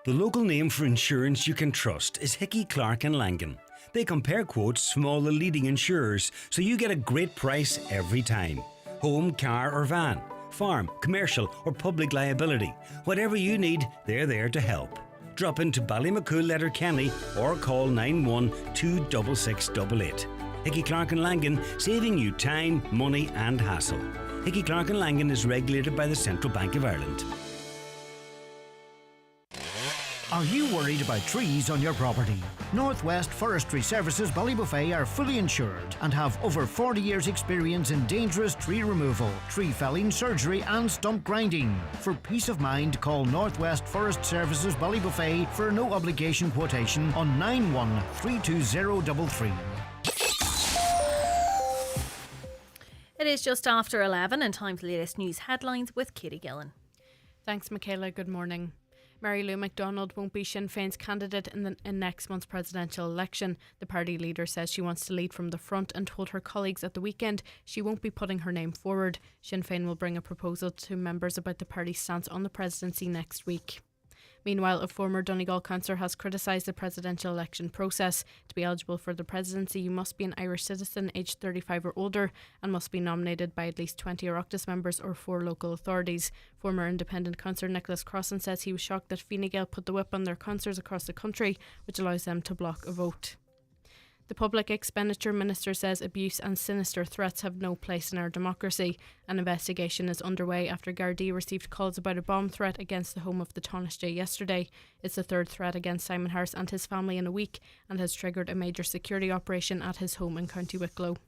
The local name for insurance you can trust is Hickey, Clarke and Langan. They compare quotes from all the leading insurers, so you get a great price every time. Home, car or van, farm, commercial or public liability. Whatever you need, they're there to help. Drop into Ballymacool, Letterkenny or call 91 26688. Hickey, Clarke and Langan, saving you time, money and hassle. Hickey, Clarke and Langan is regulated by the Central Bank of Ireland. Are you worried about trees on your property? Northwest Forestry Services Ballybuffet are fully insured and have over 40 years experience in dangerous tree removal, tree felling, surgery and stump grinding. For peace of mind, call Northwest Forest Services Ballybuffet for a no obligation quotation on 913233. It is just after 11 and time for the latest news headlines with Katie Gillen. Thanks, Michaela. Good morning. Mary Lou McDonald won't be Sinn Féin's candidate in next month's presidential election. The party leader says she wants to lead from the front and told her colleagues at the weekend she won't be putting her name forward. Sinn Féin will bring a proposal to members about the party's stance on the presidency next week. Meanwhile, a former Donegal councillor has criticised the presidential election process. To be eligible for the presidency, you must be an Irish citizen aged 35 or older and must be nominated by at least 20 Oireachtas members or 4 local authorities. Former independent councillor Nicholas Crossan says he was shocked that Fine Gael put the whip on their councillors across the country, which allows them to block a vote. The Public Expenditure Minister says abuse and sinister threats have no place in our democracy. An investigation is underway after Gardaí received calls about a bomb threat against the home of the Taoiseach yesterday. It's the third threat against Simon Harris and his family in a week and has triggered a major security operation at his home in County Wicklow.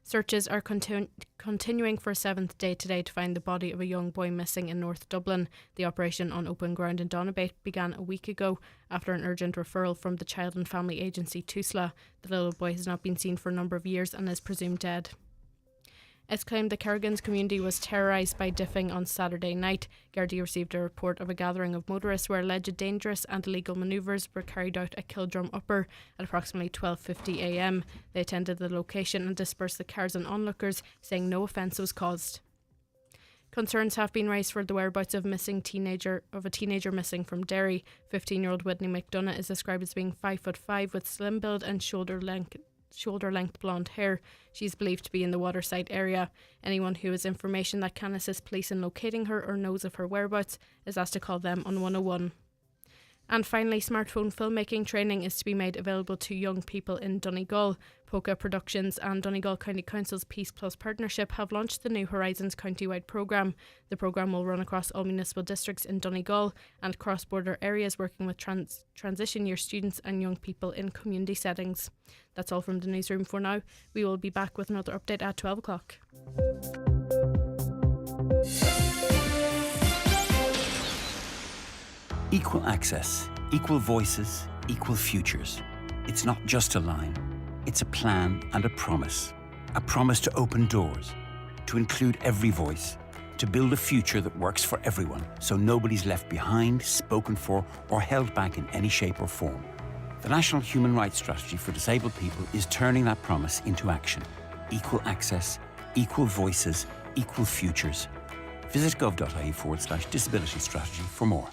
Searches are continuing for a 7th day today to find the body of a young boy missing in North Dublin. The operation on open ground in Donabate began a week ago after an urgent referral from the Child and Family Agency Creeslough. The little boy has not been seen for a number of years and is presumed dead. It's claimed the Kerrigan's community was terrorised by diffing on Saturday night. Gardaí received a report of a gathering of motorists where alleged dangerous and illegal manoeuvres were carried out at Kildrum Upper at approximately 12:50 a.m. They attended the location and dispersed the cars and onlookers, saying no offence was caused. Concerns have been raised for the whereabouts of a teenager missing from Derry. 15-year-old Whitney McDonough is described as being 5'5" with slim build and shoulder-length blonde hair. She's believed to be in the Waterside area. Anyone who has information that can assist police in locating her or knows of her whereabouts is asked to call them on 101. And finally, smartphone filmmaking training is to be made available to young people in Donegal. Polka Productions and Donegal County Council's Peace Plus partnership have launched the New Horizons county-wide programme. The programme will run across all municipal districts in Donegal and cross-border areas, working with transition year students and young people in community settings. That's all from the newsroom for now. We will be back with another update at 12 o'clock. Equal access, equal voices, equal futures. It's not just a line. It's a plan and a promise. A promise to open doors, to include every voice, to build a future that works for everyone, so nobody's left behind, spoken for, or held back in any shape or form. The National Human Rights Strategy for Disabled People is turning that promise into action. Equal access, equal voices, equal futures. Visit gov.ie/disability strategy for more.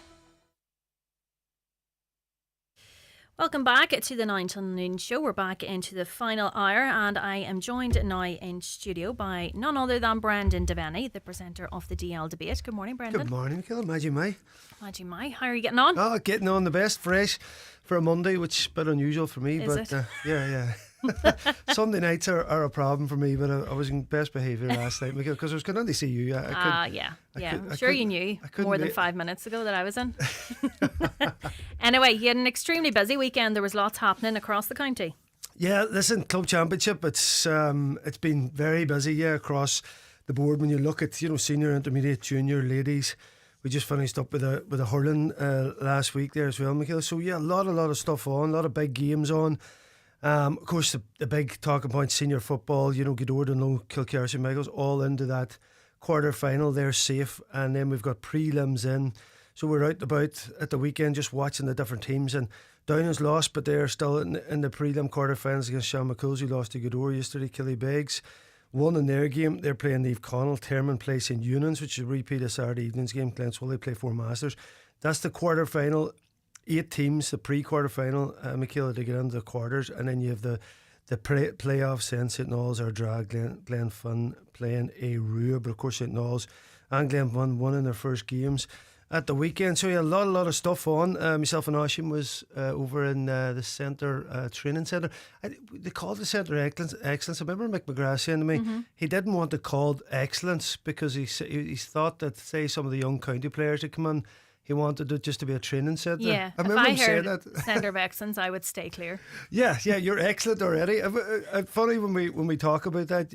Welcome back to the 9 till noon show. We're back into the final hour and I am joined now in studio by none other than Brendan Devaney, the presenter of the DL debate. Good morning, Brendan. Good morning, Michaela. Imagine me. Imagine me. How are you getting on? Oh, getting on the best, fresh for a Monday, which is a bit unusual for me. Is but it? Yeah. Sunday nights are a problem for me, but I was in best behaviour last night because I was going to see you. Yeah. I'm sure you knew more than 5 minutes ago that I was in. Anyway, you had an extremely busy weekend. There was lots happening across the county. Yeah, listen, club championship. It's been very busy. Across the board. When you look at senior, intermediate, junior, ladies. We just finished up with a hurling last week there as well, Michaela. So yeah, a lot of stuff on, a lot of big games on. Of course, the big talking point, senior football, Gidord and Kilkerra St Michael's all into that quarter final. They're safe, and then we've got prelims in. So we're out and about at the weekend just watching the different teams. And Downing's lost, but they're still in the prelim quarter finals against Sean McCool's, who lost to Gidord yesterday. Killybegs won in their game. They're playing Neve Connell. Termon play St Eunan's, which is a repeat of Saturday evening's game. Glenswell, they play Four Masters. That's the quarter final. 8 teams, the pre-quarter final, Michaela, to get into the quarters, and then you have the playoffs. Then St Noel's are drag, Glenfin playing a Rua, but of course St Noel's and Glenfin won in their first games at the weekend. So yeah, a lot of stuff on. Myself and Oisin was over in the centre training centre. They called the centre excellence. I remember Mick McGrath saying to me he didn't want it called excellence because he thought that, say, some of the young county players had come in, he wanted it just to be a training centre. Yeah, I remember him saying heard that. Centre of Excellence, I would stay clear. Yeah, you're excellent already. Funny when we talk about that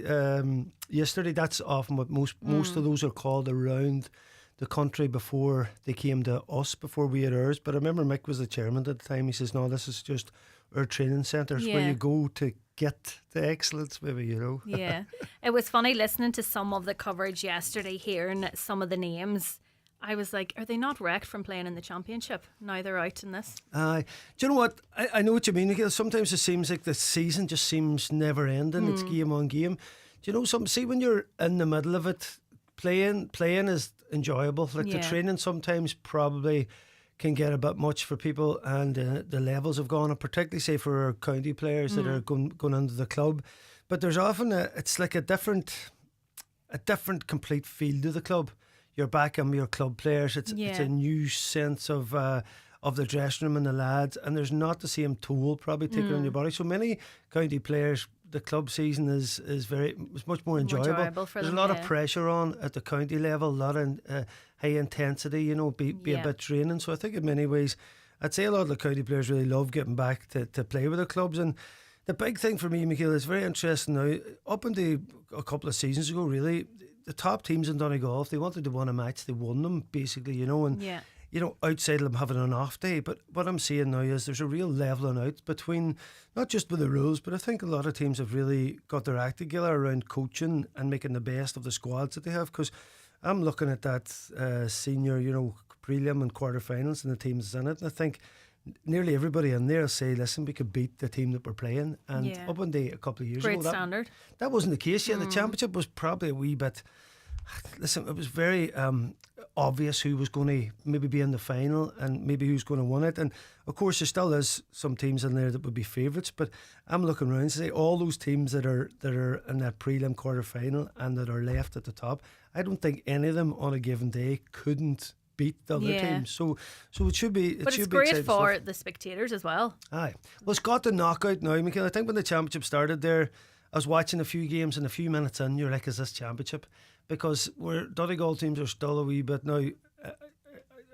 yesterday. That's often what most of those are called around the country before they came to us, before we had ours. But I remember Mick was the chairman at the time. He says, "No, this is just our training centres where you go to get the excellence." Maybe Yeah, it was funny listening to some of the coverage yesterday, hearing some of the names. I was like, are they not wrecked from playing in the Championship? Now they're out in this. Do you know what? I know what you mean, Michaela. Sometimes it seems like the season just seems never ending. It's game on game. Do you know something? See, when you're in the middle of it, playing is enjoyable. Like the training sometimes probably can get a bit much for people, and the levels have gone up, particularly say for our county players that are going into the club. But there's often it's like a different complete feel to the club. You're back in your club players. It's a new sense of the dressing room and the lads, and there's not the same toll probably taken on your body. So many county players, the club season is much more enjoyable. For there's them, a lot of pressure on at the county level, a lot of high intensity, be a bit draining. So I think in many ways, I'd say a lot of the county players really love getting back to play with their clubs. And the big thing for me, Michaela, is very interesting now. Up until a couple of seasons ago, really, the top teams in Donegal, if they wanted to win a match, they won them, basically, and outside of them having an off day. But what I'm seeing now is there's a real levelling out between, not just with the rules, but I think a lot of teams have really got their act together around coaching and making the best of the squads that they have. Because I'm looking at that senior, prelim and quarterfinals and the teams in it, and I think nearly everybody in there say, listen, we could beat the team that we're playing. And up until a couple of years Great ago, standard. That wasn't the case yet. The Championship was probably a wee bit, listen, it was very obvious who was going to maybe be in the final and maybe who's going to win it. And of course there still is some teams in there that would be favourites, but I'm looking around to say all those teams that are in that prelim quarter final and that are left at the top, I don't think any of them on a given day couldn't beat the other teams. So it should be. But should it's be great exciting for stuff. the spectators as well. Aye. Well, it's got the knockout now, Michaela. I think when the Championship started there, I was watching a few games and a few minutes in, you're like, is this Championship? Because where Donegal teams are still a wee bit now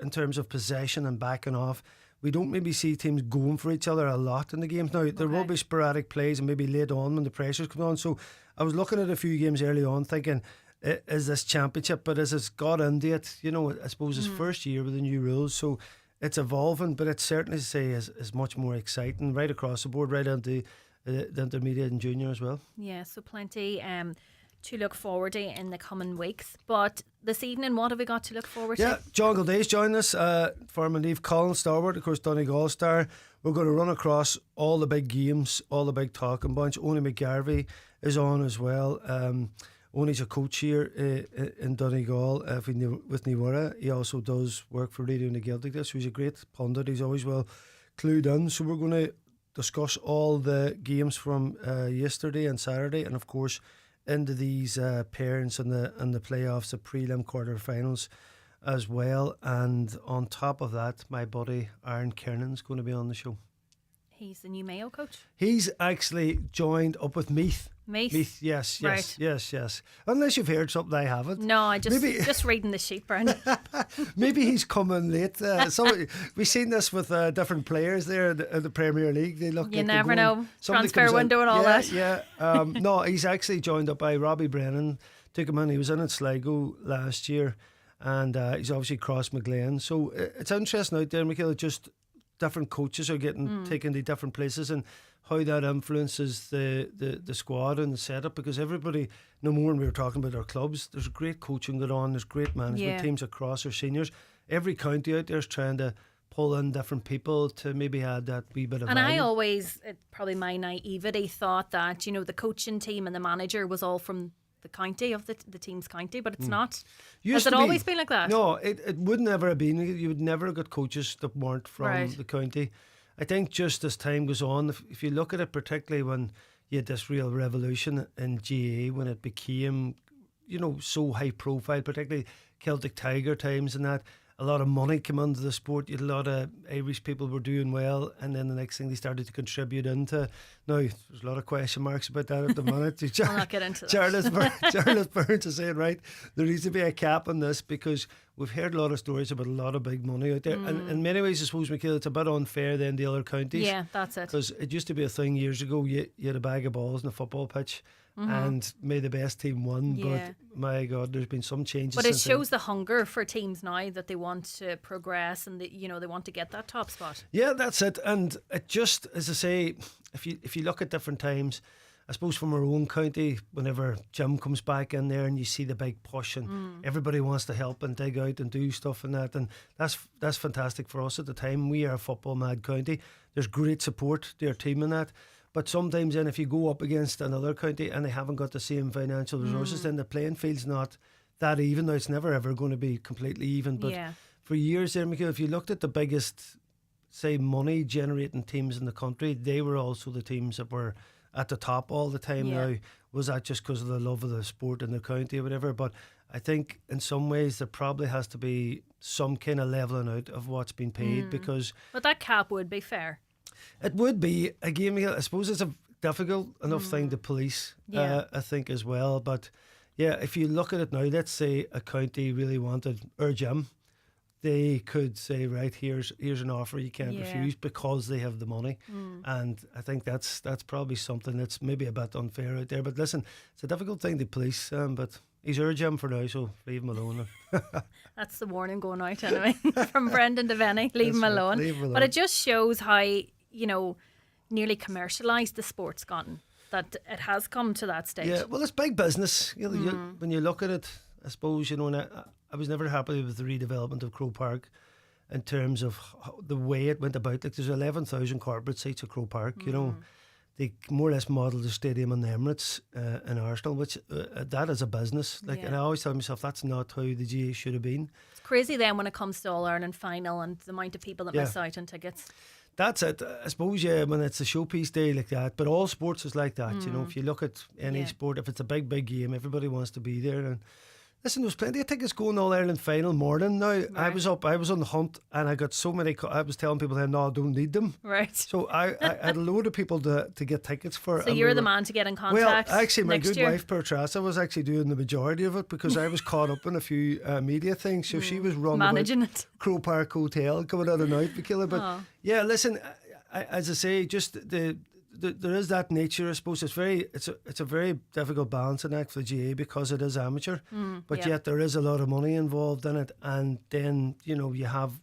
in terms of possession and backing off, we don't maybe see teams going for each other a lot in the games. Now, there will be sporadic plays and maybe late on when the pressure's coming on. So I was looking at a few games early on thinking, is this Championship? But as it's got into it, I suppose it's first year with the new rules, so it's evolving, but it's certainly to say is much more exciting right across the board, right into the intermediate and junior as well. Yeah, so plenty to look forward to in the coming weeks. But this evening, what have we got to look forward to? Yeah, John Gilday's joined us, former Neve Collins stalwart, of course, Donegal star. We're going to run across all the big games, all the big talking bunch. Oni McGarvey is on as well. Oni's a coach here in Donegal with Niwara. He also does work for Radio na Gaeltacht, so he's a great pundit. He's always well clued in. So we're going to discuss all the games from yesterday and Saturday, and of course into these pairings and the playoffs, the prelim quarterfinals as well. And on top of that, my buddy Aaron Kiernan's going to be on the show. He's the new Mayo coach. He's actually joined up with Meath. Meath, yes. Right. Unless you've heard something I haven't. No, I just reading the sheet, Brendan. Maybe he's coming late. We've seen this with different players there in the Premier League. They look. You like never know. Transfer window and all that. Yeah. No, he's actually joined up by Robbie Brennan. Took him in. He was in at Sligo last year, and he's obviously crossed McGlen. So it's interesting out there, Michaela. Just different coaches are getting taken to different places, and how that influences the squad and the setup, because everybody, no more when we were talking about our clubs, there's great coaching going on, there's great management teams across our seniors. Every county out there is trying to pull in different people to maybe add that wee bit of and value. I always, probably my naivety, thought that the coaching team and the manager was all from the county of the team's county, but it's not. Has it always been like that? No, it would never have been. You would never have got coaches that weren't from the county. I think just as time goes on, if you look at it, particularly when you had this real revolution in GA, when it became, so high profile, particularly Celtic Tiger times and that, a lot of money came into the sport. You had a lot of Irish people were doing well, and then the next thing they started to contribute into. Now, there's a lot of question marks about that at the minute. I'll not get into that. Charles Burns is saying, right, there needs to be a cap on this, because we've heard a lot of stories about a lot of big money out there. And in many ways, I suppose, Michaela, it's a bit unfair than the other counties. Yeah, that's it. Because it used to be a thing years ago, you had a bag of balls in a football pitch and may the best team won. Yeah. But my God, there's been some changes. But it since shows the hunger for teams now that they want to progress and they want to get that top spot. Yeah, that's it. And it just, as I say, if you look at different times, I suppose from our own county, whenever Jim comes back in there and you see the big push and everybody wants to help and dig out and do stuff and that, and that's fantastic for us at the time. We are a football mad county. There's great support to our team in that. But sometimes then if you go up against another county and they haven't got the same financial resources, then the playing field's not that even. Now, it's never ever going to be completely even. But for years there, Michaela, if you looked at the biggest, say, money generating teams in the country, they were also the teams that were at the top all the time. Now, was that just because of the love of the sport in the county or whatever? But I think in some ways there probably has to be some kind of levelling out of what's been paid because... But that cap would be fair. It would be. Again, I suppose it's a difficult enough thing to police, I think, as well. But yeah, if you look at it now, let's say a county really wanted our gym, they could say, right, here's an offer you can't refuse because they have the money. And I think that's probably something that's maybe a bit unfair out there. But listen, it's a difficult thing to police, but he's our gym for now, so leave him alone. That's the warning going out anyway from Brendan Devaney. Leave him alone. But it just shows how, nearly commercialised the sport's gotten, that it has come to that stage. Yeah, well, it's big business. When you look at it, I suppose, and I was never happy with the redevelopment of Croke Park in terms of the way it went about. Like, there's 11,000 corporate seats at Croke Park, they more or less modelled the stadium in the Emirates in Arsenal, which that is a business. And I always tell myself that's not how the GA should have been. It's crazy then when it comes to All-Ireland final and the amount of people that miss out on tickets. That's it. I suppose, when it's a showpiece day like that, but all sports is like that. If you look at any sport, if it's a big game, everybody wants to be there. And listen, there was plenty of tickets going All Ireland final morning. Now, I was on the hunt and I got so many. I was telling people then, no, I don't need them. Right. So I had a load of people to get tickets for. So you're the man to get in contact. Well, actually, my good year. wife Pertrasa was actually doing the majority of it because I was caught up in a few media things. So she was running managing it. Croke Park Hotel, coming out and out, Michaela. But yeah, listen, as I say, just there is that nature. I suppose it's a very difficult balancing act for the GA because it is amateur, but yet there is a lot of money involved in it, and then you have,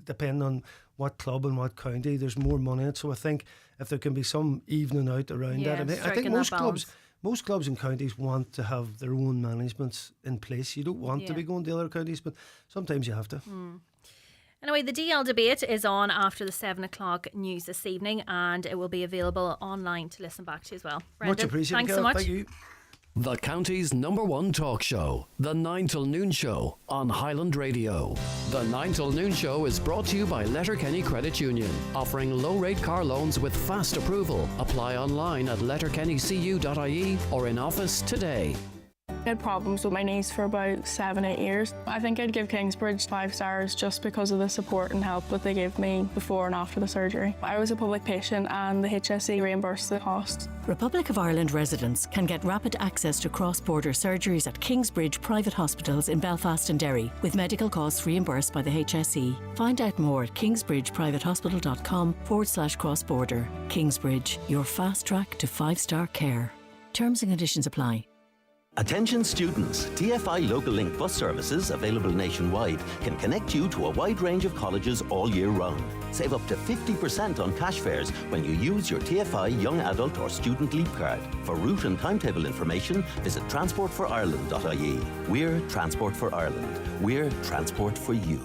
depending on what club and what county, there's more money in it. So I think if there can be some evening out around that, I think most clubs and counties want to have their own managements in place. You don't want to be going to other counties, but sometimes you have to. Anyway, the DL debate is on after the 7 o'clock news this evening, and it will be available online to listen back to as well. Brendan, much appreciated. Thanks so much. Thank you. The county's #1 talk show, The 9 till Noon Show on Highland Radio. The 9 till Noon Show is brought to you by Letterkenny Credit Union, offering low-rate car loans with fast approval. Apply online at letterkennycu.ie or in office today. I had problems with my knees for about 7-8 years. I think I'd give Kingsbridge 5 stars just because of the support and help that they gave me before and after the surgery. I was a public patient and the HSE reimbursed the cost. Republic of Ireland residents can get rapid access to cross-border surgeries at Kingsbridge private hospitals in Belfast and Derry, with medical costs reimbursed by the HSE. Find out more at kingsbridgeprivatehospital.com/cross-border. Kingsbridge, your fast track to 5-star care. Terms and conditions apply. Attention students, TFI Local Link bus services, available nationwide, can connect you to a wide range of colleges all year round. Save up to 50% on cash fares when you use your TFI Young Adult or Student Leap Card. For route and timetable information, visit transportforireland.ie. We're Transport for Ireland. We're Transport for you.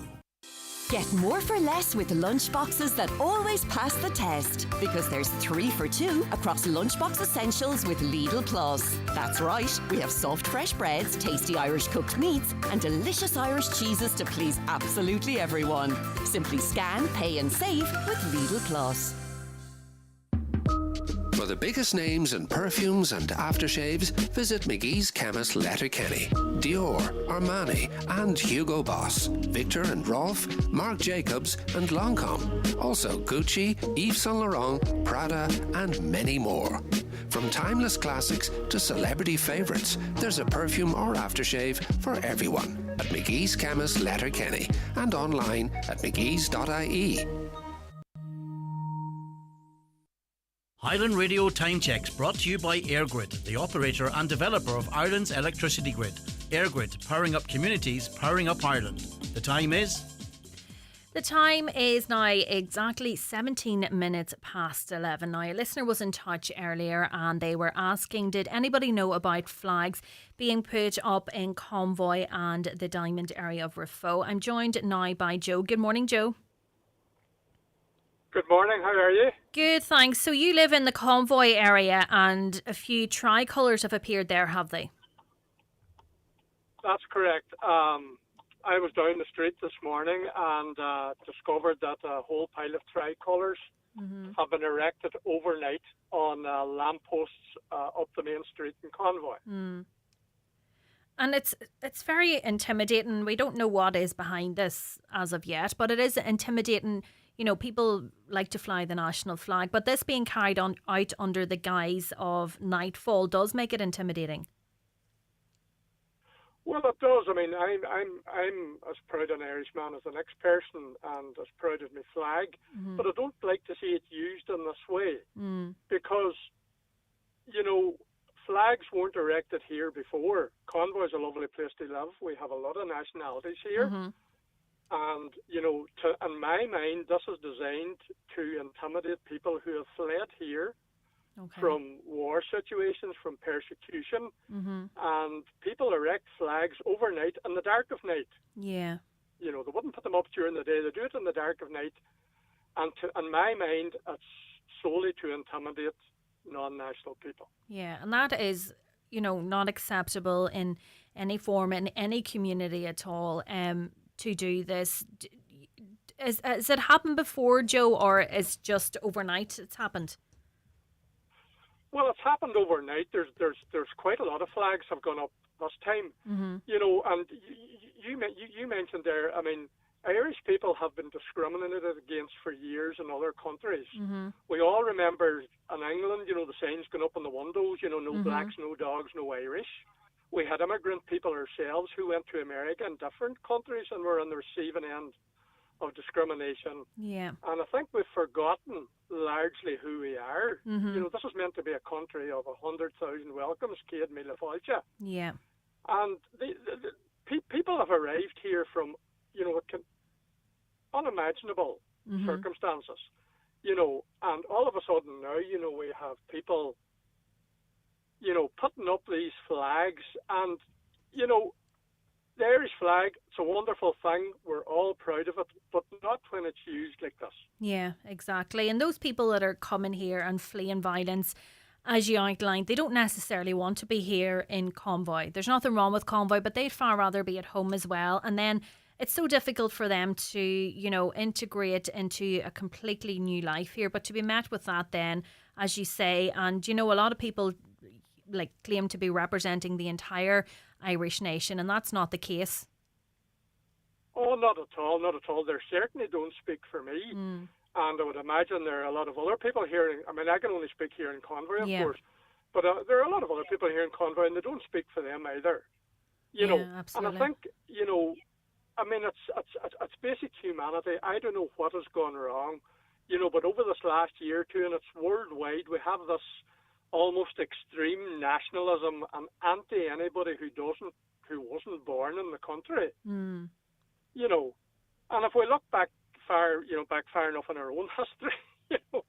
Get more for less with lunchboxes that always pass the test. Because there's 3 for 2 across Lunchbox Essentials with Lidl Plus. That's right, we have soft fresh breads, tasty Irish cooked meats, and delicious Irish cheeses to please absolutely everyone. Simply scan, pay and save with Lidl Plus. For the biggest names in perfumes and aftershaves, visit McGee's Chemist Letterkenny. Dior, Armani and Hugo Boss, Victor and Rolf, Marc Jacobs and Lancôme. Also Gucci, Yves Saint Laurent, Prada and many more. From timeless classics to celebrity favourites, there's a perfume or aftershave for everyone at McGee's Chemist Letterkenny and online at mcgees.ie. Highland Radio Time Checks brought to you by EirGrid, the operator and developer of Ireland's electricity grid. EirGrid, powering up communities, powering up Ireland. The time is... The time is now exactly 17 minutes past 11. Now, a listener was in touch earlier and they were asking, did anybody know about flags being put up in Convoy and the Diamond area of Rifo? I'm joined now by Joe. Good morning, Joe. Good morning, how are you? Good, thanks. So you live in the Convoy area and a few tricolours have appeared there, have they? That's correct. I was down the street this morning and discovered that a whole pile of tricolours have been erected overnight on lampposts up the main street in Convoy. And it's very intimidating. We don't know what is behind this as of yet, but it is intimidating. You know, people like to fly the national flag, but this being carried out under the guise of nightfall does make it intimidating. Well, it does. I mean, I'm as proud an Irishman as the next person and as proud of my flag, but I don't like to see it used in this way because, you know, flags weren't erected here before. Convoy is a lovely place to live. We have a lot of nationalities here. And, you know, in my mind, this is designed to intimidate people who have fled here from war situations, from persecution. And people erect flags overnight in the dark of night. Yeah. You know, they wouldn't put them up during the day. They do it in the dark of night. And in my mind, it's solely to intimidate non-national people. Yeah, and that is, you know, not acceptable in any form, in any community at all. To do this, has it happened before, Joe, or is just overnight it's happened? Well, it's happened overnight. There's quite a lot of flags have gone up this time. You know, and you mentioned there. I mean, Irish people have been discriminated against for years in other countries. We all remember in England, you know, the signs going up on the windows. You know, no blacks, no dogs, no Irish. We had immigrant people ourselves who went to America and different countries and were on the receiving end of discrimination. Yeah. And I think we've forgotten largely who we are. You know, this is meant to be a country of 100,000 welcomes, Céad Míle Fáilte. Yeah. And people have arrived here from, you know, unimaginable circumstances. You know, and all of a sudden now, you know, we have people, you know, putting up these flags and, you know, the Irish flag, it's a wonderful thing. We're all proud of it, but not when it's used like this. Yeah, exactly. And those people that are coming here and fleeing violence, as you outlined, they don't necessarily want to be here in Convoy. There's nothing wrong with Convoy, but they'd far rather be at home as well. And then it's so difficult for them to, you know, integrate into a completely new life here. But to be met with that then, as you say, and, you know, a lot of people like claim to be representing the entire Irish nation, and that's not the case. Oh, not at all, not at all. They certainly don't speak for me. And I would imagine there are a lot of other people here. I mean, I can only speak here in Convoy, of course, but there are a lot of other people here in Convoy, and they don't speak for them either. You know, absolutely. And I think, you know, I mean, it's basic humanity. I don't know what has gone wrong, you know, but over this last year or two, and it's worldwide, we have this almost extreme nationalism and anti anybody who wasn't born in the country. You know, and if we look back far enough in our own history, you know,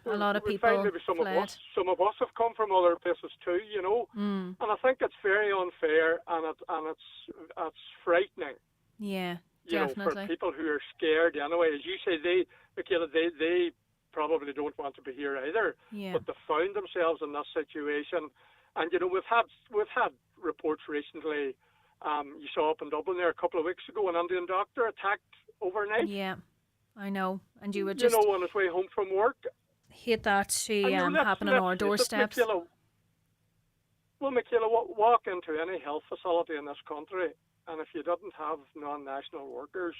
a lot of people find maybe some of us have come from other places too, you know, and I think it's very unfair and it's frightening. Yeah, you definitely. know, for people who are scared anyway. As you say, Michaela, they probably don't want to be here either. But they found themselves in this situation, and you know, we've had reports recently. You saw up in Dublin there a couple of weeks ago an Indian doctor attacked overnight. Yeah, I know. And you would just, you know, on his way home from work. Hate that to happen on our doorsteps. Michaela, walk into any health facility in this country, and if you didn't have non-national workers,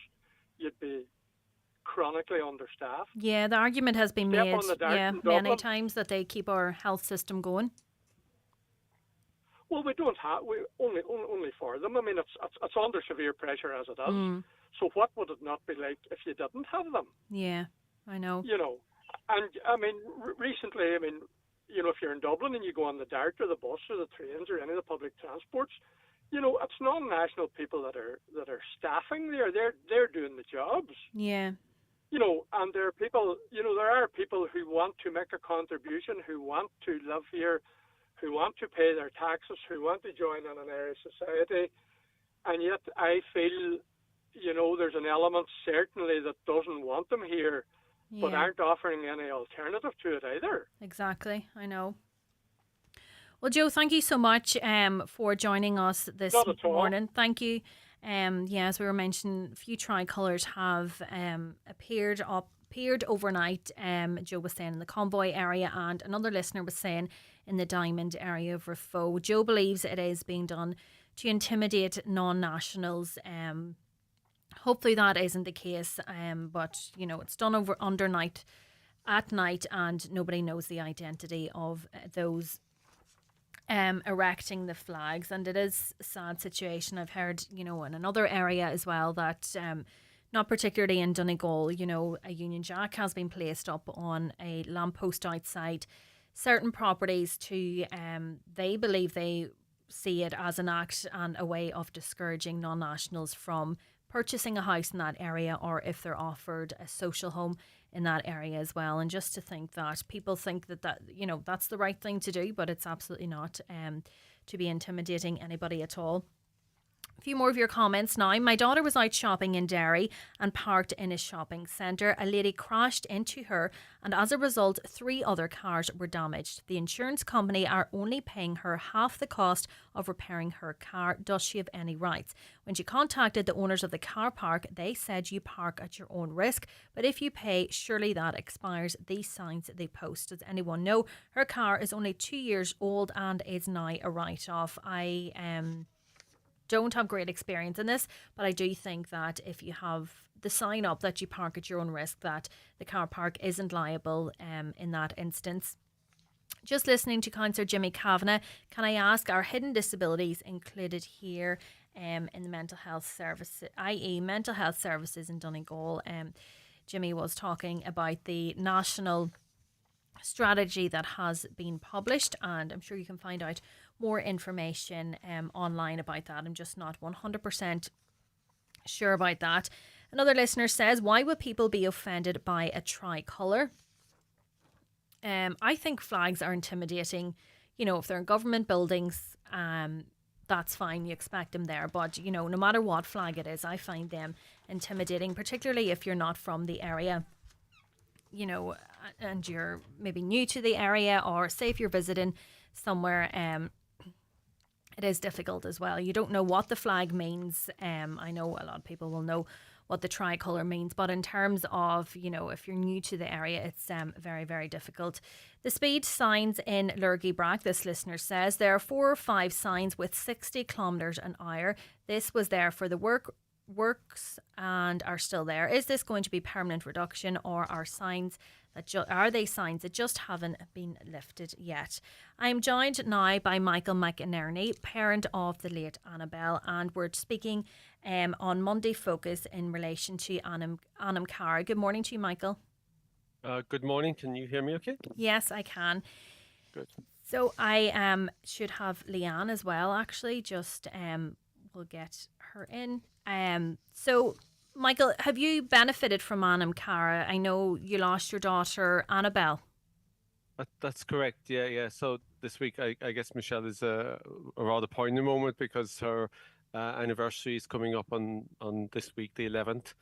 you'd be chronically understaffed. Yeah, the argument has been Step made, on the dart in many Dublin. times that they keep our health system going. Well, we don't have only for them. I mean, it's under severe pressure as it is. So what would it not be like if you didn't have them? Yeah, I know. You know, and I mean, recently, I mean, you know, if you're in Dublin and you go on the dart or the bus or the trains or any of the public transports, you know, it's non-national people that are staffing there. They're doing the jobs. Yeah. You know, and there are people. You know, there are people who want to make a contribution, who want to live here, who want to pay their taxes, who want to join in an Irish society, and yet I feel, you know, there's an element certainly that doesn't want them here, but aren't offering any alternative to it either. Exactly, I know. Well, Joe, thank you so much for joining us this morning. Thank you. As we were mentioning, a few tricolours have appeared overnight. Joe was saying in the Convoy area, and another listener was saying in the Diamond area of Rafo. Joe believes it is being done to intimidate non-nationals. Hopefully that isn't the case, but you know, it's done at night, and nobody knows the identity of those erecting the flags, and it is a sad situation. I've heard, you know, in another area as well that not particularly in Donegal, you know, a Union Jack has been placed up on a lamppost outside certain properties to they believe they see it as an act and a way of discouraging non-nationals from purchasing a house in that area, or if they're offered a social home in that area as well. And just to think that people think that you know, that's the right thing to do, but it's absolutely not to be intimidating anybody at all. A few more of your comments now. My daughter was out shopping in Derry and parked in a shopping centre. A lady crashed into her, and as a result, 3 other cars were damaged. The insurance company are only paying her half the cost of repairing her car. Does she have any rights? When she contacted the owners of the car park, they said you park at your own risk, but if you pay, surely that expires. These signs they post. Does anyone know? Her car is only 2 years old and is now a write-off. I don't have great experience in this, but I do think that if you have the sign up that you park at your own risk, that the car park isn't liable in that instance. Just listening to Councillor Jimmy Kavanagh, can I ask, are hidden disabilities included here in the mental health service, i.e. mental health services in Donegal? Jimmy was talking about the national strategy that has been published, and I'm sure you can find out more information online about that. I'm just not 100% sure about that. Another listener says, why would people be offended by a tricolour? I think flags are intimidating. You know, if they're in government buildings, that's fine, you expect them there, but you know, no matter what flag it is, I find them intimidating, particularly if you're not from the area, you know, and you're maybe new to the area, or say if you're visiting somewhere, it is difficult as well. You don't know what the flag means. I know a lot of people will know what the tricolour means, but in terms of, you know, if you're new to the area, it's very, very difficult. The speed signs in Lurgy-Brack, this listener says, there are 4 or 5 signs with 60 kilometres an hour. This was there for the works and are still there. Is this going to be permanent reduction, or are signs that are they signs that just haven't been lifted yet? I'm joined now by Michael McInerney, parent of the late Annabelle, and we're speaking on Monday Focus in relation to Anam Cara. Good morning to you, Michael. Good morning. Can you hear me okay? Yes, I can. Good. So I should have Leanne as well, actually. Just we'll get her in. So Michael, have you benefited from Anam Cara? I know you lost your daughter Annabelle. That's correct. Yeah. So this week, I guess Michelle is a rather poignant moment, because her anniversary is coming up on this week, the 11th.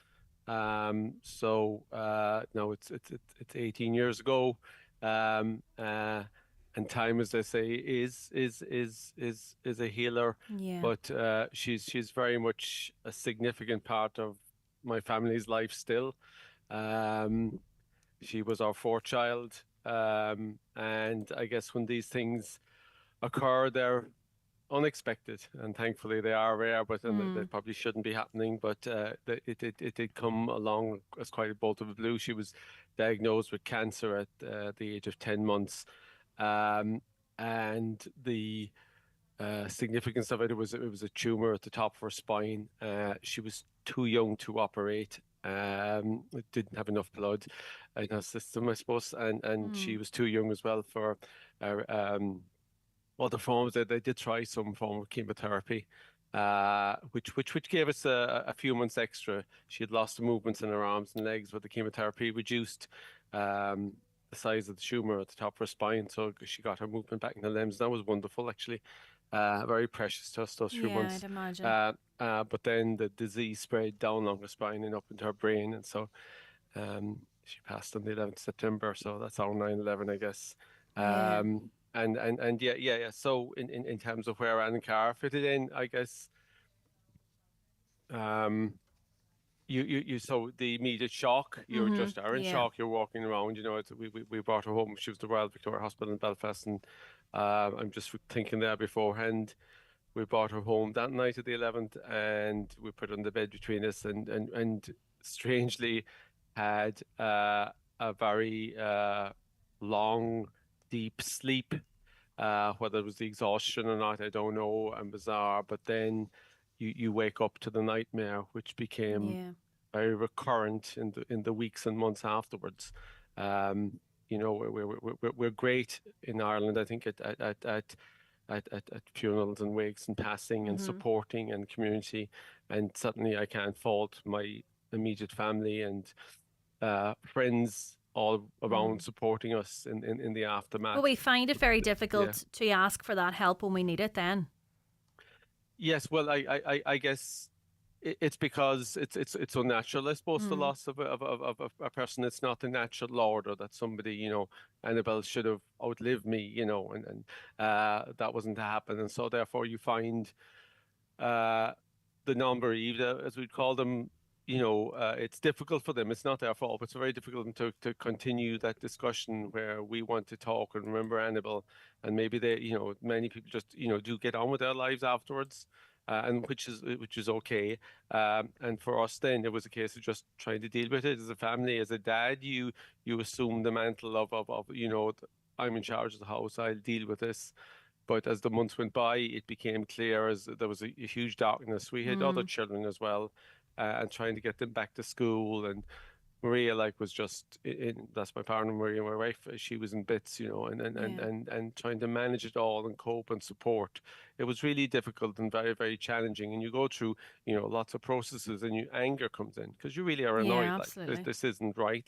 So no, it's 18 years ago, and time, as they say, is a healer. Yeah. But she's very much a significant part of my family's life still. She was our 4th child, and I guess when these things occur, they're unexpected, and thankfully they are rare, but they probably shouldn't be happening. But it did come along as quite a bolt of the blue. She was diagnosed with cancer at the age of 10 months, and the significance of it was a tumor at the top of her spine. She was too young to operate. It didn't have enough blood in her system, I suppose, and she was too young as well for other forms. They did try some form of chemotherapy, which gave us a few months extra. She had lost the movements in her arms and legs, but the chemotherapy reduced the size of the tumor at the top of her spine, so she got her movement back in the limbs. That was wonderful, actually. Very precious to us, those few months. I'd imagine. But then the disease spread down along her spine and up into her brain, and so she passed on the 11th of September. So that's our 9/11, I guess. And yeah. So in terms of where Anam Cara fitted in, I guess. You so the immediate shock, you're just are in shock. You're walking around, we brought her home. She was the Royal Victoria Hospital in Belfast, and I'm just thinking there beforehand. We brought her home that night of the 11th, and we put her on the bed between us, and strangely had a very long, deep sleep. Whether it was the exhaustion or not, I don't know, and bizarre. But then you wake up to the nightmare, which became very recurrent in the weeks and months afterwards. We're great in Ireland, I think, at funerals and wakes and passing and supporting and community. And certainly I can't fault my immediate family and friends all around supporting us in the aftermath. But we find it very difficult to ask for that help when we need it then. Yes, well, I guess it's because it's unnatural, I suppose, the loss of a person. It's not the natural order that somebody, Annabelle should have outlived me, and that wasn't to happen. And so therefore you find the non-bereaved, as we'd call them, it's difficult for them. It's not their fault, but it's very difficult to continue that discussion where we want to talk and remember Annabelle, and maybe they, many people just, do get on with their lives afterwards, and which is okay. And for us, then it was a case of just trying to deal with it as a family, as a dad. You assume the mantle of I'm in charge of the house. I'll deal with this. But as the months went by, it became clear as there was a huge darkness. We had other children as well. And trying to get them back to school, and Maria was just that's my partner, Maria, my wife. She was in bits, and trying to manage it all and cope and support. It was really difficult and very, very challenging. And you go through, lots of processes, and anger comes in because you really are annoyed. This isn't right,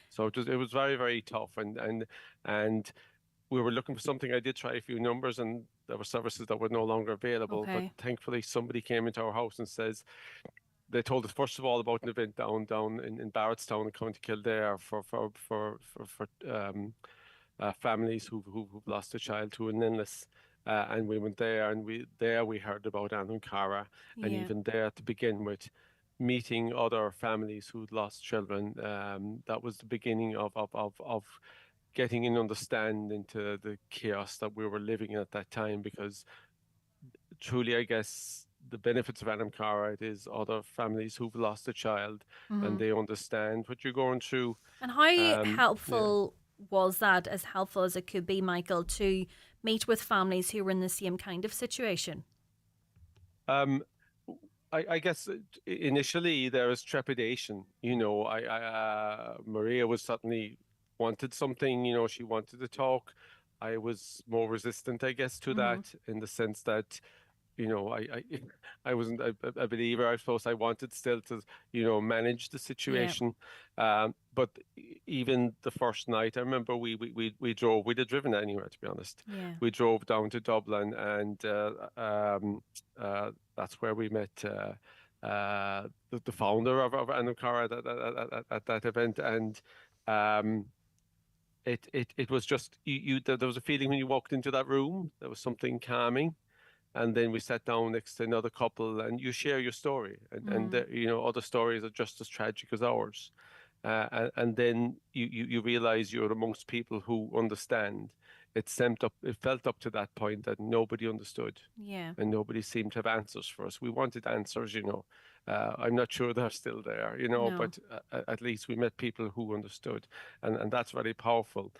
So it was very, very tough, and we were looking for something. I did try a few numbers, and there were services that were no longer available. But thankfully, somebody came into our house and says they told us first of all about an event down in Barrettstown in County Kildare for families who've lost a child to an illness. And we went there, and we heard about Anam Cara, and even there to begin with, meeting other families who'd lost children. That was the beginning of getting an understanding to the chaos that we were living in at that time, because truly, I guess, the benefits of Anam Cara, it is other families who've lost a child and they understand what you're going through. And how helpful was that, as helpful as it could be, Michael, to meet with families who were in the same kind of situation? I guess initially there was trepidation. Maria was certainly wanted something, she wanted to talk. I was more resistant, I guess, to that, in the sense that, I wasn't a believer. I suppose I wanted still to, manage the situation. But even the first night, I remember we drove. We'd have driven anywhere, to be honest. We drove down to Dublin, and that's where we met the founder of Anam Cara at that event, and it was just there was a feeling when you walked into that room. There was something calming, and then we sat down next to another couple, and you share your story, and other stories are just as tragic as ours, and then you realize you're amongst people who understand it felt up to that point that nobody understood. Yeah. And nobody seemed to have answers for us. We wanted answers, I'm not sure they're still there, No. but at least we met people who understood. And that's very powerful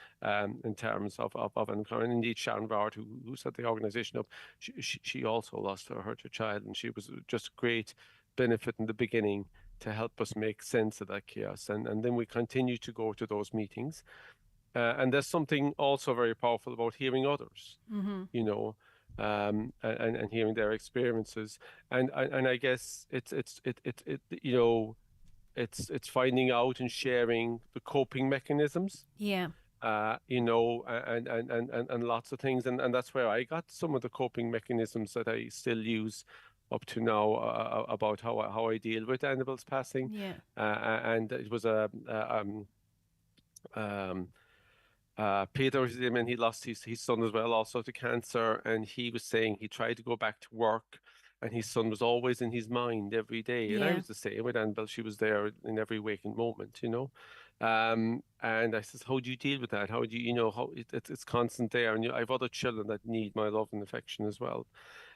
in terms of Anam Cara. And indeed, Sharon Bard, who set the organisation up, she also lost her child, and she was just a great benefit in the beginning to help us make sense of that chaos. And then we continue to go to those meetings. And there's something also very powerful about hearing others, and hearing their experiences. And I guess it's finding out and sharing the coping mechanisms. Yeah. And lots of things. And that's where I got some of the coping mechanisms that I still use up to now about how I deal with Annabelle's passing. Yeah. And it was Peter, and he lost his son as well, also to cancer. And he was saying he tried to go back to work, and his son was always in his mind every day. And I Yeah. was the same with Annabelle. She was there in every waking moment, And I says, how do you deal with that? How do you, how it's constant there? And I have other children that need my love and affection as well.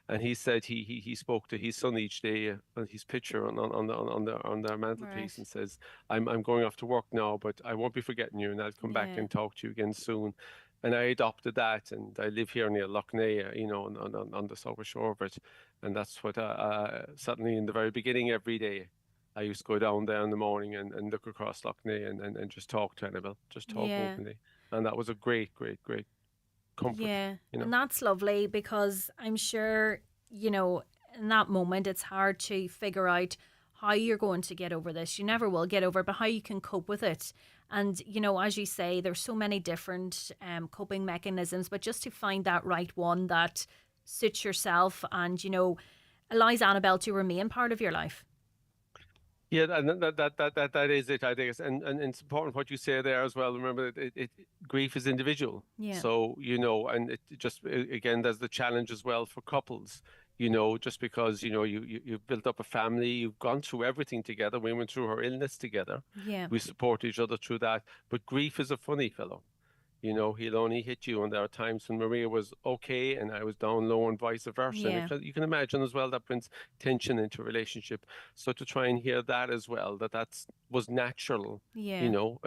And he said he spoke to his son each day on his picture on their mantelpiece, Right. and says, I'm going off to work now, but I won't be forgetting you, and I'll come back Yeah. and talk to you again soon. And I adopted that, and I live here near Lough Neagh, on the south shore of it. And that's what certainly in the very beginning every day, I used to go down there in the morning and look across Lough Neagh and just talk to Annabelle, just talk Yeah. openly. And that was a great, great, great comfort. Yeah. you know. And that's lovely, because I'm sure, in that moment it's hard to figure out how you're going to get over this. You never will get over it, but how you can cope with it. And, as you say, there's so many different coping mechanisms, but just to find that right one that suits yourself and, allows Annabelle to remain part of your life. Yeah, and that is it, I think. And it's important what you say there as well. Remember, grief is individual. Yeah. So, and it just, again, there's the challenge as well for couples. Just because, you've built up a family, you've gone through everything together. We went through her illness together. Yeah. We support each other through that. But grief is a funny fellow. He'll only hit you. And there are times when Maria was okay and I was down low, and vice versa. Yeah. And you can imagine as well that brings tension into a relationship. So to try and hear that as well, that was natural. Yeah. You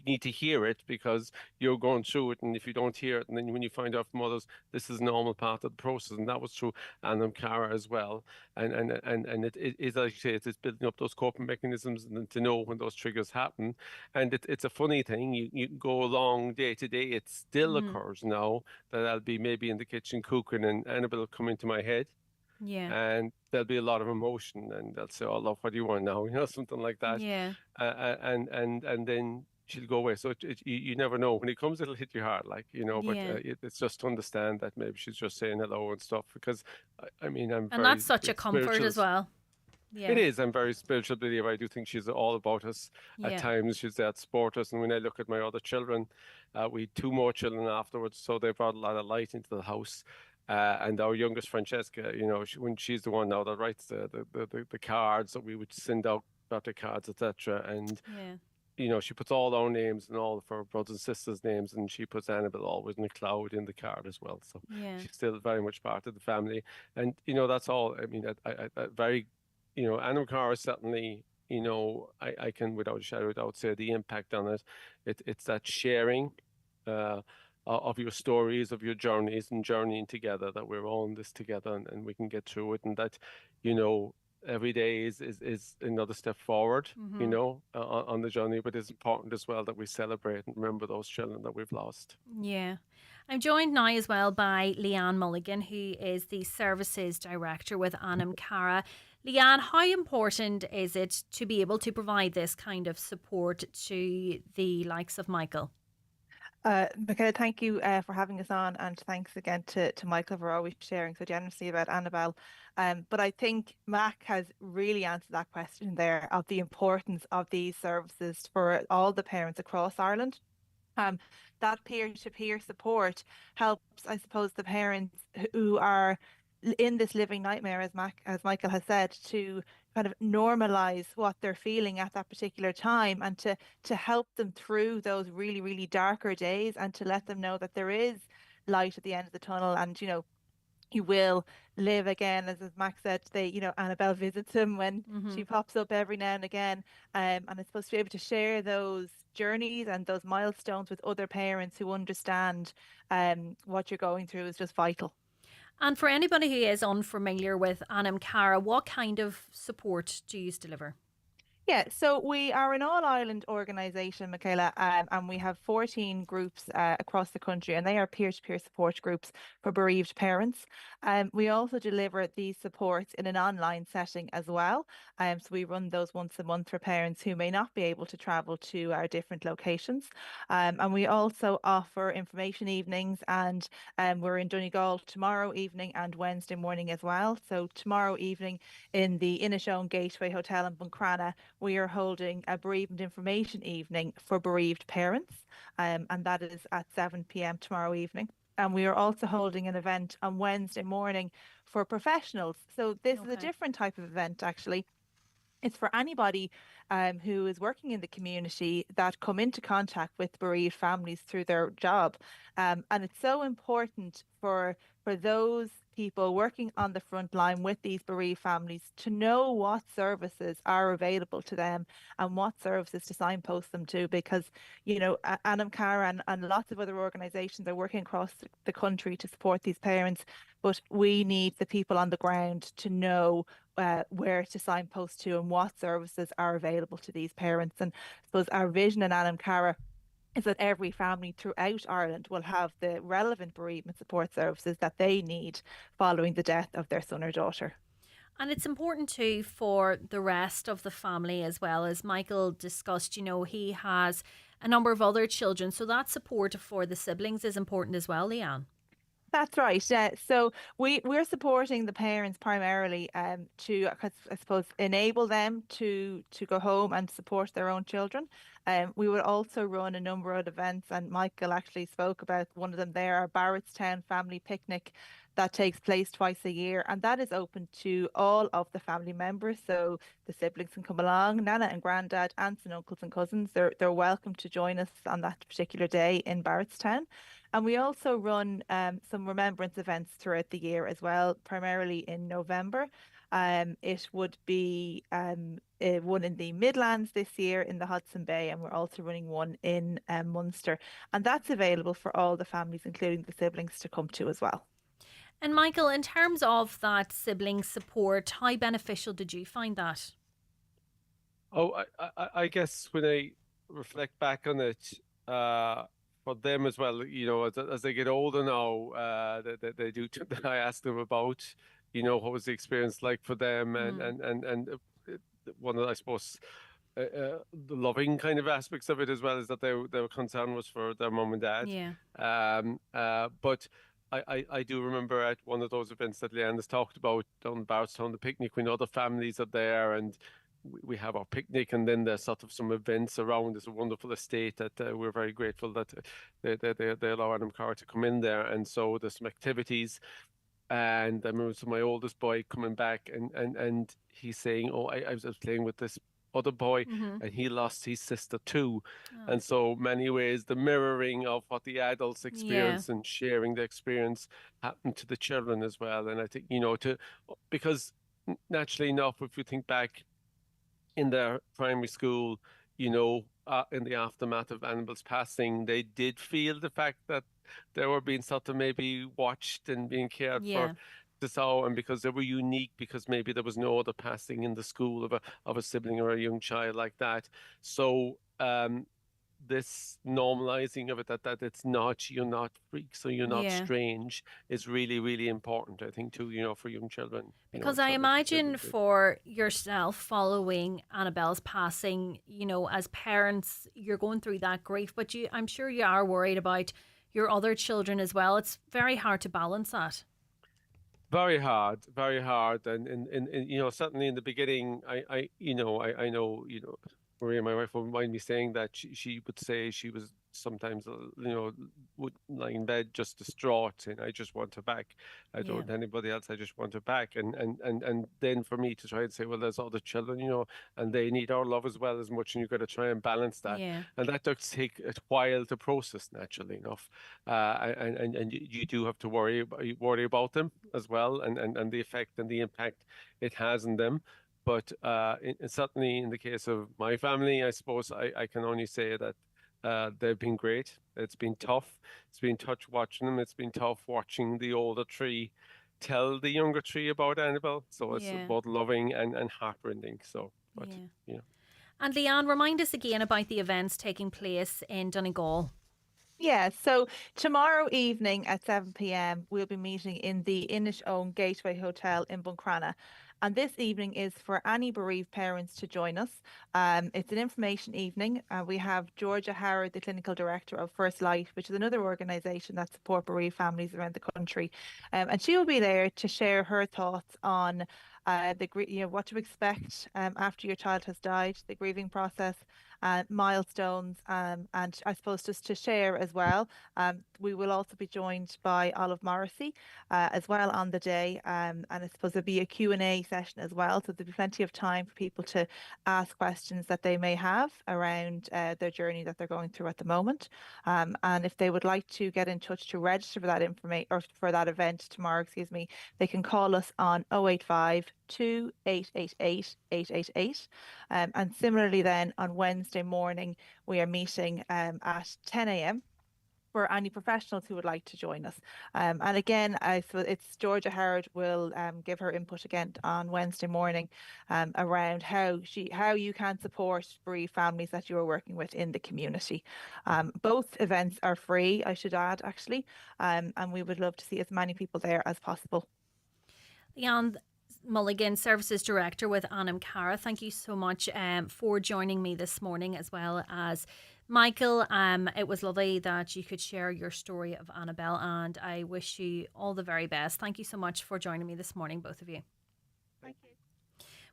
need to hear it because you're going through it. And if you don't hear it, and then when you find out from others, this is a normal part of the process. And that was true Anam Cara as well. And it is, like you say, it's building up those coping mechanisms and to know when those triggers happen. And it's a funny thing. You can go along day to day. It still occurs now that I'll be maybe in the kitchen cooking and Annabelle will come into my head. Yeah. And there'll be a lot of emotion, and they'll say, "Oh, love, what do you want now?" Something like that. Yeah. And then she'll go away. So you never know when it comes. It'll hit your heart, but Yeah. it's just to understand that maybe she's just saying hello and stuff. Because I'm And very that's such a comfort spiritual as well. Yeah. It is. I'm very spiritual believer. I do think she's all about us. Yeah. At times, she's there to support us. And when I look at my other children, we had 2 more children afterwards, so they brought a lot of light into the house. And our youngest, Francesca, when she's the one now that writes the cards that we would send out, birthday cards, etc. And Yeah. she puts all our names and all of her brothers and sisters' names, and she puts Annabelle always in a cloud in the card as well. So Yeah. she's still very much part of the family. And that's all. I mean, I very. Anam Cara certainly, I can without a shadow of doubt say the impact on it. It's that sharing of your stories, of your journeys, and journeying together, that we're all in this together, and we can get through it, and that every day is another step forward, on the journey. But it's important as well that we celebrate and remember those children that we've lost. Yeah. I'm joined now as well by Leanne Mulligan, who is the Services Director with Anam Cara. Leanne, how important is it to be able to provide this kind of support to the likes of Michael? Michaela, thank you for having us on, and thanks again to Michael for always sharing so generously about Annabelle. But I think Mac has really answered that question there of the importance of these services for all the parents across Ireland. That peer-to-peer support helps, I suppose, the parents who are in this living nightmare, as Michael has said, to kind of normalize what they're feeling at that particular time, and to help them through those really, really darker days, and to let them know that there is light at the end of the tunnel. And you will live again, as Max said. Annabelle visits him when she pops up every now and again, and it's supposed to be able to share those journeys and those milestones with other parents who understand what you're going through is just vital. And for anybody who is unfamiliar with Anam Cara, what kind of support do you deliver? Yeah, so we are an all-Ireland organisation, Michaela, and we have 14 groups across the country, and they are peer-to-peer support groups for bereaved parents. We also deliver these supports in an online setting as well. So we run those once a month for parents who may not be able to travel to our different locations. And we also offer information evenings, and we're in Donegal tomorrow evening and Wednesday morning as well. So tomorrow evening in the Inishowen Gateway Hotel in Buncrana, we are holding a bereavement information evening for bereaved parents, and that is at 7 p.m. tomorrow evening. And we are also holding an event on Wednesday morning for professionals. So this is a different type of event, actually. It's for anybody who is working in the community that come into contact with bereaved families through their job. And it's so important for those people working on the front line with these bereaved families to know what services are available to them and what services to signpost them to, because Anam Cara and lots of other organisations are working across the country to support these parents, but we need the people on the ground to know where to signpost to and what services are available to these parents. And I suppose our vision in Anam Cara is that every family throughout Ireland will have the relevant bereavement support services that they need following the death of their son or daughter. And it's important too for the rest of the family as well. As Michael discussed, he has a number of other children, so that support for the siblings is important as well, Leanne. That's right. Yeah. So we're supporting the parents primarily to, I suppose, enable them to go home and support their own children. We would also run a number of events, and Michael actually spoke about one of them there, our Barrettstown Family Picnic, that takes place twice a year, and that is open to all of the family members. So the siblings can come along, Nana and Grandad, aunts and uncles and cousins. They're welcome to join us on that particular day in Barrettstown. And we also run some remembrance events throughout the year as well, primarily in November. It would be one in the Midlands this year in the Hudson Bay, and we're also running one in Munster. And that's available for all the families, including the siblings, to come to as well. And Michael, in terms of that sibling support, how beneficial did you find that? Oh, I guess when I reflect back on it, for them as well, as they get older now, they do. I ask them about, what was the experience like for them, and one of, I suppose, the loving kind of aspects of it as well is that their concern was for their mum and dad. Yeah. But I do remember at one of those events that Leanne has talked about on Barrettstown, the picnic, when other families are there and we have our picnic, and then there's sort of some events around. It's a wonderful estate that we're very grateful that they allow Anam Cara to come in there, and so there's some activities. And I remember my oldest boy coming back and he's saying, "Oh, I was playing with this other boy, and he lost his sister too." And so many ways the mirroring of what the adults experience and sharing the experience happened to the children as well. And I think because naturally enough, if you think back in their primary school, in the aftermath of Annabelle's passing, they did feel the fact that they were being sort of maybe watched and being cared for. And because they were unique, because maybe there was no other passing in the school of a sibling or a young child like that. So this normalizing of it, that it's not, you're not freaks or you're not strange, is really, really important, I think, too, for young children. Because I imagine for yourself, following Annabelle's passing, as parents, you're going through that grief, but I'm sure you are worried about your other children as well. It's very hard to balance that. Very hard, very hard. And certainly in the beginning, I know, Maria, my wife, wouldn't mind me saying that she would say she was sometimes, would lie in bed just distraught, saying, "I just want her back. I don't want anybody else. I just want her back." And then for me to try and say, "Well, there's other children, and they need our love as well as much, and you've got to try and balance that." Yeah. And that does take a while to process, naturally enough. And you do have to worry about them as well, and the effect and the impact it has on them. But certainly in the case of my family, I suppose I can only say that they've been great. It's been tough. It's been tough watching them. It's been tough watching the older tree tell the younger tree about Annabelle. So it's both loving and heartrending. So, but, yeah. And Leanne, remind us again about the events taking place in Donegal. Yeah, so tomorrow evening at 7 p.m, we'll be meeting in the Inishowen Gateway Hotel in Buncrana. And this evening is for any bereaved parents to join us. It's an information evening. We have Georgia Howard, the Clinical Director of First Light, which is another organisation that support bereaved families around the country. And she will be there to share her thoughts on what to expect after your child has died, the grieving process, milestones, and I suppose just to share as well. We will also be joined by Olive Morrissey as well on the day, and I suppose there'll be a Q&A session as well, so there'll be plenty of time for people to ask questions that they may have around their journey that they're going through at the moment. And if they would like to get in touch to register for that information or for that event tomorrow, they can call us on 085 2888 888. And similarly then on Wednesday morning we are meeting at 10 a.m. for any professionals who would like to join us. And again, it's Georgia Howard will give her input again on Wednesday morning around how you can support bereaved families that you are working with in the community. Both events are free, I should add, actually, and we would love to see as many people there as possible. Leanne Mulligan, Services Director with Anam Cara, thank you so much for joining me this morning, as well as Michael. It was lovely that you could share your story of Annabelle, and I wish you all the very best. Thank you so much for joining me this morning, both of you. Thank you.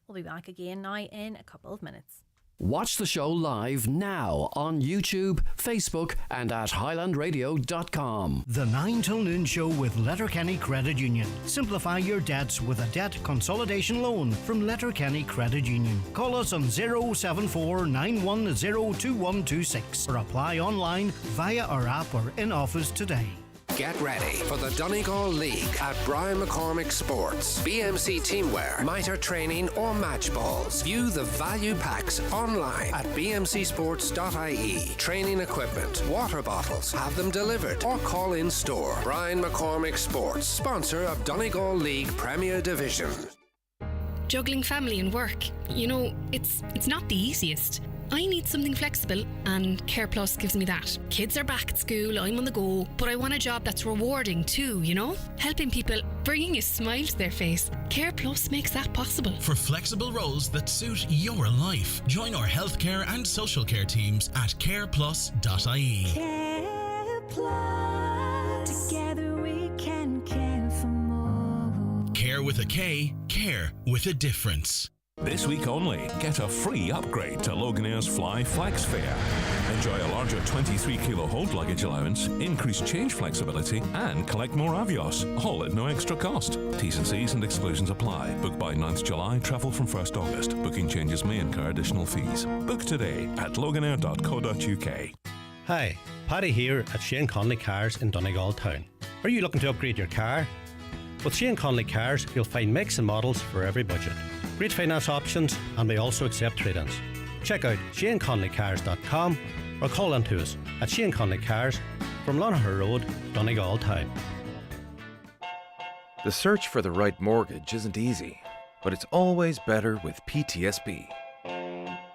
We'll be back again now in a couple of minutes. Watch the show live now on YouTube, Facebook and at highlandradio.com. The 9 till noon show with Letterkenny Credit Union. Simplify your debts with a debt consolidation loan from Letterkenny Credit Union. Call us on 074 910 2126 or apply online via our app or in office today. Get ready for the Donegal League at Brian McCormick Sports. BMC teamwear, mitre training or match balls. View the value packs online at bmcsports.ie. Training equipment, water bottles, have them delivered or call in store. Brian McCormick Sports, sponsor of Donegal League Premier Division. Juggling family and work, it's not the easiest. I need something flexible, and Care Plus gives me that. Kids are back at school, I'm on the go, but I want a job that's rewarding too, Helping people, bringing a smile to their face. Care Plus makes that possible. For flexible roles that suit your life, join our healthcare and social care teams at careplus.ie. Care Plus. Together we can care for more. Care with a K, care with a difference. This week only, get a free upgrade to Loganair's Fly Flex Fare. Enjoy a larger 23 kilo hold luggage allowance, increased change flexibility, and collect more Avios, all at no extra cost. T's and C's and exclusions apply. Book by 9th July, travel from 1st August. Booking changes may incur additional fees. Book today at loganair.co.uk. Hi, Paddy here at Shane Conley Cars in Donegal Town. Are you looking to upgrade your car? With Shane Conley Cars, you'll find makes and models for every budget. Great finance options, and we also accept trade-ins. Check out shaneconleycars.com or call in to us at Shane Conley Cars from Lonaher Road, Donegal Town. The search for the right mortgage isn't easy, but it's always better with PTSB.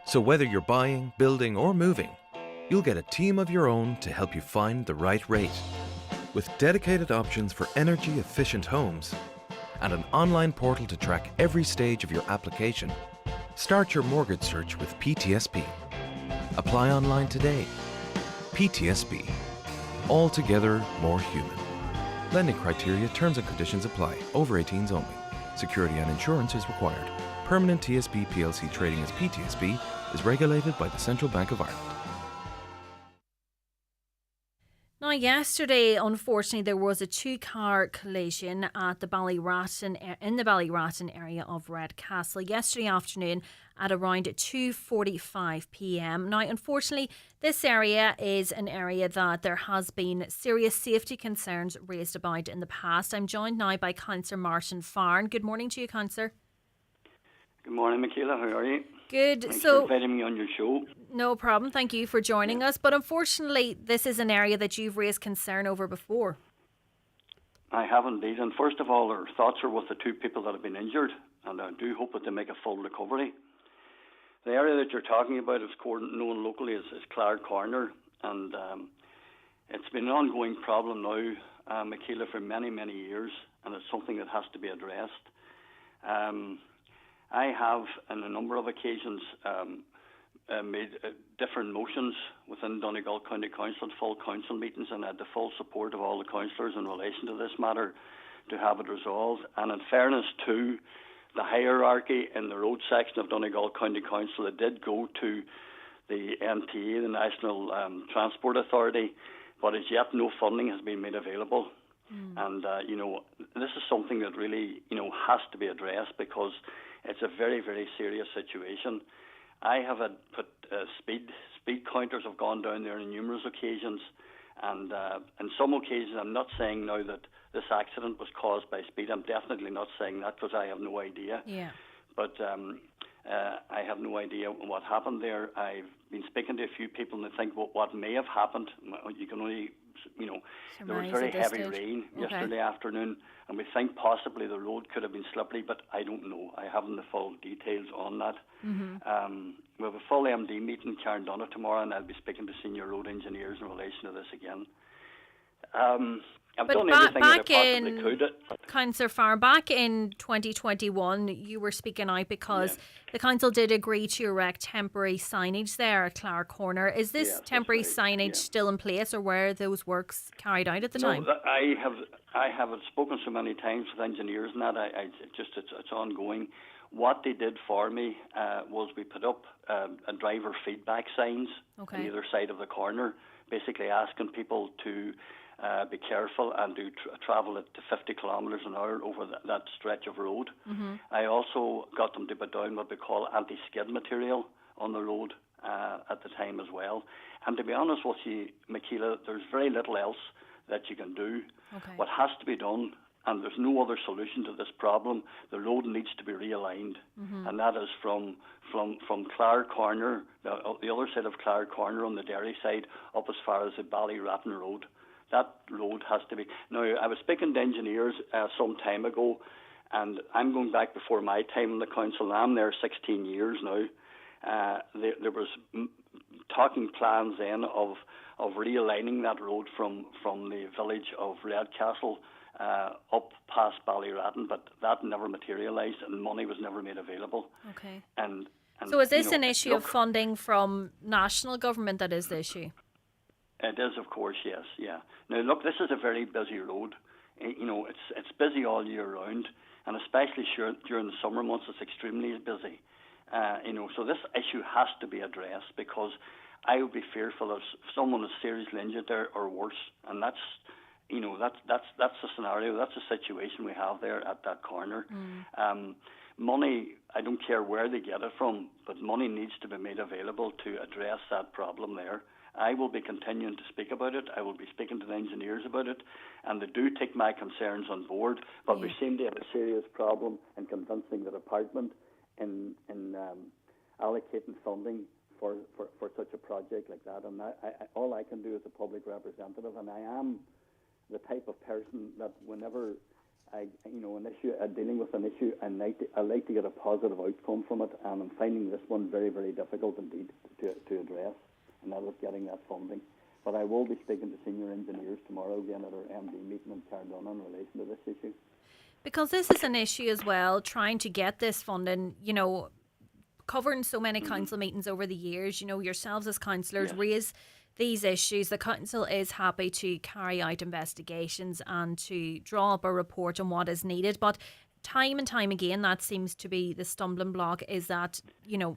So whether you're buying, building or moving, you'll get a team of your own to help you find the right rate. With dedicated options for energy-efficient homes, and an online portal to track every stage of your application, start your mortgage search with PTSB. Apply online today. PTSB. Altogether more human. Lending criteria, terms and conditions apply. Over 18s only. Security and insurance is required. Permanent TSB plc trading as PTSB is regulated by the Central Bank of Ireland. Now, yesterday, unfortunately, there was a two-car collision at the in the Ballyratton area of Redcastle yesterday afternoon at around 2:45 p.m. Now, unfortunately, this area is an area that there has been serious safety concerns raised about in the past. I'm joined now by Councillor Martin Farn. Good morning to you, Councillor. Good morning, Michaela. How are you? Good. Thanks so, for inviting me on your show. No problem. Thank you for joining us. But unfortunately, this is an area that you've raised concern over before. I have indeed. And first of all, our thoughts are with the two people that have been injured, and I do hope that they make a full recovery. The area that you're talking about is known locally as Clark Corner, and it's been an ongoing problem now, Michaela, for many, many years, and it's something that has to be addressed. I have, on a number of occasions, made different motions within Donegal County Council at full council meetings, and had the full support of all the councillors in relation to this matter to have it resolved. And in fairness to the hierarchy in the road section of Donegal County Council, it did go to the NTA, the National Transport Authority, but as yet no funding has been made available. And, this is something that really, has to be addressed, because it's a very, very serious situation. I have had put speed counters have gone down there on numerous occasions, and in some occasions, I'm not saying now that this accident was caused by speed. I'm definitely not saying that, because I have no idea. Yeah. But I have no idea what happened there. I've been speaking to a few people, and they think what may have happened. You can only, there was very heavy rain yesterday afternoon, and we think possibly the road could have been slippery, but I don't know. I haven't the full details on that. Mm-hmm. We have a full MD meeting in Carndonagh tomorrow, and I'll be speaking to senior road engineers in relation to this again. I've done everything that I possibly could. Councillor Farr, back in 2021, you were speaking out because the council did agree to erect temporary signage there at Clark Corner. Is this temporary signage still in place, or were those works carried out at the time? I have spoken so many times with engineers and that. It's ongoing. What they did for me was we put up a driver feedback signs on either side of the corner, basically asking people to be careful and do travel at 50 kilometres an hour over that stretch of road. Mm-hmm. I also got them to put down what we call anti-skid material on the road at the time as well. And to be honest with you, Michaela, there's very little else that you can do. What has to be done, and there's no other solution to this problem, the road needs to be realigned. Mm-hmm. And that is from Clark Corner, the other side of Clark Corner on the Derry side, up as far as the Ballyratton Road. That road has to be... Now, I was speaking to engineers some time ago, and I'm going back before my time in the council, and I'm there 16 years now. There was talking plans then of realigning that road from the village of Redcastle up past Ballyratton, but that never materialised, and money was never made available. Okay. And so is this an issue of funding from national government that is the issue? It is, of course, yes, yeah. Now, look, this is a very busy road. It's busy all year round, and especially during the summer months, it's extremely busy. So this issue has to be addressed, because I would be fearful if someone is seriously injured there or worse, and that's the scenario, that's the situation we have there at that corner. Money, I don't care where they get it from, but money needs to be made available to address that problem there. I will be continuing to speak about it. I will be speaking to the engineers about it, and they do take my concerns on board, but we seem to have a serious problem in convincing the department in allocating funding for such a project like that. And all I can do as a public representative, and I am the type of person that whenever dealing with an issue, I like to get a positive outcome from it, and I'm finding this one very, very difficult indeed to address, and that is getting that funding. But I will be speaking to senior engineers tomorrow again at our MD meeting in Carndonagh in relation to this issue. Because this is an issue as well, trying to get this funding, covering so many council meetings over the years, yourselves as councillors raise these issues. The council is happy to carry out investigations and to draw up a report on what is needed, but time and time again, that seems to be the stumbling block, is that,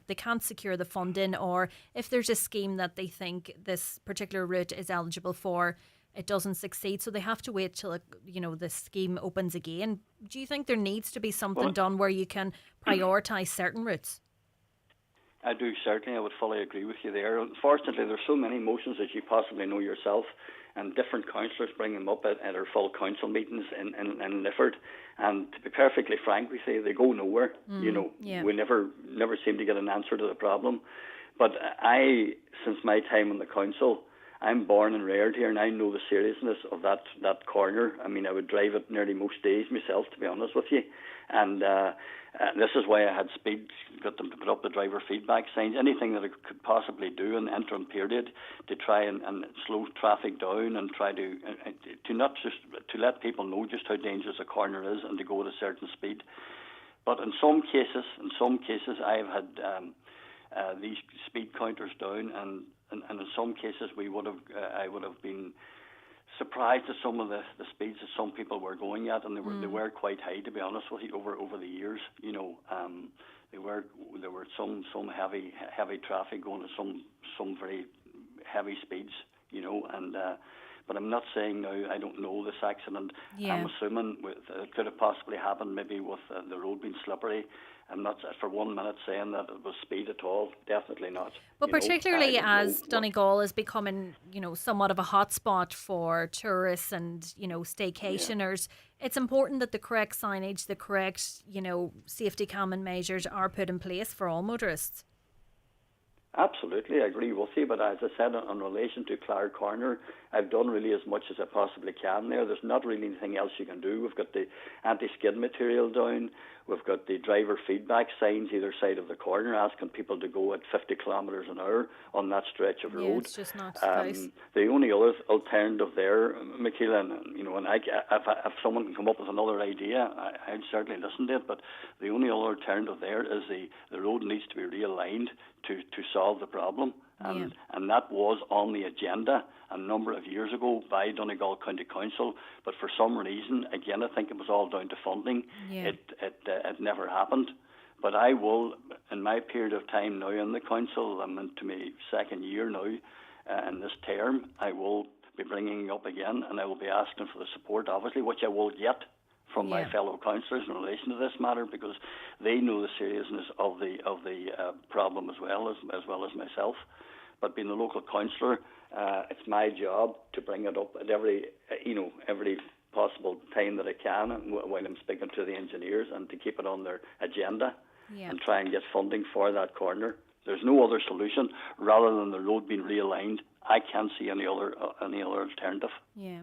they can't secure the funding, or if there's a scheme that they think this particular route is eligible for, it doesn't succeed. So they have to wait till, the scheme opens again. Do you think there needs to be something done where you can prioritise certain routes? I do, certainly. I would fully agree with you there. Unfortunately, there's so many motions, as you possibly know yourself, and different councillors bring them up at our full council meetings in Lifford. And to be perfectly frank with you, they go nowhere. We never seem to get an answer to the problem. But since my time on the council, I'm born and reared here, and I know the seriousness of that corner. I mean, I would drive it nearly most days myself, to be honest with you. And this is why I had got them to put up the driver feedback signs, anything that I could possibly do in the interim period to try and slow traffic down and try to not just to let people know just how dangerous a corner is and to go at a certain speed. But in some cases, I've had these speed counters down, and in some cases I would have been surprised at some of the speeds that some people were going at, and they were quite high, to be honest with you, over the years. There were some heavy traffic going at some very heavy speeds, and but I'm not saying now I don't know this accident. I'm assuming it could have possibly happened maybe with the road being slippery. I'm not for 1 minute saying that it was speed at all. Definitely not. But particularly as Donegal is becoming, somewhat of a hotspot for tourists and, staycationers, it's important that the correct signage, the correct, safety calming measures are put in place for all motorists. Absolutely, I agree with you. But as I said, in relation to Clarke Corner, I've done really as much as I possibly can there. There's not really anything else you can do. We've got the anti-skid material down. We've got the driver feedback signs either side of the corner asking people to go at 50 kilometres an hour on that stretch of road. It's just not nice. The only other alternative there, Michaela, and if someone can come up with another idea, I'd certainly listen to it. But the only other alternative there is the road needs to be realigned to solve the problem. And that was on the agenda a number of years ago by Donegal County Council, but for some reason, again, I think it was all down to funding. It never happened. But I will, in my period of time now in the council, I'm into my second year now in this term, I will be bringing it up again, and I will be asking for the support, obviously, which I will get from my fellow councillors in relation to this matter, because they know the seriousness of the problem as well as myself. But being a local councillor, it's my job to bring it up at every possible time that I can, while I'm speaking to the engineers, and to keep it on their agenda and try and get funding for that corner. There's no other solution rather than the road being realigned. I can't see any other alternative. Yeah.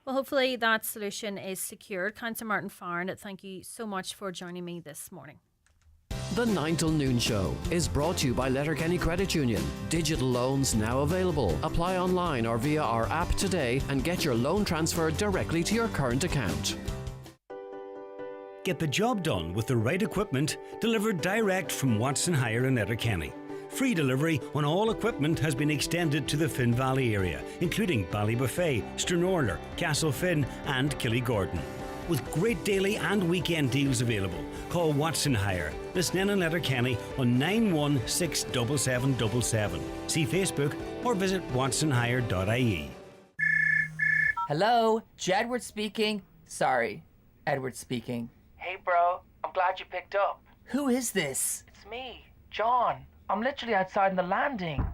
Well, hopefully that solution is secured. Councillor Martin Farron, thank you so much for joining me this morning. The 9 till noon show is brought to you by Letterkenny Credit Union. Digital loans now available. Apply online or via our app today and get your loan transferred directly to your current account. Get the job done with the right equipment delivered direct from Watson Hire in Letterkenny. Free delivery on all equipment has been extended to the Finn Valley area, including Ballybuffet, Stranorlar, Castlefin and Killygordon. With great daily and weekend deals available, call Watson Hire, Lisnen and Letterkenny on 9167777. See Facebook or visit watsonhire.ie. Hello, Jedward speaking. Sorry, Edward speaking. Hey bro, I'm glad you picked up. Who is this? It's me, John. I'm literally outside in the landing.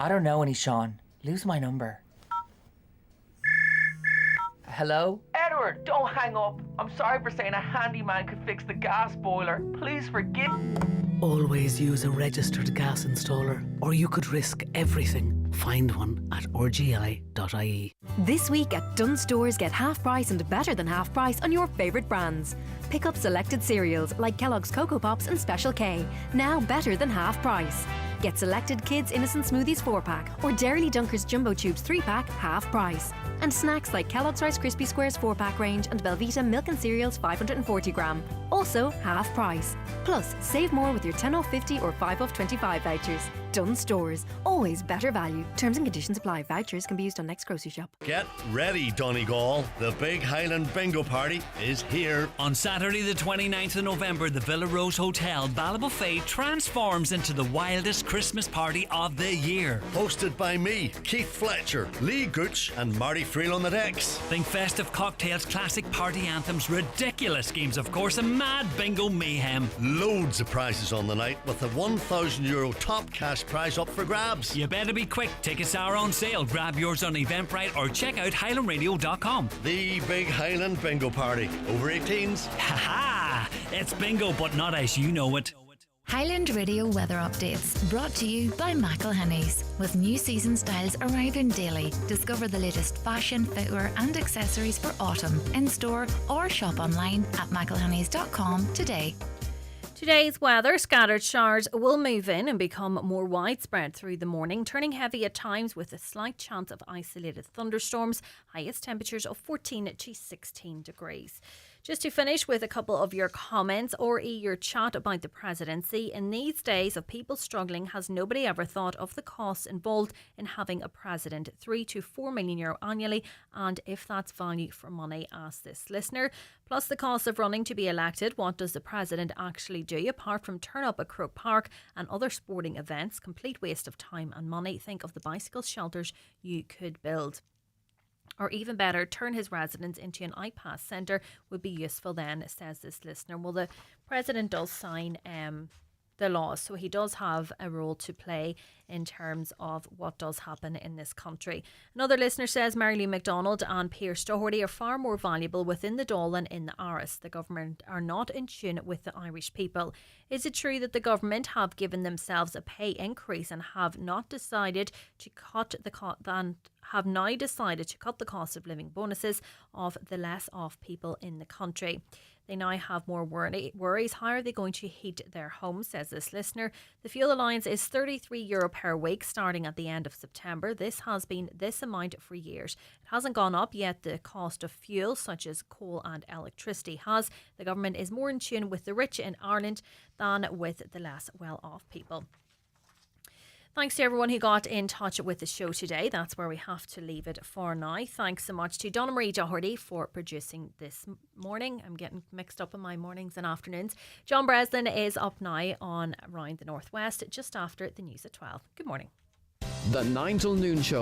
I don't know any Sean. Lose my number. Hello? Edward, don't hang up. I'm sorry for saying a handyman could fix the gas boiler. Please forgive. Always use a registered gas installer, or you could risk everything. Find one at rgi.ie. This week at Dunnes Stores, get half price and better than half price on your favourite brands. Pick up selected cereals like Kellogg's Cocoa Pops and Special K, now better than half price. Get selected Kids Innocent Smoothies 4-pack or Dairy Dunkers Jumbo Tubes 3-pack half price. And snacks like Kellogg's Rice Krispie Squares 4-pack range and Belvita Milk and Cereals 540 gram. Also half price. Plus, save more with your 10 off 50 or 5 off 25 vouchers. Dunnes Stores. Always better value. Terms and conditions apply. Vouchers can be used on next grocery shop. Get ready, Donegal. The big Highland Bingo Party is here. On Saturday the 29th of November, the Villa Rose Hotel Ballybofey transforms into the wildest Christmas party of the year. Hosted by me, Keith Fletcher, Lee Gooch and Marty Friel on the decks. Think festive cocktails, classic party anthems, ridiculous games of course, and mad bingo mayhem. Loads of prizes on the night with the €1,000 top cash prize up for grabs. You better be quick. Tickets are on sale. Grab yours on Eventbrite or check out highlandradio.com. The big Highland Bingo Party. Over 18s. Ha ha! It's bingo, but not as you know it. Highland Radio weather updates brought to you by McElhenny's. With new season styles arriving daily, discover the latest fashion, footwear and accessories for autumn in store or shop online at mcelhennys.com today. Today's weather, scattered showers will move in and become more widespread through the morning, turning heavy at times with a slight chance of isolated thunderstorms, highest temperatures of 14 to 16 degrees. Just to finish with a couple of your comments or your chat about the presidency. In these days of people struggling, has nobody ever thought of the costs involved in having a president? €3 to €4 million annually, and if that's value for money, asks this listener. Plus the cost of running to be elected. What does the president actually do apart from turn up at Croke Park and other sporting events? Complete waste of time and money. Think of the bicycle shelters you could build. Or even better, turn his residence into an iPass centre would be useful then, says this listener. Well, the president does sign the laws, so he does have a role to play in terms of what does happen in this country. Another listener says Mary-Lou MacDonald and Pearse Doherty are far more valuable within the Dáil than in the Áras. The government are not in tune with the Irish people. Is it true that the government have given themselves a pay increase and have now decided to cut the cost of living bonuses of the less off people in the country? They now have more worries. How are they going to heat their homes, says this listener. The fuel allowance is €33 per week starting at the end of September. This has been this amount for years. It hasn't gone up yet. The cost of fuel, such as coal and electricity, has. The government is more in tune with the rich in Ireland than with the less well-off people. Thanks to everyone who got in touch with the show today. That's where we have to leave it for now. Thanks so much to Donna Marie Doherty for producing this morning. I'm getting mixed up in my mornings and afternoons. John Breslin is up now on Round the Northwest just after the news at 12. Good morning. The 9 till noon show.